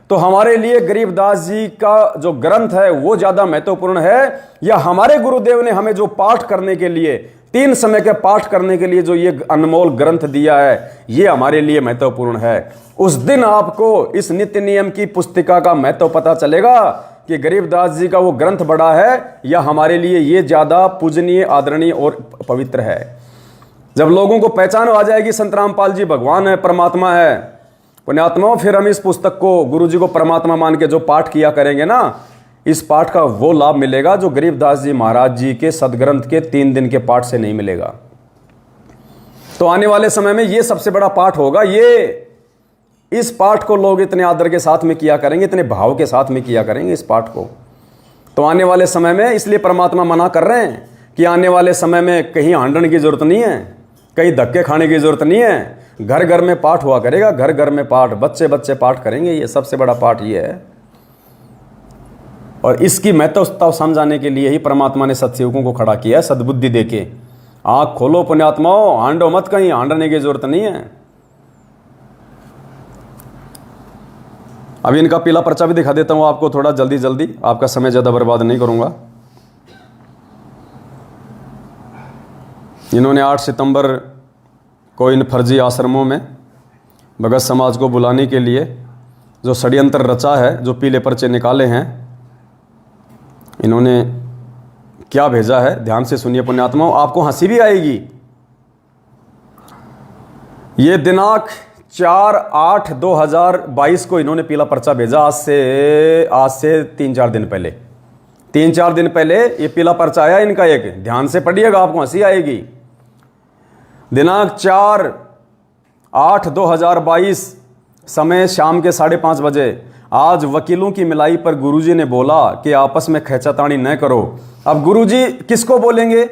तो हमारे लिए गरीबदास जी का जो ग्रंथ है वो ज्यादा महत्वपूर्ण है, या हमारे गुरुदेव ने हमें जो पाठ करने के लिए, 3 समय के पाठ करने के लिए जो ये अनमोल ग्रंथ दिया है, ये हमारे लिए महत्वपूर्ण है। उस दिन आपको इस नित्य नियम की पुस्तिका का महत्व पता चलेगा कि गरीबदास जी का वो ग्रंथ बड़ा है या हमारे लिए ये ज्यादा पूजनीय, आदरणीय और पवित्र है। जब लोगों को पहचान आ जाएगी संत रामपाल जी भगवान है, परमात्मा है, पुण्यात्माओं, फिर हम इस पुस्तक को गुरु जी को परमात्मा मान के जो पाठ किया करेंगे ना, इस पाठ का वो लाभ मिलेगा जो गरीबदास जी महाराज जी के सदग्रंथ के 3 दिन के पाठ से नहीं मिलेगा। तो आने वाले समय में ये सबसे बड़ा पाठ होगा। ये इस पाठ को लोग इतने आदर के साथ में किया करेंगे, इतने भाव के साथ में किया करेंगे इस पाठ को। तो आने वाले समय में, इसलिए परमात्मा मना कर रहे हैं कि आने वाले समय में कहीं हांडने की जरूरत नहीं है, कहीं धक्के खाने की जरूरत नहीं है। घर घर में पाठ हुआ करेगा, घर घर में पाठ, बच्चे बच्चे पाठ करेंगे। ये सबसे बड़ा पाठ ये है। और इसकी महत्वता समझाने के लिए ही परमात्मा ने सत्सेवकों को खड़ा किया है, सद्बुद्धि देके। आंख खोलो पुण्यात्माओं, हांडो मत, कहीं हांडने की जरूरत नहीं है। अभी इनका पीला पर्चा भी दिखा देता हूँ आपको थोड़ा जल्दी जल्दी, आपका समय ज़्यादा बर्बाद नहीं करूँगा। इन्होंने 8 सितंबर को इन फर्जी आश्रमों में भगत समाज को बुलाने के लिए जो षड्यंत्र रचा है, जो पीले पर्चे निकाले हैं, इन्होंने क्या भेजा है ध्यान से सुनिए पुण्यात्माओं, आपको हंसी भी आएगी। ये दिनांक 4/8/2022 को इन्होंने पीला पर्चा भेजा, आज से 3-4 दिन पहले। 3-4 दिन पहले ये पीला पर्चा आया इनका, एक ध्यान से पढ़िएगा आपको हंसी आएगी। दिनांक 4/8/2022 समय शाम के 5:30 बजे, आज वकीलों की मिलाई पर गुरुजी ने बोला कि आपस में खींचातानी न करो। अब गुरुजी किसको बोलेंगे,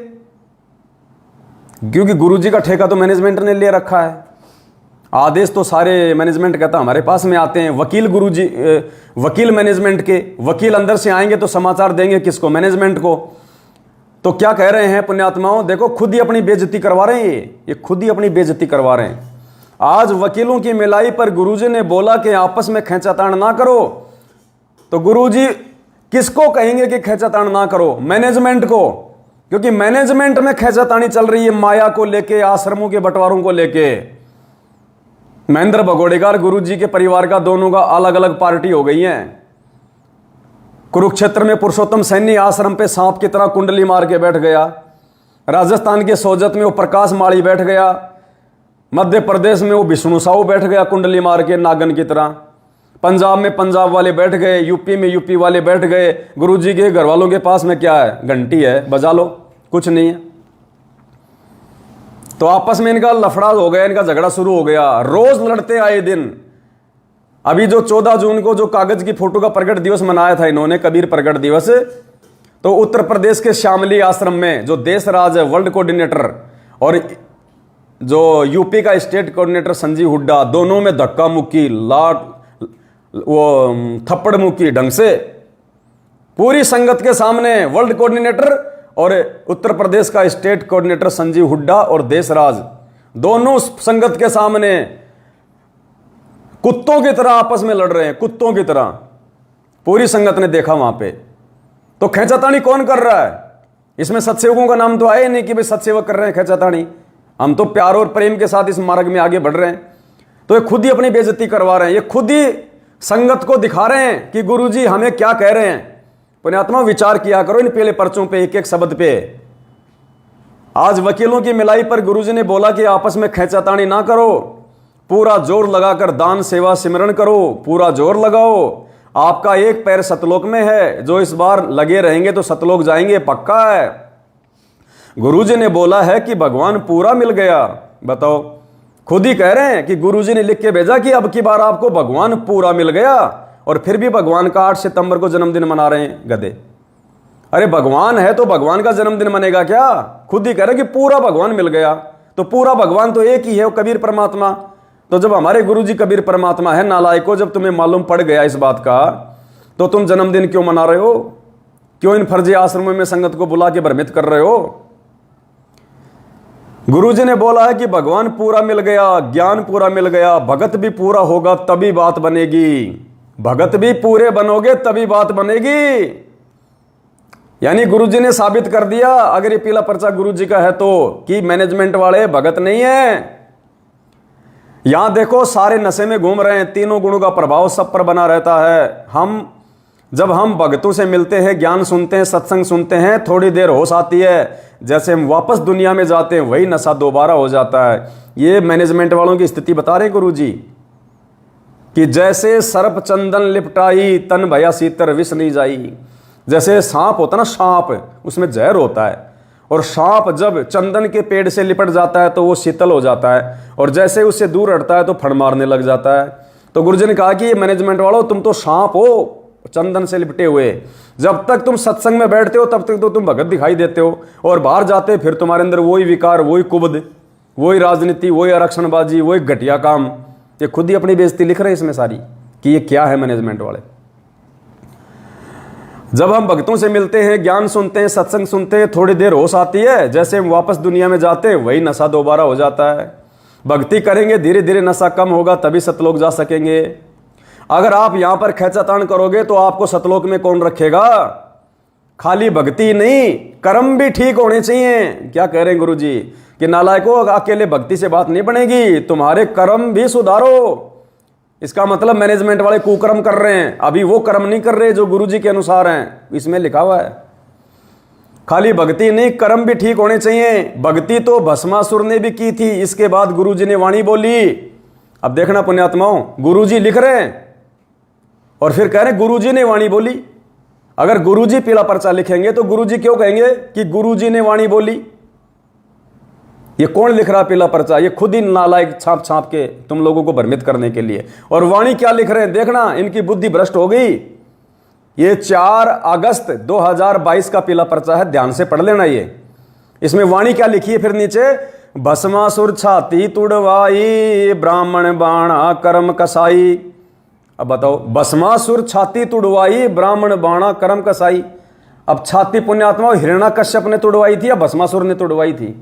क्योंकि गुरुजी का ठेका तो मैनेजमेंट ने ले रखा है, आदेश तो सारे मैनेजमेंट कहता हमारे पास में आते हैं। वकील गुरुजी, वकील मैनेजमेंट के, वकील अंदर से आएंगे तो समाचार देंगे किसको, मैनेजमेंट को। तो क्या कह रहे हैं पुण्यात्माओं, देखो खुद ही अपनी बेइज्जती करवा रहे हैं, ये खुद ही अपनी बेइज्जती करवा रहे हैं। आज वकीलों की मिलाई पर गुरुजी ने बोला कि आपस में खींचातान ना करो, तो गुरुजी किसको कहेंगे कि खींचातान ना करो, मैनेजमेंट को, क्योंकि मैनेजमेंट में खींचातानी चल रही है माया को लेके, आश्रमों के बंटवारों को लेके। महेंद्र भगोड़ेकर गुरुजी के परिवार का, दोनों का अलग अलग पार्टी हो गई है। कुरुक्षेत्र में पुरुषोत्तम सैनी आश्रम पे सांप की तरह कुंडली मार के बैठ गया, राजस्थान के सोजत में वो प्रकाश माली बैठ गया, मध्य प्रदेश में वो विष्णु साहू बैठ गया कुंडली मार के नागन की तरह, पंजाब में पंजाब वाले बैठ गए, यूपी में यूपी वाले बैठ गए। गुरुजी के घर वालों के पास में क्या है, घंटी है, बजा लो, कुछ नहीं है। तो आपस में इनका लफड़ा हो गया, इनका झगड़ा शुरू हो गया, रोज लड़ते आए दिन। अभी जो 14 जून को जो कागज की फोटो का प्रगट दिवस मनाया था इन्होंने, कबीर प्रगट दिवस, तो उत्तर प्रदेश के शामली आश्रम में जो देशराज है वर्ल्ड कोऑर्डिनेटर और जो यूपी का स्टेट कोऑर्डिनेटर संजीव हुड्डा, दोनों में धक्का मुक्की, लाट, वो थप्पड़ मुक्की ढंग से पूरी संगत के सामने। वर्ल्ड कोऑर्डिनेटर और उत्तर प्रदेश का स्टेट कोऑर्डिनेटर संजीव हुड्डा और देशराज, दोनों संगत के सामने कुत्तों की तरह आपस में लड़ रहे हैं, कुत्तों की तरह। पूरी संगत ने देखा वहां पे। तो खींचातानी कौन कर रहा है, इसमें सत्सेवकों का नाम तो आया नहीं कि भाई सत्सेवक कर रहे हैं खींचातानी। हम तो प्यार और प्रेम के साथ इस मार्ग में आगे बढ़ रहे हैं। तो ये खुद ही अपनी बेइज्जती करवा रहे हैं, ये खुद ही संगत को दिखा रहे हैं कि गुरुजी हमें क्या कह रहे हैं। पुण्यात्मा विचार किया करो इन पीले पर्चों पे, एक एक शब्द पे। आज वकीलों की मिलाई पर गुरुजी ने बोला कि आपस में खींचातानी ना करो, पूरा जोर लगाकर दान सेवा सिमरण करो, पूरा जोर लगाओ। आपका एक पैर सतलोक में है, जो इस बार लगे रहेंगे तो सतलोक जाएंगे, पक्का है। गुरुजी ने बोला है कि भगवान पूरा मिल गया। बताओ, खुद ही कह रहे हैं कि गुरुजी ने लिख के भेजा कि अब की बार आपको भगवान पूरा मिल गया, और फिर भी भगवान का 8 सितंबर को जन्मदिन मना रहे हैं गधे। अरे भगवान है तो भगवान का जन्मदिन मनेगा क्या? खुद ही कह रहे कि पूरा भगवान मिल गया। तो पूरा भगवान तो एक ही है, वो कबीर परमात्मा। तो जब हमारे गुरुजी कबीर परमात्मा है, नालायको, जब तुम्हें मालूम पड़ गया इस बात का, तो तुम जन्मदिन क्यों मना रहे हो? क्यों इन फर्जी आश्रमों में संगत को बुला के भ्रमित कर रहे हो? गुरुजी ने बोला है कि भगवान पूरा मिल गया, ज्ञान पूरा मिल गया, भगत भी पूरा होगा तभी बात बनेगी। भगत भी पूरे बनोगे तभी बात बनेगी। यानी गुरुजी ने साबित कर दिया, अगर ये पीला पर्चा गुरुजी का है तो, कि मैनेजमेंट वाले भगत नहीं है। यहां देखो सारे नशे में घूम रहे हैं, तीनों गुणों का प्रभाव सब पर बना रहता है। जब हम भक्तों से मिलते हैं, ज्ञान सुनते हैं, सत्संग सुनते हैं, थोड़ी देर होश आती है, जैसे हम वापस दुनिया में जाते हैं वही नशा दोबारा हो जाता है। ये मैनेजमेंट वालों की स्थिति बता रहे गुरुजी कि जैसे सर्प चंदन लिपटाई, तन भया सीतर विष नहीं जाई। जैसे सांप होता ना, सांप, उसमें जहर होता है, और सांप जब चंदन के पेड़ से लिपट जाता है तो वो शीतल हो जाता है, और जैसे उससे दूर हटता है तो फड़ मारने लग जाता है। तो गुरुजी ने कहा कि ये मैनेजमेंट वालों, तुम तो सांप हो चंदन से लिपटे हुए। जब तक तुम सत्संग में बैठते हो तब तक तो तुम भगत दिखाई देते हो, और बाहर जाते फिर तुम्हारे अंदर वही विकार, वही कुबद, वही राजनीति, वही आरक्षणबाजी, वही घटिया काम। ये खुद ही अपनी बेइज्जती लिख रहे हैं इसमें सारी कि ये क्या है मैनेजमेंट वाले। जब हम भक्तों से मिलते हैं, ज्ञान सुनते हैं, सत्संग सुनते हैं, थोड़ी देर होश आती है, जैसे हम वापस दुनिया में जाते हैं वही नशा दोबारा हो जाता है। भक्ति करेंगे, धीरे धीरे नशा कम होगा, तभी सतलोक जा सकेंगे। अगर आप यहां पर खेचातान करोगे तो आपको सतलोक में कौन रखेगा? खाली भक्ति नहीं, कर्म भी ठीक होने चाहिए। क्या कह रहे हैं गुरु जी कि नालायकों, अकेले भक्ति से बात नहीं बनेगी, तुम्हारे कर्म भी सुधारो। इसका मतलब मैनेजमेंट वाले कुकर्म कर रहे हैं, अभी वो कर्म नहीं कर रहे जो गुरु जी के अनुसार हैं, इसमें लिखा हुआ है। खाली भक्ति नहीं, कर्म भी ठीक होने चाहिए। भक्ति तो भस्मासुर ने भी की थी, इसके बाद गुरु जी ने वाणी बोली। अब देखना पुण्यात्माओं, गुरु जी लिख रहे हैं और फिर कह रहे हैं गुरु जी ने वाणी बोली। अगर गुरु जी पीला पर्चा लिखेंगे तो गुरु जी क्यों कहेंगे कि गुरु जी ने वाणी बोली? ये कौन लिख रहा पीला पर्चा? ये खुद ही नालायक छाप छाप के तुम लोगों को भ्रमित करने के लिए। और वाणी क्या लिख रहे हैं देखना, इनकी बुद्धि भ्रष्ट हो गई। ये 4 अगस्त 2022 का पीला पर्चा है, ध्यान से पढ़ लेना। ये इसमें वाणी क्या लिखी है फिर नीचे, भस्मासुर छाती तुड़वाई, ब्राह्मण बाणा कर्म कसाई। अब बताओ, भस्मासुर छाती तुड़वाई, ब्राह्मण बाणा कर्म कसाई। अब छाती पुण्यात्मा हिरण्याकश्यप ने तुड़वाई थी या भस्मासुर ने तुड़वाई थी?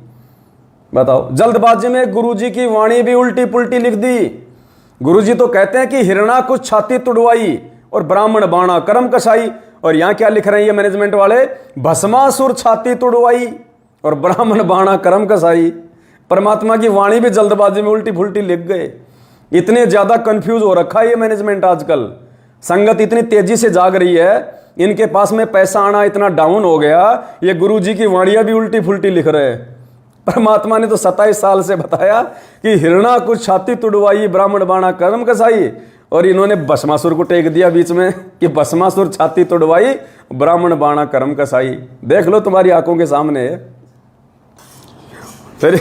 बताओ। जल्दबाजी में गुरुजी की वाणी भी उल्टी पुल्टी लिख दी। गुरुजी तो कहते हैं कि हिरण्याकुश छाती तुड़वाई और ब्राह्मण बाणा कर्म कसाई, और यहां क्या लिख रहे हैं ये मैनेजमेंट वाले, भस्मासुर छाती तुड़वाई और ब्राह्मण बाणा कर्म कसाई। परमात्मा की वाणी भी जल्दबाजी में उल्टी फुल्टी लिख गए। इतने ज्यादा कंफ्यूज हो रखा है ये मैनेजमेंट आजकल। संगत इतनी तेजी से जाग रही है, इनके पास में पैसा आना इतना डाउन हो गया, ये गुरुजी की वाणियां भी उल्टी फुल्टी लिख रहे हैं। परमात्मा ने तो 27 साल से बताया कि हिरण्याकुश छाती तुड़वाई, ब्राह्मण बाणा कर्म कसाई, और इन्होंने भस्मासुर को टेक दिया बीच में कि भस्मासुर छाती तुड़वाई, ब्राह्मण बाणा कर्म कसाई। देख लो तुम्हारी आंखों के सामने। फिर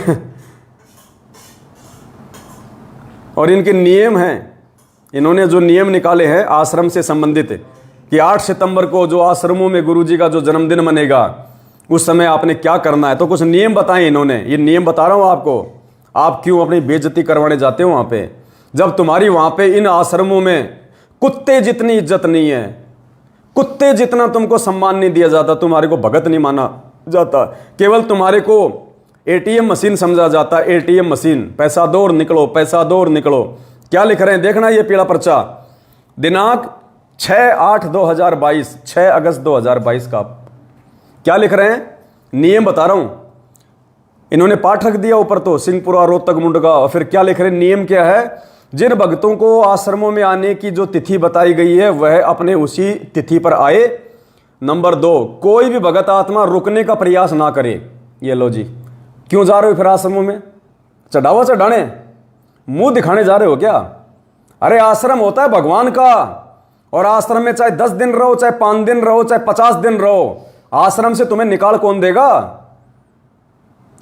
और इनके नियम हैं, इन्होंने जो नियम निकाले हैं आश्रम से संबंधित कि 8 सितंबर को जो आश्रमों में गुरुजी का जो जन्मदिन मनेगा उस समय आपने क्या करना है, तो कुछ नियम बताए इन्होंने। ये नियम बता रहा हूं आपको, आप क्यों अपनी बेइज्जती करवाने जाते हो वहां पे, जब तुम्हारी वहां पे इन आश्रमों में कुत्ते जितनी इज्जत नहीं है, कुत्ते जितना तुमको सम्मान नहीं दिया जाता, तुम्हारे को भगत नहीं माना जाता, केवल तुम्हारे को एटीएम मशीन समझा जाता। एटीएम मशीन, पैसा दो और निकलो, पैसा दो और निकलो। क्या लिख रहे हैं देखना, ये पीला पर्चा, दिनांक 6/8/2022, 6 अगस्त 2022 का। क्या लिख रहे हैं, नियम बता रहा हूं। इन्होंने पाठ रख दिया ऊपर तो, सिंहपुरा रोहतक मुंडका। और फिर क्या लिख रहे हैं, नियम क्या है, जिन भक्तों को आश्रमों में आने की जो तिथि बताई गई है वह अपने उसी तिथि पर आए। नंबर 2, कोई भी भगत आत्मा रुकने का प्रयास ना करे। ये लो जी, क्यों जा रहे हो फिर आश्रमों में? चढ़ावा चढ़ाने, मुंह दिखाने जा रहे हो क्या? अरे आश्रम होता है भगवान का, और आश्रम में चाहे 10 दिन रहो, चाहे 5 दिन रहो, चाहे 50 दिन रहो, आश्रम से तुम्हें निकाल कौन देगा?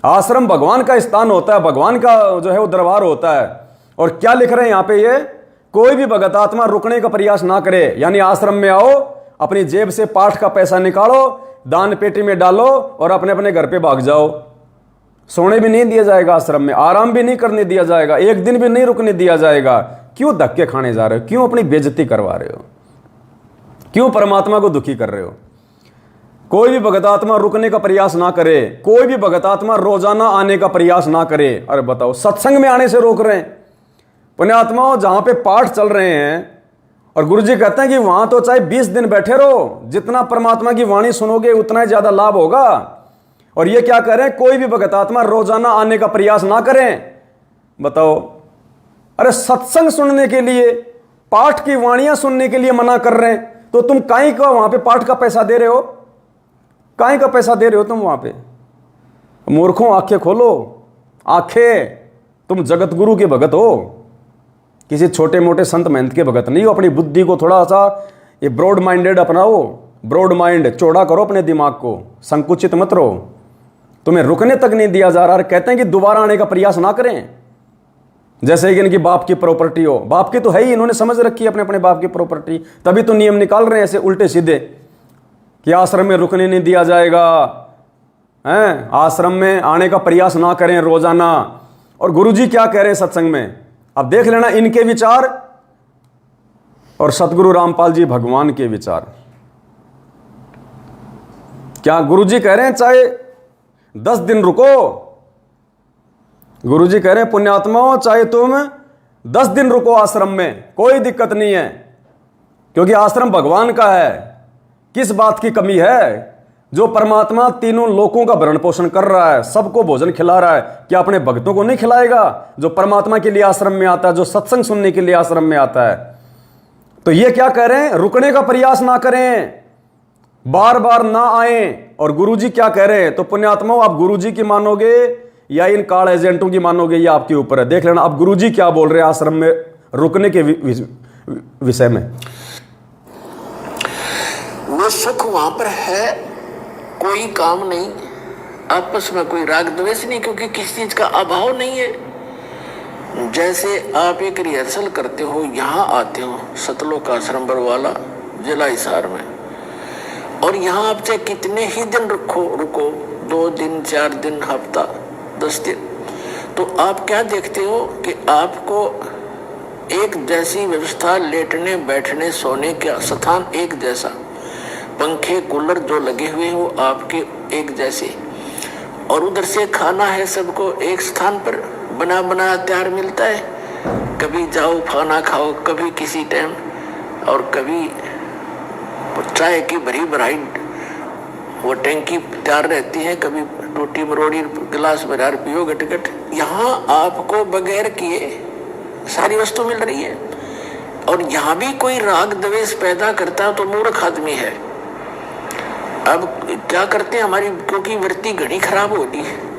आश्रम भगवान का स्थान होता है, भगवान का जो है वो दरबार होता है। और क्या लिख रहे हैं यहां पे, ये कोई भी भगत आत्मा रुकने का प्रयास ना करे, यानी आश्रम में आओ, अपनी जेब से पाठ का पैसा निकालो, दान पेटी में डालो और अपने अपने घर पे भाग जाओ। सोने भी नहीं दिया जाएगा आश्रम में, आराम भी नहीं करने दिया जाएगा, एक दिन भी नहीं रुकने दिया जाएगा। क्यों धक्के खाने जा रहे हो? क्यों अपनी बेइज्जती करवा रहे हो? क्यों परमात्मा को दुखी कर रहे हो? कोई भी भगत आत्मा रुकने का प्रयास ना करे, कोई भी भगत आत्मा रोजाना आने का प्रयास ना करे। अरे बताओ, सत्संग में आने से रोक रहे हैं। पुण्यात्माओं, जहां पे पाठ चल रहे हैं और गुरुजी कहते हैं कि वहां तो चाहे 20 दिन बैठे रहो, जितना परमात्मा की वाणी सुनोगे उतना ही ज्यादा लाभ होगा। और ये क्या कह रहे हैं, कोई भी भगत आत्मा रोजाना आने का प्रयास ना करें। बताओ, अरे सत्संग सुनने के लिए, पाठ की वाणियां सुनने के लिए मना कर रहे हैं, तो तुम काहे का वहां पे पाठ का पैसा दे रहे हो? काहे का पैसा दे रहे हो तुम वहां पे? मूर्खों, आंखें खोलो, आंखें। तुम जगत गुरु के भगत हो, किसी छोटे मोटे संत महंत के भगत नहीं हो। अपनी बुद्धि को थोड़ा सा ये ब्रॉड माइंडेड अपनाओ, ब्रॉड माइंड, चौड़ा करो अपने दिमाग को, संकुचित मत रहो। तुम्हें रुकने तक नहीं दिया जा रहा। कहते हैं कि दोबारा आने का प्रयास ना करें, जैसे कि इनकी बाप की प्रॉपर्टी हो। बाप की तो है ही, इन्होंने समझ रखी है अपने अपने बाप की प्रॉपर्टी, तभी तो नियम निकाल रहे हैं ऐसे उल्टे सीधे कि आश्रम में रुकने नहीं दिया जाएगा, हैं, आश्रम में आने का प्रयास ना करें रोजाना। और गुरुजी क्या कह रहे हैं सत्संग में, अब देख लेना इनके विचार और सतगुरु रामपाल जी भगवान के विचार। क्या गुरुजी कह रहे हैं चाहे 10 दिन रुको, गुरुजी कह रहे हैं पुण्यात्माओं चाहे तुम 10 दिन रुको आश्रम में, कोई दिक्कत नहीं है, क्योंकि आश्रम भगवान का है। किस बात की कमी है? जो परमात्मा तीनों लोकों का भरण पोषण कर रहा है, सबको भोजन खिला रहा है, क्या अपने भक्तों को नहीं खिलाएगा? जो परमात्मा के लिए आश्रम में आता है, जो सत्संग सुनने के लिए आश्रम में आता है। तो ये क्या कह रहे हैं? रुकने का प्रयास ना करें, बार बार ना आए। और गुरुजी क्या कह रहे हैं? तो पुण्यात्माओं, आप गुरुजी की मानोगे या इन कार्ड एजेंटों की मानोगे, ये आपके ऊपर है। देख लेना अब गुरुजी क्या बोल रहे हैं आश्रम में रुकने के विषय में। वो सुख वहां पर है, कोई काम नहीं, आपस में कोई राग द्वेष नहीं, क्योंकि किसी चीज का अभाव नहीं है। जैसे आप एक रिहर्सल करते हो, यहाँ आते हो सतलोक आश्रम बरवाला जिला हिसार में, और यहाँ आप चाहे कितने ही दिन रुको 2 दिन 4 दिन हफ्ता 10 दिन, तो आप क्या देखते हो कि आपको एक जैसी व्यवस्था, लेटने बैठने सोने का स्थान एक जैसा, पंखे कूलर जो लगे हुए हैं वो आपके एक जैसे, और उधर से खाना है सबको एक स्थान पर बना बनाया तैयार मिलता है। कभी जाओ खाना खाओ, कभी किसी टाइम, और कभी चाय की भरी भराई वो टैंकी तैयार रहती है, कभी टूटी मरोड़ी गिलास भरा पियो गटगट। यहाँ आपको बगैर किए सारी वस्तु मिल रही है। और यहाँ भी कोई राग द्वेष पैदा करता है तो मूर्ख आदमी है। अब क्या करते हैं हमारी, क्योंकि वृत्ति घड़ी खराब होती है।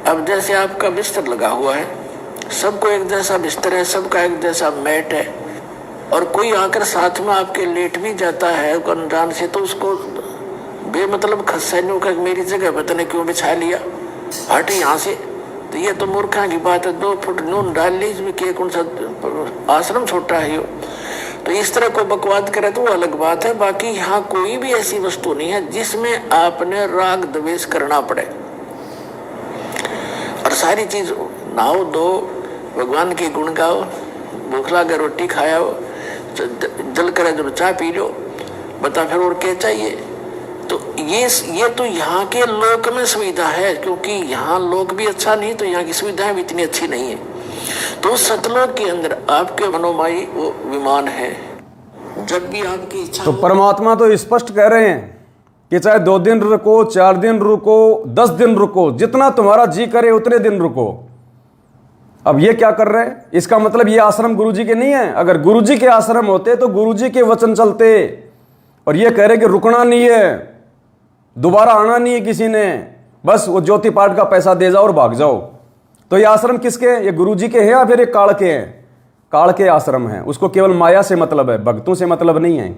अब जैसे आपका बिस्तर लगा हुआ है, सबको एक जैसा बिस्तर है, सबका एक जैसा मैट है, और कोई आकर साथ में आपके लेट भी जाता है अनजान से, तो उसको बेमतलब खस्सा का मेरी जगह पता नहीं क्यों बिछा लिया, हट यहाँ से। तो ये तो मूर्खा की बात है। 2 फुट नून डाल ली इसमें, के कौन सा आश्रम छोटा है यो। तो इस तरह को बकवाद करे तो वो अलग बात है। बाकी यहाँ कोई भी ऐसी वस्तु नहीं है जिसमें आपने राग द्वेष करना पड़े। और सारी चीज नहाओ दो, भगवान के गुण गाओ, भूख लगे रोटी खाओ, जल करे जो चाय पी लो, बता फिर और क्या चाहिए। तो ये तो यहाँ के लोक में सुविधा है, क्योंकि यहाँ लोक भी अच्छा नहीं तो यहाँ की सुविधाएं भी इतनी अच्छी नहीं है। तो सतलोक के अंदर आपके मनोमयी वो विमान है, जब भी आपकी इच्छा। तो परमात्मा तो स्पष्ट कह रहे हैं कि चाहे 2 दिन रुको, 4 दिन रुको, 10 दिन रुको, जितना तुम्हारा जी करे उतने दिन रुको। अब ये क्या कर रहे हैं? इसका मतलब ये आश्रम गुरुजी के नहीं है। अगर गुरुजी के आश्रम होते तो गुरुजी के वचन चलते। और ये कह रहे कि रुकना नहीं है, दोबारा आना नहीं है किसी ने, बस वो ज्योति पाठ का पैसा दे जाओ और भाग जाओ। तो ये आश्रम किसके? ये गुरुजी के हैं या फिर एक काल के हैं? काल के आश्रम हैं। उसको केवल माया से मतलब है, भक्तों से मतलब नहीं है।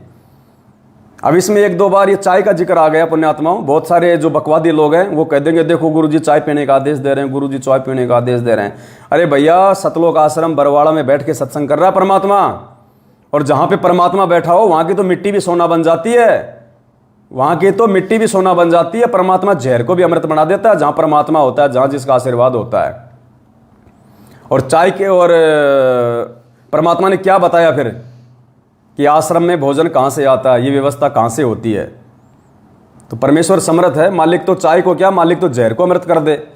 अब इसमें 1-2 बार ये चाय का जिक्र आ गया पुण्यात्माओं। बहुत सारे जो बकवादी लोग हैं वो कह देंगे देखो गुरुजी चाय पीने का आदेश दे रहे हैं, गुरुजी चाय पीने का आदेश दे रहे हैं। अरे भैया, सतलोक आश्रम बरवाड़ा में बैठ के सत्संग कर रहा है परमात्मा, और जहां पे परमात्मा बैठा हो वहां की तो मिट्टी भी सोना बन जाती है। वहां की तो मिट्टी भी सोना बन जाती है। परमात्मा जहर को भी अमृत बना देता है जहां परमात्मा होता है, जहां जिसका आशीर्वाद होता है। और चाय के और परमात्मा ने क्या बताया फिर कि आश्रम में भोजन कहां से आता है, ये व्यवस्था कहां से होती है। तो परमेश्वर समर्थ है, मालिक तो चाय को क्या, मालिक तो जहर को अमृत कर दे।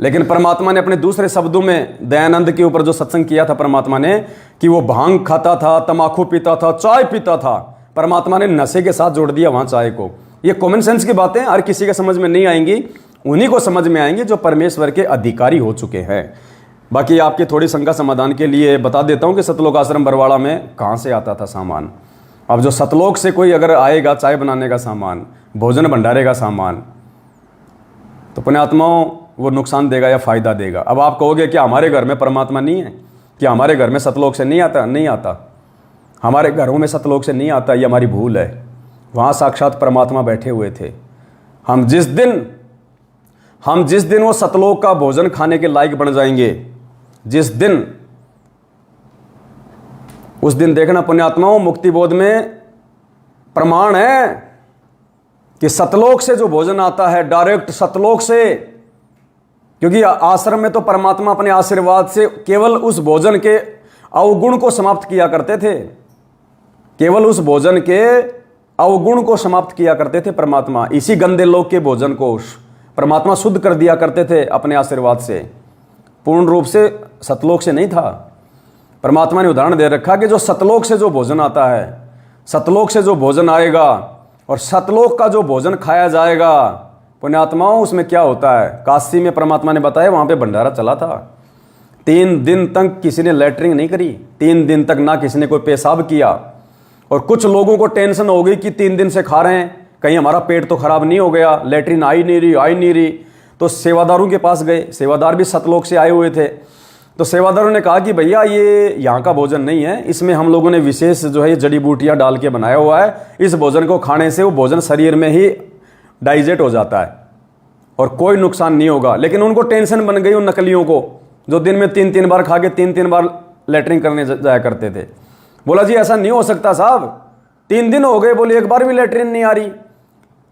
लेकिन परमात्मा ने अपने दूसरे शब्दों में दयानंद के ऊपर जो सत्संग किया था परमात्मा ने, कि वो भांग खाता था, तमाकू पीता था, चाय पीता था, परमात्मा ने नशे के साथ जोड़ दिया वहां चाय को। ये कॉमन सेंस की बातें हर किसी के समझ में नहीं आएंगी, उन्हीं को समझ में आएंगी जो परमेश्वर के अधिकारी हो चुके हैं। बाकी आपकी थोड़ी शंका समाधान के लिए बता देता हूं कि सतलोक आश्रम बरवाड़ा में कहां से आता था सामान। अब जो सतलोक से कोई अगर आएगा चाय बनाने का सामान, भोजन भंडारे का सामान, तो पुण्यात्माओं वो नुकसान देगा या फायदा देगा। अब आप कहोगे कि हमारे घर में परमात्मा नहीं है, कि हमारे घर में सतलोक से नहीं आता? नहीं आता, हमारे घरों में सतलोक से नहीं आता, ये हमारी भूल है। वहाँ साक्षात परमात्मा बैठे हुए थे। हम जिस दिन वो सतलोक का भोजन खाने के लायक बन जाएंगे, जिस दिन, उस दिन देखना पुण्यात्माओं, मुक्ति बोध में प्रमाण है कि सतलोक से जो भोजन आता है डायरेक्ट सतलोक से, क्योंकि आश्रम में तो परमात्मा अपने आशीर्वाद से केवल उस भोजन के अवगुण को समाप्त किया करते थे, केवल उस भोजन के अवगुण को समाप्त किया करते थे परमात्मा। इसी गंदे लोक के भोजन को परमात्मा शुद्ध कर दिया करते थे अपने आशीर्वाद से, पूर्ण रूप से सतलोक से नहीं था। परमात्मा ने उदाहरण दे रखा कि जो सतलोक से जो भोजन आता है, सतलोक से जो भोजन आएगा और सतलोक का जो भोजन खाया जाएगा पुण्यात्माओं, उसमें क्या होता है। काशी में परमात्मा ने बताया, वहाँ पे भंडारा चला था। 3 दिन तक किसी ने लैट्रिन नहीं करी, 3 दिन तक ना किसी ने कोई पेशाब किया। और कुछ लोगों को टेंशन हो गई कि 3 दिन से खा रहे हैं, कहीं हमारा पेट तो खराब नहीं हो गया, लैट्रिन आई नहीं रही। तो सेवादारों के पास गए, सेवादार भी सतलोक से आए हुए थे। तो सेवादारों ने कहा कि भैया ये यहाँ का भोजन नहीं है, इसमें हम लोगों ने विशेष जो है जड़ी बूटियाँ डाल के बनाया हुआ है, इस भोजन को खाने से वो भोजन शरीर में ही डाइजेस्ट हो जाता है और कोई नुकसान नहीं होगा। लेकिन उनको टेंशन बन गई उन नकलियों को, जो दिन में 3-3 बार खा के 3-3 बार लैट्रिन करने जाया करते थे। बोला जी ऐसा नहीं हो सकता साहब, 3 दिन हो गए, बोले एक बार भी लैट्रिन नहीं आ रही।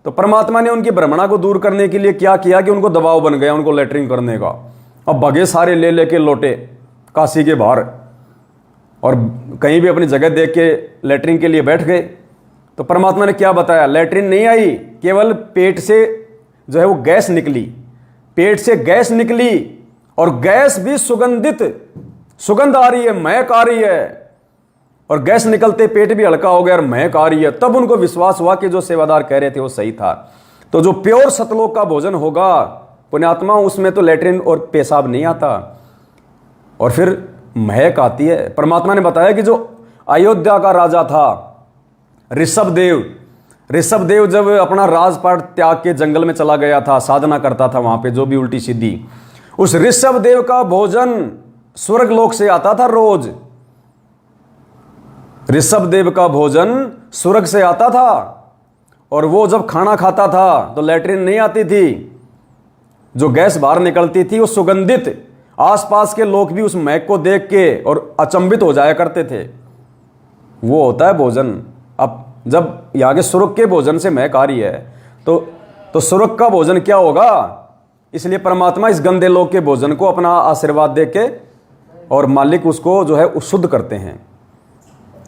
तो परमात्मा ने उनकी भ्रमणा को दूर करने के लिए क्या किया कि उनको दबाव बन गया उनको लैट्रिन करने का। अब भगे सारे ले लेके लौटे काशी के बाहर और कहीं भी अपनी जगह देख के लैट्रिन के लिए बैठ गए। तो परमात्मा ने क्या बताया, लैट्रिन नहीं आई, केवल पेट से जो है वो गैस निकली, पेट से गैस निकली और गैस भी सुगंधित, सुगंध आ रही है, महक आ रही है। और गैस निकलते पेट भी हल्का हो गया और महक आ रही है। तब उनको विश्वास हुआ कि जो सेवादार कह रहे थे वो सही था। तो जो प्योर सतलोक का भोजन होगा पुण्यात्मा, उसमें तो लैट्रिन और पेशाब नहीं आता और फिर महक आती है। परमात्मा ने बताया कि जो अयोध्या का राजा था ऋषभदेव जब अपना राजपाट त्याग के जंगल में चला गया था, साधना करता था वहां पे जो भी उल्टी सीधी, उस ऋषभदेव का भोजन स्वर्ग लोक से आता था रोज। ऋषभदेव का भोजन स्वर्ग से आता था और वो जब खाना खाता था तो लैट्रिन नहीं आती थी, जो गैस बाहर निकलती थी वो सुगंधित, आसपास के लोग भी उस महक को देख के और अचंभित हो जाया करते थे। वो होता है भोजन। अब जब यहाँ के स्वर्ग के भोजन से महक आ रही है तो स्वर्ग का भोजन क्या होगा। इसलिए परमात्मा इस गंदे लोग के भोजन को अपना आशीर्वाद दे के और मालिक उसको जो है शुद्ध करते हैं।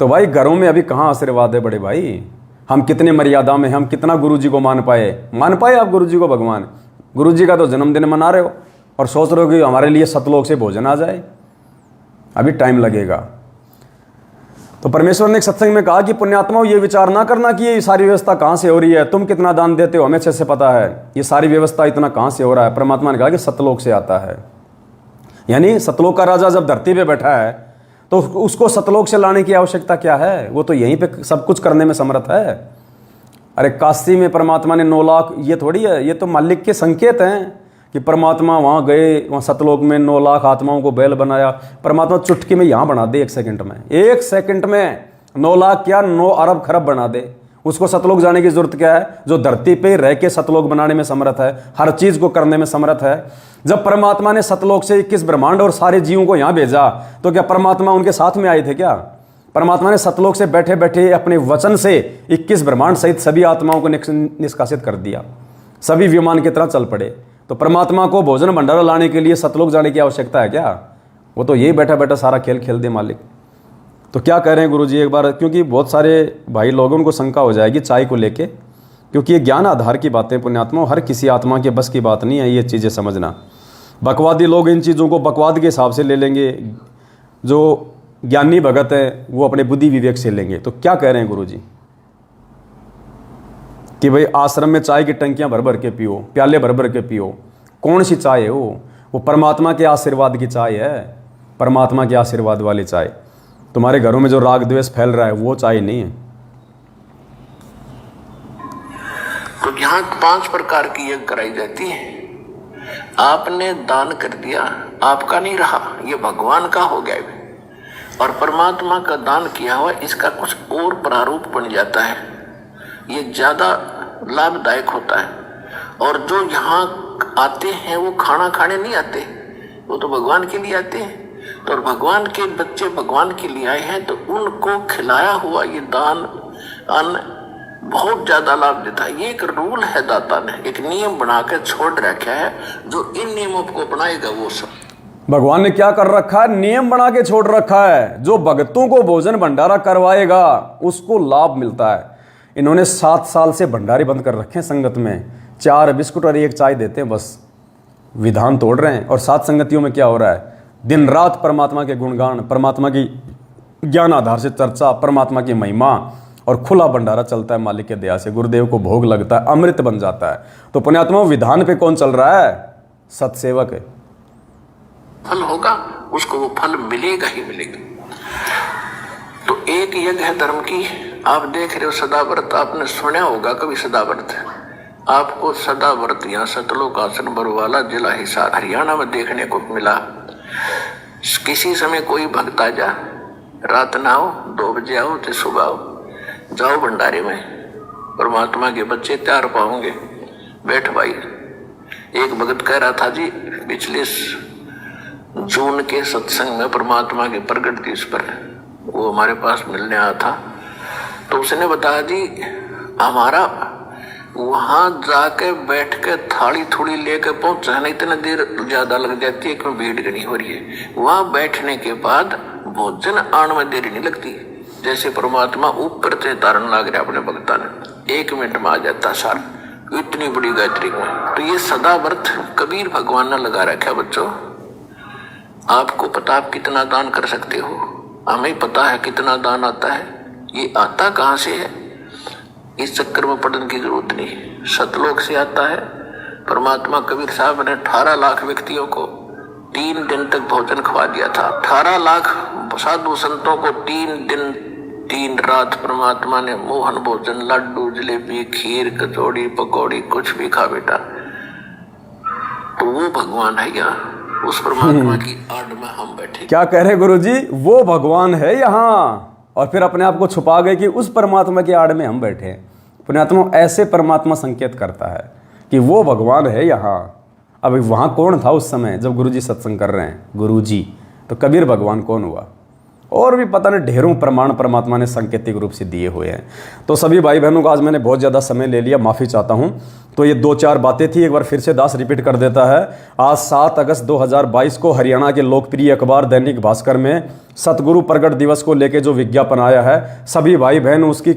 तो भाई घरों में अभी कहाँ आशीर्वाद है बड़े भाई, हम कितने मर्यादा में, हम कितना गुरु जी को मान पाए आप गुरु जी को भगवान। गुरु जी का तो जन्मदिन मना रहे हो और सोच रहे हो कि हमारे लिए सतलोक से भोजन आ जाए, अभी टाइम लगेगा। तो परमेश्वर ने एक सत्संग में कहा कि पुण्यात्माओं ये विचार ना करना कि ये सारी व्यवस्था कहाँ से हो रही है, तुम कितना दान देते हो हमें अच्छे से पता है, ये सारी व्यवस्था इतना कहाँ से हो रहा है। परमात्मा ने कहा कि सतलोक से आता है। यानी सतलोक का राजा जब धरती पे बैठा है तो उसको सतलोक से लाने की आवश्यकता क्या है, वो तो यहीं पे सब कुछ करने में समर्थ है। अरे काशी में परमात्मा ने 9 लाख, ये थोड़ी है, ये तो मालिक के संकेत हैं कि परमात्मा वहाँ गए, वहाँ सतलोक में 9 लाख आत्माओं को बैल बनाया। परमात्मा चुटकी में यहाँ बना दे 1 सेकंड में, 1 सेकंड में 9 लाख क्या 9 अरब खरब बना दे। उसको सतलोक जाने की जरूरत क्या है, जो धरती पे रह के सतलोक बनाने में समर्थ है, हर चीज को करने में समर्थ है। जब परमात्मा ने सतलोक से 21 ब्रह्मांड और सारे जीवों को यहाँ भेजा तो क्या परमात्मा उनके साथ में आए थे क्या। परमात्मा ने सतलोक से बैठे बैठे अपने वचन से 21 ब्रह्मांड सहित सभी आत्माओं को निष्कासित कर दिया, सभी विमान की तरह चल पड़े। तो परमात्मा को भोजन भंडारा लाने के लिए सतलोक जाने की आवश्यकता है क्या, वो तो यही बैठा बैठा सारा खेल खेल दे मालिक। तो क्या कह रहे हैं गुरुजी एक बार, क्योंकि बहुत सारे भाई लोगों को शंका हो जाएगी चाय को लेके, क्योंकि ये ज्ञान आधार की बातें पुण्यात्मा, हर किसी आत्मा के बस की बात नहीं है ये चीज़ें समझना। बकवादी लोग इन चीज़ों को बकवाद के हिसाब से ले लेंगे, जो ज्ञानी भगत है वो अपने बुद्धि विवेक से लेंगे। तो क्या कह रहे हैं गुरुजी कि भाई आश्रम में चाय की टंकियां भर भर के पियो, प्याले भर भर के पियो। कौन सी चाय है वो परमात्मा के आशीर्वाद की चाय है, परमात्मा के आशीर्वाद वाली चाय। तुम्हारे घरों में जो राग द्वेष फैल रहा है वो चाय नहीं है। तो यहाँ 5 प्रकार की यज्ञ कराई जाती है। आपने दान कर दिया, आपका नहीं रहा, ये भगवान का हो गया और परमात्मा का दान किया हुआ इसका कुछ और प्रारूप बन जाता है, ये ज्यादा लाभदायक होता है। और जो यहाँ आते हैं वो खाना खाने नहीं आते, वो तो भगवान के लिए आते हैं। तो भगवान के बच्चे भगवान के लिए आए हैं तो उनको खिलाया हुआ ये दान अन्न बहुत ज्यादा लाभ देता है। ये एक रूल है, दाता ने एक नियम बनाकर छोड़ रखा है, जो इन नियमों को अपनाएगा वो सब। भगवान ने क्या कर रखा है, नियम बना के छोड़ रखा है। जो भक्तों को भोजन भंडारा करवाएगा उसको लाभ मिलता है। इन्होंने 7 साल से भंडारे बंद कर रखे हैं संगत में, 4 बिस्कुट और 1 चाय देते हैं, बस विधान तोड़ रहे हैं। और 7 संगतियों में क्या हो रहा है, दिन रात परमात्मा के गुणगान, परमात्मा की ज्ञान आधार से चर्चा, परमात्मा की महिमा और खुला भंडारा चलता है मालिक के दया से, गुरुदेव को भोग लगता है, अमृत बन जाता है। तो पुण्यात्मा विधान पे कौन चल रहा है? सत्सेवक है। फल होगा उसको वो फल मिलेगा ही मिलेगा। तो एक यज्ञ है धर्म की, आप देख रहे हो सदाव्रत, आपने सुना होगा कभी सदाव्रत? आपको सदाव्रत यहाँ सतलोक आसन बरवाला जिला हिसार हरियाणा में देखने को मिला। किसी समय कोई भक्त आ जा, रात ना हो, 2 बजे आओ तो सुबह आओ, जाओ भंडारे में, परमात्मा के बच्चे तैयार पाओगे, बैठ भाई। एक भगत कह रहा था जी, पिछले जून के सत्संग में परमात्मा के प्रगट दिवस पर वो हमारे पास मिलने आया था, तो उसने बताया जी हमारा वहां जाके बैठ के थाली थोड़ी लेके पहुंचा ना, इतना देर ज्यादा लग जाती है क्यों, भीड़ घनी हो रही है। वहां बैठने के बाद भोजन आने में देरी नहीं लगती, जैसे परमात्मा ऊपर से तारण लाग रहे अपने भक्ता ने, 1 मिनट में आ जाता सार, इतनी बड़ी गायत्री में। तो ये सदा व्रत कबीर भगवान ने लगा रखा बच्चों। आपको पता आप कितना दान कर सकते हो, हमें पता है कितना दान आता है, ये आता कहाँ से है, इस चक्कर में पढ़ने की जरूरत नहीं, सतलोक से आता है। परमात्मा कबीर साहब ने 18 लाख व्यक्तियों को 3 दिन तक भोजन खवा दिया था। 18 लाख साधु संतों को 3 दिन 3 रात परमात्मा ने मोहन भोजन, लड्डू, जलेबी, खीर, कचौड़ी, पकौड़ी, कुछ भी खा बेटा। तो वो भगवान है यहाँ, उस परमात्मा की आड़ में हम बैठे। क्या कह रहे गुरु जी? वो भगवान है यहाँ, और फिर अपने आप को छुपा गए कि उस परमात्मा की आड़ में हम बैठे। पुण्यात्मा ऐसे परमात्मा संकेत करता है कि वो भगवान है यहाँ। अब वहाँ कौन था उस समय जब गुरु जी सत्संग कर रहे हैं? गुरु जी। तो कबीर भगवान कौन हुआ? और भी पता नहीं ढेरों प्रमाण परमात्मा ने सांकेतिक रूप से दिए हुए हैं। तो सभी भाई बहनों को आज मैंने बहुत ज़्यादा समय ले लिया, माफ़ी चाहता हूँ। तो ये 2-4 बातें थी, एक बार फिर से दास रिपीट कर देता है। आज 7 अगस्त 2022 को हरियाणा के लोकप्रिय अखबार दैनिक भास्कर में सतगुरु प्रगट दिवस को लेके जो विज्ञापन आया है, सभी भाई बहन उसकी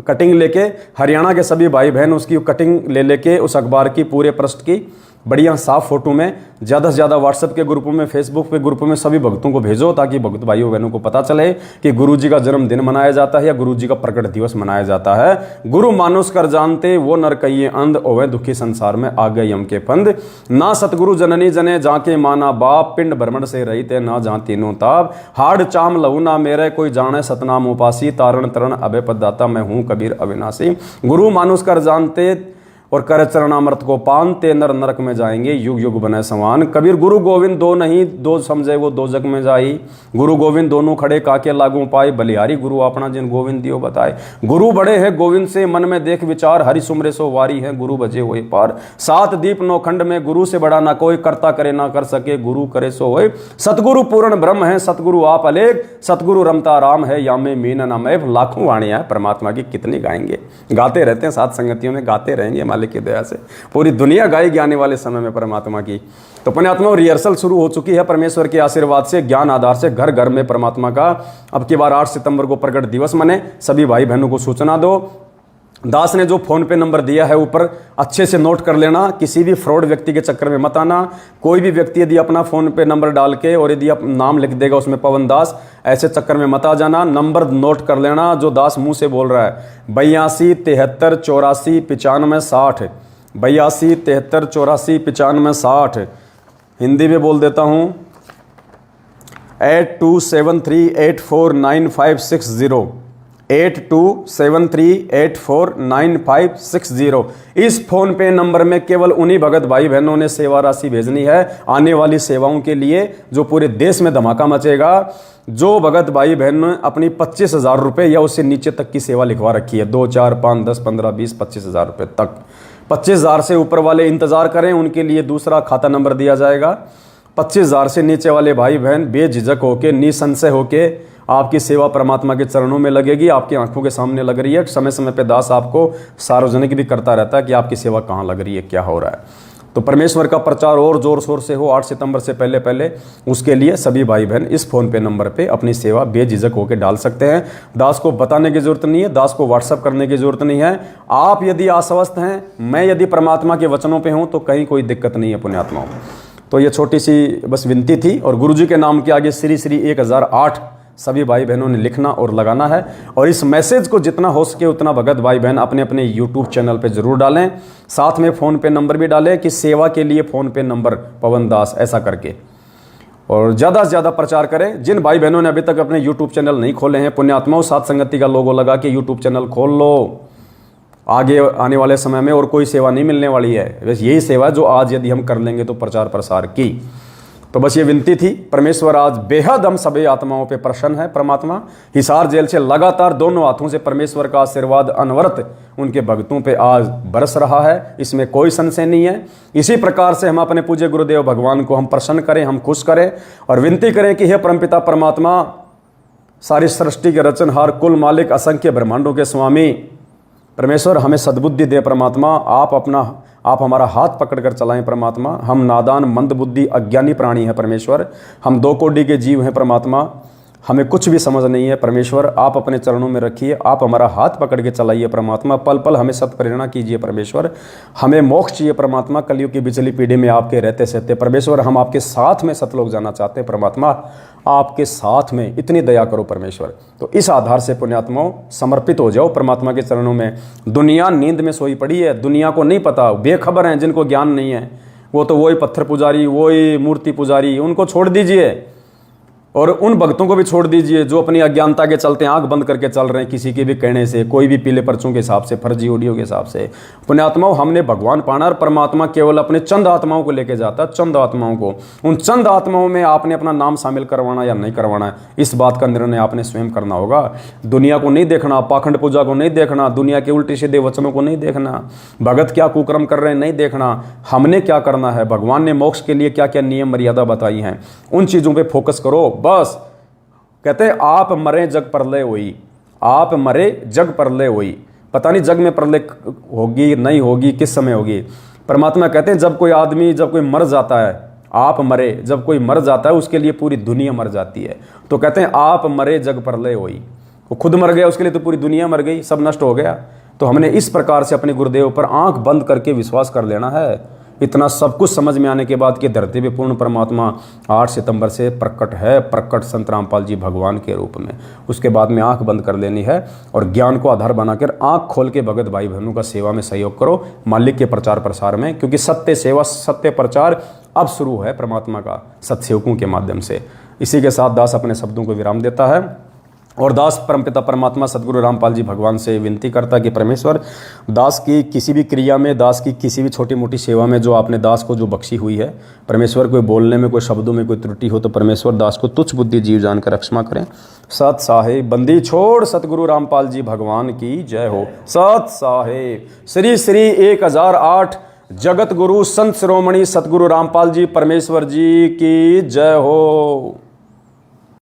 कटिंग लेके, हरियाणा के सभी भाई बहन उसकी कटिंग ले लेके उस अखबार की पूरे पृष्ठ की बढ़िया साफ फोटो में ज़्यादा से ज़्यादा व्हाट्सएप के ग्रुपों में, फेसबुक पे ग्रुपों में सभी भक्तों को भेजो, ताकि भक्त भाइयों बहनों को पता चले कि गुरु जी का जन्मदिन मनाया जाता है या गुरु जी का प्रकट दिवस मनाया जाता है। गुरु मानुष कर जानते वो नर कहिए अंध, ओवे दुखी संसार में आ गए यम के फंद। ना सतगुरु जननी जने जाके माना बाप, पिंड भ्रमण से रही थे ना जहाँ तीनों ताप। हाड़ चाम लहू ना मेरे कोई जाने सतनाम उपासी, तारण तरण अभय पददाता मैं हूँ कबीर अविनाशी। गुरु मानुष कर जानते और कर चरणामृत को पान, ते नर नरक में जाएंगे युग युग बने समान। कबीर गुरु गोविंद दो नहीं, दो समझे वो दो जग में जाई। गुरु गोविंद दोनों खड़े काके लागू पाए, बलिहारी गुरु अपना जिन गोविंद दियो बताए। गुरु बड़े हैं गोविंद से मन में देख विचार, हरि सुमरे सो वारी है गुरु बजे होए पार। 7 दीप 9 खंड में गुरु से बड़ा ना कोई, करता करे ना कर सके गुरु करे सो होए। सतगुरु पूर्ण ब्रह्म है सतगुरु आप अलेख, सतगुरु रमता राम है यामे मीन नामैव। लाखों वाणियां परमात्मा की कितनी गाएंगे, गाते रहते हैं, साथ संगतियों में गाते रहेंगे मालिक की दया से। पूरी दुनिया गाएगी आने वाले समय में परमात्मा की। तो पुण्यात्मा रिहर्सल शुरू हो चुकी है परमेश्वर के आशीर्वाद से, ज्ञान आधार से, घर घर में परमात्मा का। अब की बार 8 सितंबर को प्रकट दिवस मने, सभी भाई बहनों को सूचना दो। दास ने जो फोन पे नंबर दिया है ऊपर अच्छे से नोट कर लेना, किसी भी फ्रॉड व्यक्ति के चक्कर में मत आना। कोई भी व्यक्ति यदि अपना फोन पे नंबर डाल के और यदि नाम लिख देगा उसमें पवन दास, ऐसे चक्कर में मत आ जाना। नंबर नोट कर लेना जो दास मुंह से बोल रहा है, 82 73 84 95 60, 82 73 84 95 60। हिंदी में बोल देता हूँ, 8273849560, 8273849560। इस फोन पे नंबर में केवल उन्हीं भगत भाई बहनों ने सेवा राशि भेजनी है आने वाली सेवाओं के लिए, जो पूरे देश में धमाका मचेगा। जो भगत भाई बहन ने अपनी 25,000 रुपये या उससे नीचे तक की सेवा लिखवा रखी है, 2 4 5 10 15 20 25,000 रुपये तक, 25,000 से ऊपर वाले इंतजार करें, उनके लिए दूसरा खाता नंबर दिया जाएगा। 25,000 से नीचे वाले भाई बहन बेझिझक होके, निसंशय होके आपकी सेवा परमात्मा के चरणों में लगेगी, आपकी आंखों के सामने लग रही है। समय समय पे दास आपको सार्वजनिक भी करता रहता है कि आपकी सेवा कहाँ लग रही है, क्या हो रहा है। तो परमेश्वर का प्रचार और जोर शोर से हो 8 सितंबर से पहले पहले, उसके लिए सभी भाई बहन इस फोन पे नंबर पे अपनी सेवा बेझिझक होकर डाल सकते हैं। दास को बताने की जरूरत नहीं है, दास को व्हाट्सअप करने की जरूरत नहीं है। आप यदि आश्वस्त हैं, मैं यदि परमात्मा के वचनों पे हूँ, तो कहीं कोई दिक्कत नहीं है पुण्यात्माओं। तो ये छोटी सी बस विनती थी। और गुरुजी के नाम के आगे श्री श्री 1008 सभी भाई बहनों ने लिखना और लगाना है। और इस मैसेज को जितना हो सके उतना भगत भाई बहन अपने अपने यूट्यूब चैनल पे ज़रूर डालें। साथ में फ़ोन पे नंबर भी डालें कि सेवा के लिए फ़ोन पे नंबर पवन दास ऐसा करके, और ज़्यादा से ज़्यादा प्रचार करें। जिन भाई बहनों ने अभी तक अपने यूट्यूब चैनल नहीं खोले हैं, पुण्यात्माओं, साथ संगति का लोगो लगा के यूट्यूब चैनल खोल लो। आगे आने वाले समय में और कोई सेवा नहीं मिलने वाली है, बस यही सेवा जो आज यदि हम कर लेंगे तो प्रचार प्रसार की। तो बस ये विनती थी। परमेश्वर आज बेहद हम सभी आत्माओं पे प्रसन्न है। परमात्मा हिसार जेल से लगातार दोनों हाथों से परमेश्वर का आशीर्वाद अनवरत उनके भक्तों पे आज बरस रहा है, इसमें कोई संशय नहीं है। इसी प्रकार से हम अपने पूज्य गुरुदेव भगवान को हम प्रसन्न करें, हम खुश करें और विनती करें कि हे परमपिता परमात्मा, सारी सृष्टि के रचनहार, कुल मालिक, असंख्य ब्रह्मांडों के स्वामी परमेश्वर, हमें सद्बुद्धि दे परमात्मा। आप हमारा हाथ पकड़कर चलाएं परमात्मा। हम नादान, मंद बुद्धि, अज्ञानी प्राणी हैं परमेश्वर। हम 2 कोटि के जीव हैं परमात्मा। हमें कुछ भी समझ नहीं है परमेश्वर। आप अपने चरणों में रखिए, आप हमारा हाथ पकड़ के चलाइए परमात्मा। पल पल हमें सत्प्रेरणा कीजिए परमेश्वर। हमें मोक्ष चाहिए परमात्मा, कलयुग की बिचली पीढ़ी में आपके रहते सहते परमेश्वर। हम आपके साथ में सतलोक जाना चाहते हैं परमात्मा। आपके साथ में इतनी दया करो परमेश्वर। तो इस आधार से पुण्यात्माओं समर्पित हो जाओ परमात्मा के चरणों में। दुनिया नींद में सोई पड़ी है, दुनिया को नहीं पता, बेखबर हैं, जिनको ज्ञान नहीं है, वो तो वही पत्थर पुजारी, वही मूर्ति पुजारी, उनको छोड़ दीजिए। और उन भक्तों को भी छोड़ दीजिए जो अपनी अज्ञानता के चलते आंख बंद करके चल रहे हैं, किसी के भी कहने से, कोई भी पीले पर्चों के हिसाब से, फर्जी ऑडियो के हिसाब से। पुण्यात्माओं, हमने भगवान पाना और परमात्मा केवल अपने चंद आत्माओं को लेके जाता है, चंद आत्माओं को। उन चंद आत्माओं में आपने अपना नाम शामिल करवाना या नहीं करवाना है, इस बात का निर्णय आपने स्वयं करना होगा। दुनिया को नहीं देखना, पाखंड पूजा को नहीं देखना, दुनिया के उल्टे सीधे वचनों को नहीं देखना, भगत क्या कुकर्म कर रहे हैं नहीं देखना। हमने क्या करना है, भगवान ने मोक्ष के लिए क्या क्या नियम मर्यादा बताई हैं, उन चीज़ों पर फोकस करो बस। कहते हैं आप मरे जग प्रलय हुई, आप मरे जग प्रलय हुई। पता नहीं जग में प्रलय होगी नहीं होगी, किस समय होगी। परमात्मा कहते हैं जब कोई आदमी, जब कोई मर जाता है, आप मरे, जब कोई मर जाता है उसके लिए पूरी दुनिया मर जाती है। तो कहते हैं आप मरे जग प्रलय हुई। वो खुद मर गया, उसके लिए तो पूरी दुनिया मर गई, सब नष्ट हो गया। तो हमने इस प्रकार से अपने गुरुदेव पर आंख बंद करके विश्वास कर लेना है। इतना सब कुछ समझ में आने के बाद कि धरती पे पूर्ण परमात्मा 8 सितंबर से प्रकट है, प्रकट संत रामपाल जी भगवान के रूप में। उसके बाद में आंख बंद कर लेनी है और ज्ञान को आधार बनाकर आंख खोल के भगत भाई बहनों का सेवा में सहयोग करो, मालिक के प्रचार प्रसार में। क्योंकि सत्य सेवा, सत्य प्रचार अब शुरू है परमात्मा का सत्सेवकों के माध्यम से। इसी के साथ दास अपने शब्दों को विराम देता है और दास परमपिता परमात्मा सदगुरु रामपाल जी भगवान से विनती करता कि परमेश्वर, दास की किसी भी क्रिया में, दास की किसी भी छोटी मोटी सेवा में जो आपने दास को जो बख्शी हुई है परमेश्वर, कोई बोलने में, कोई शब्दों में कोई त्रुटि हो तो परमेश्वर दास को तुच्छ बुद्धि जीव जानकर क्षमा करें। सत साहेब बंदी छोड़ सतगुरु रामपाल जी भगवान की जय हो। सत साहेब श्री श्री 1008 जगत गुरु संत शिरोमणि सतगुरु रामपाल जी परमेश्वर जी की जय हो।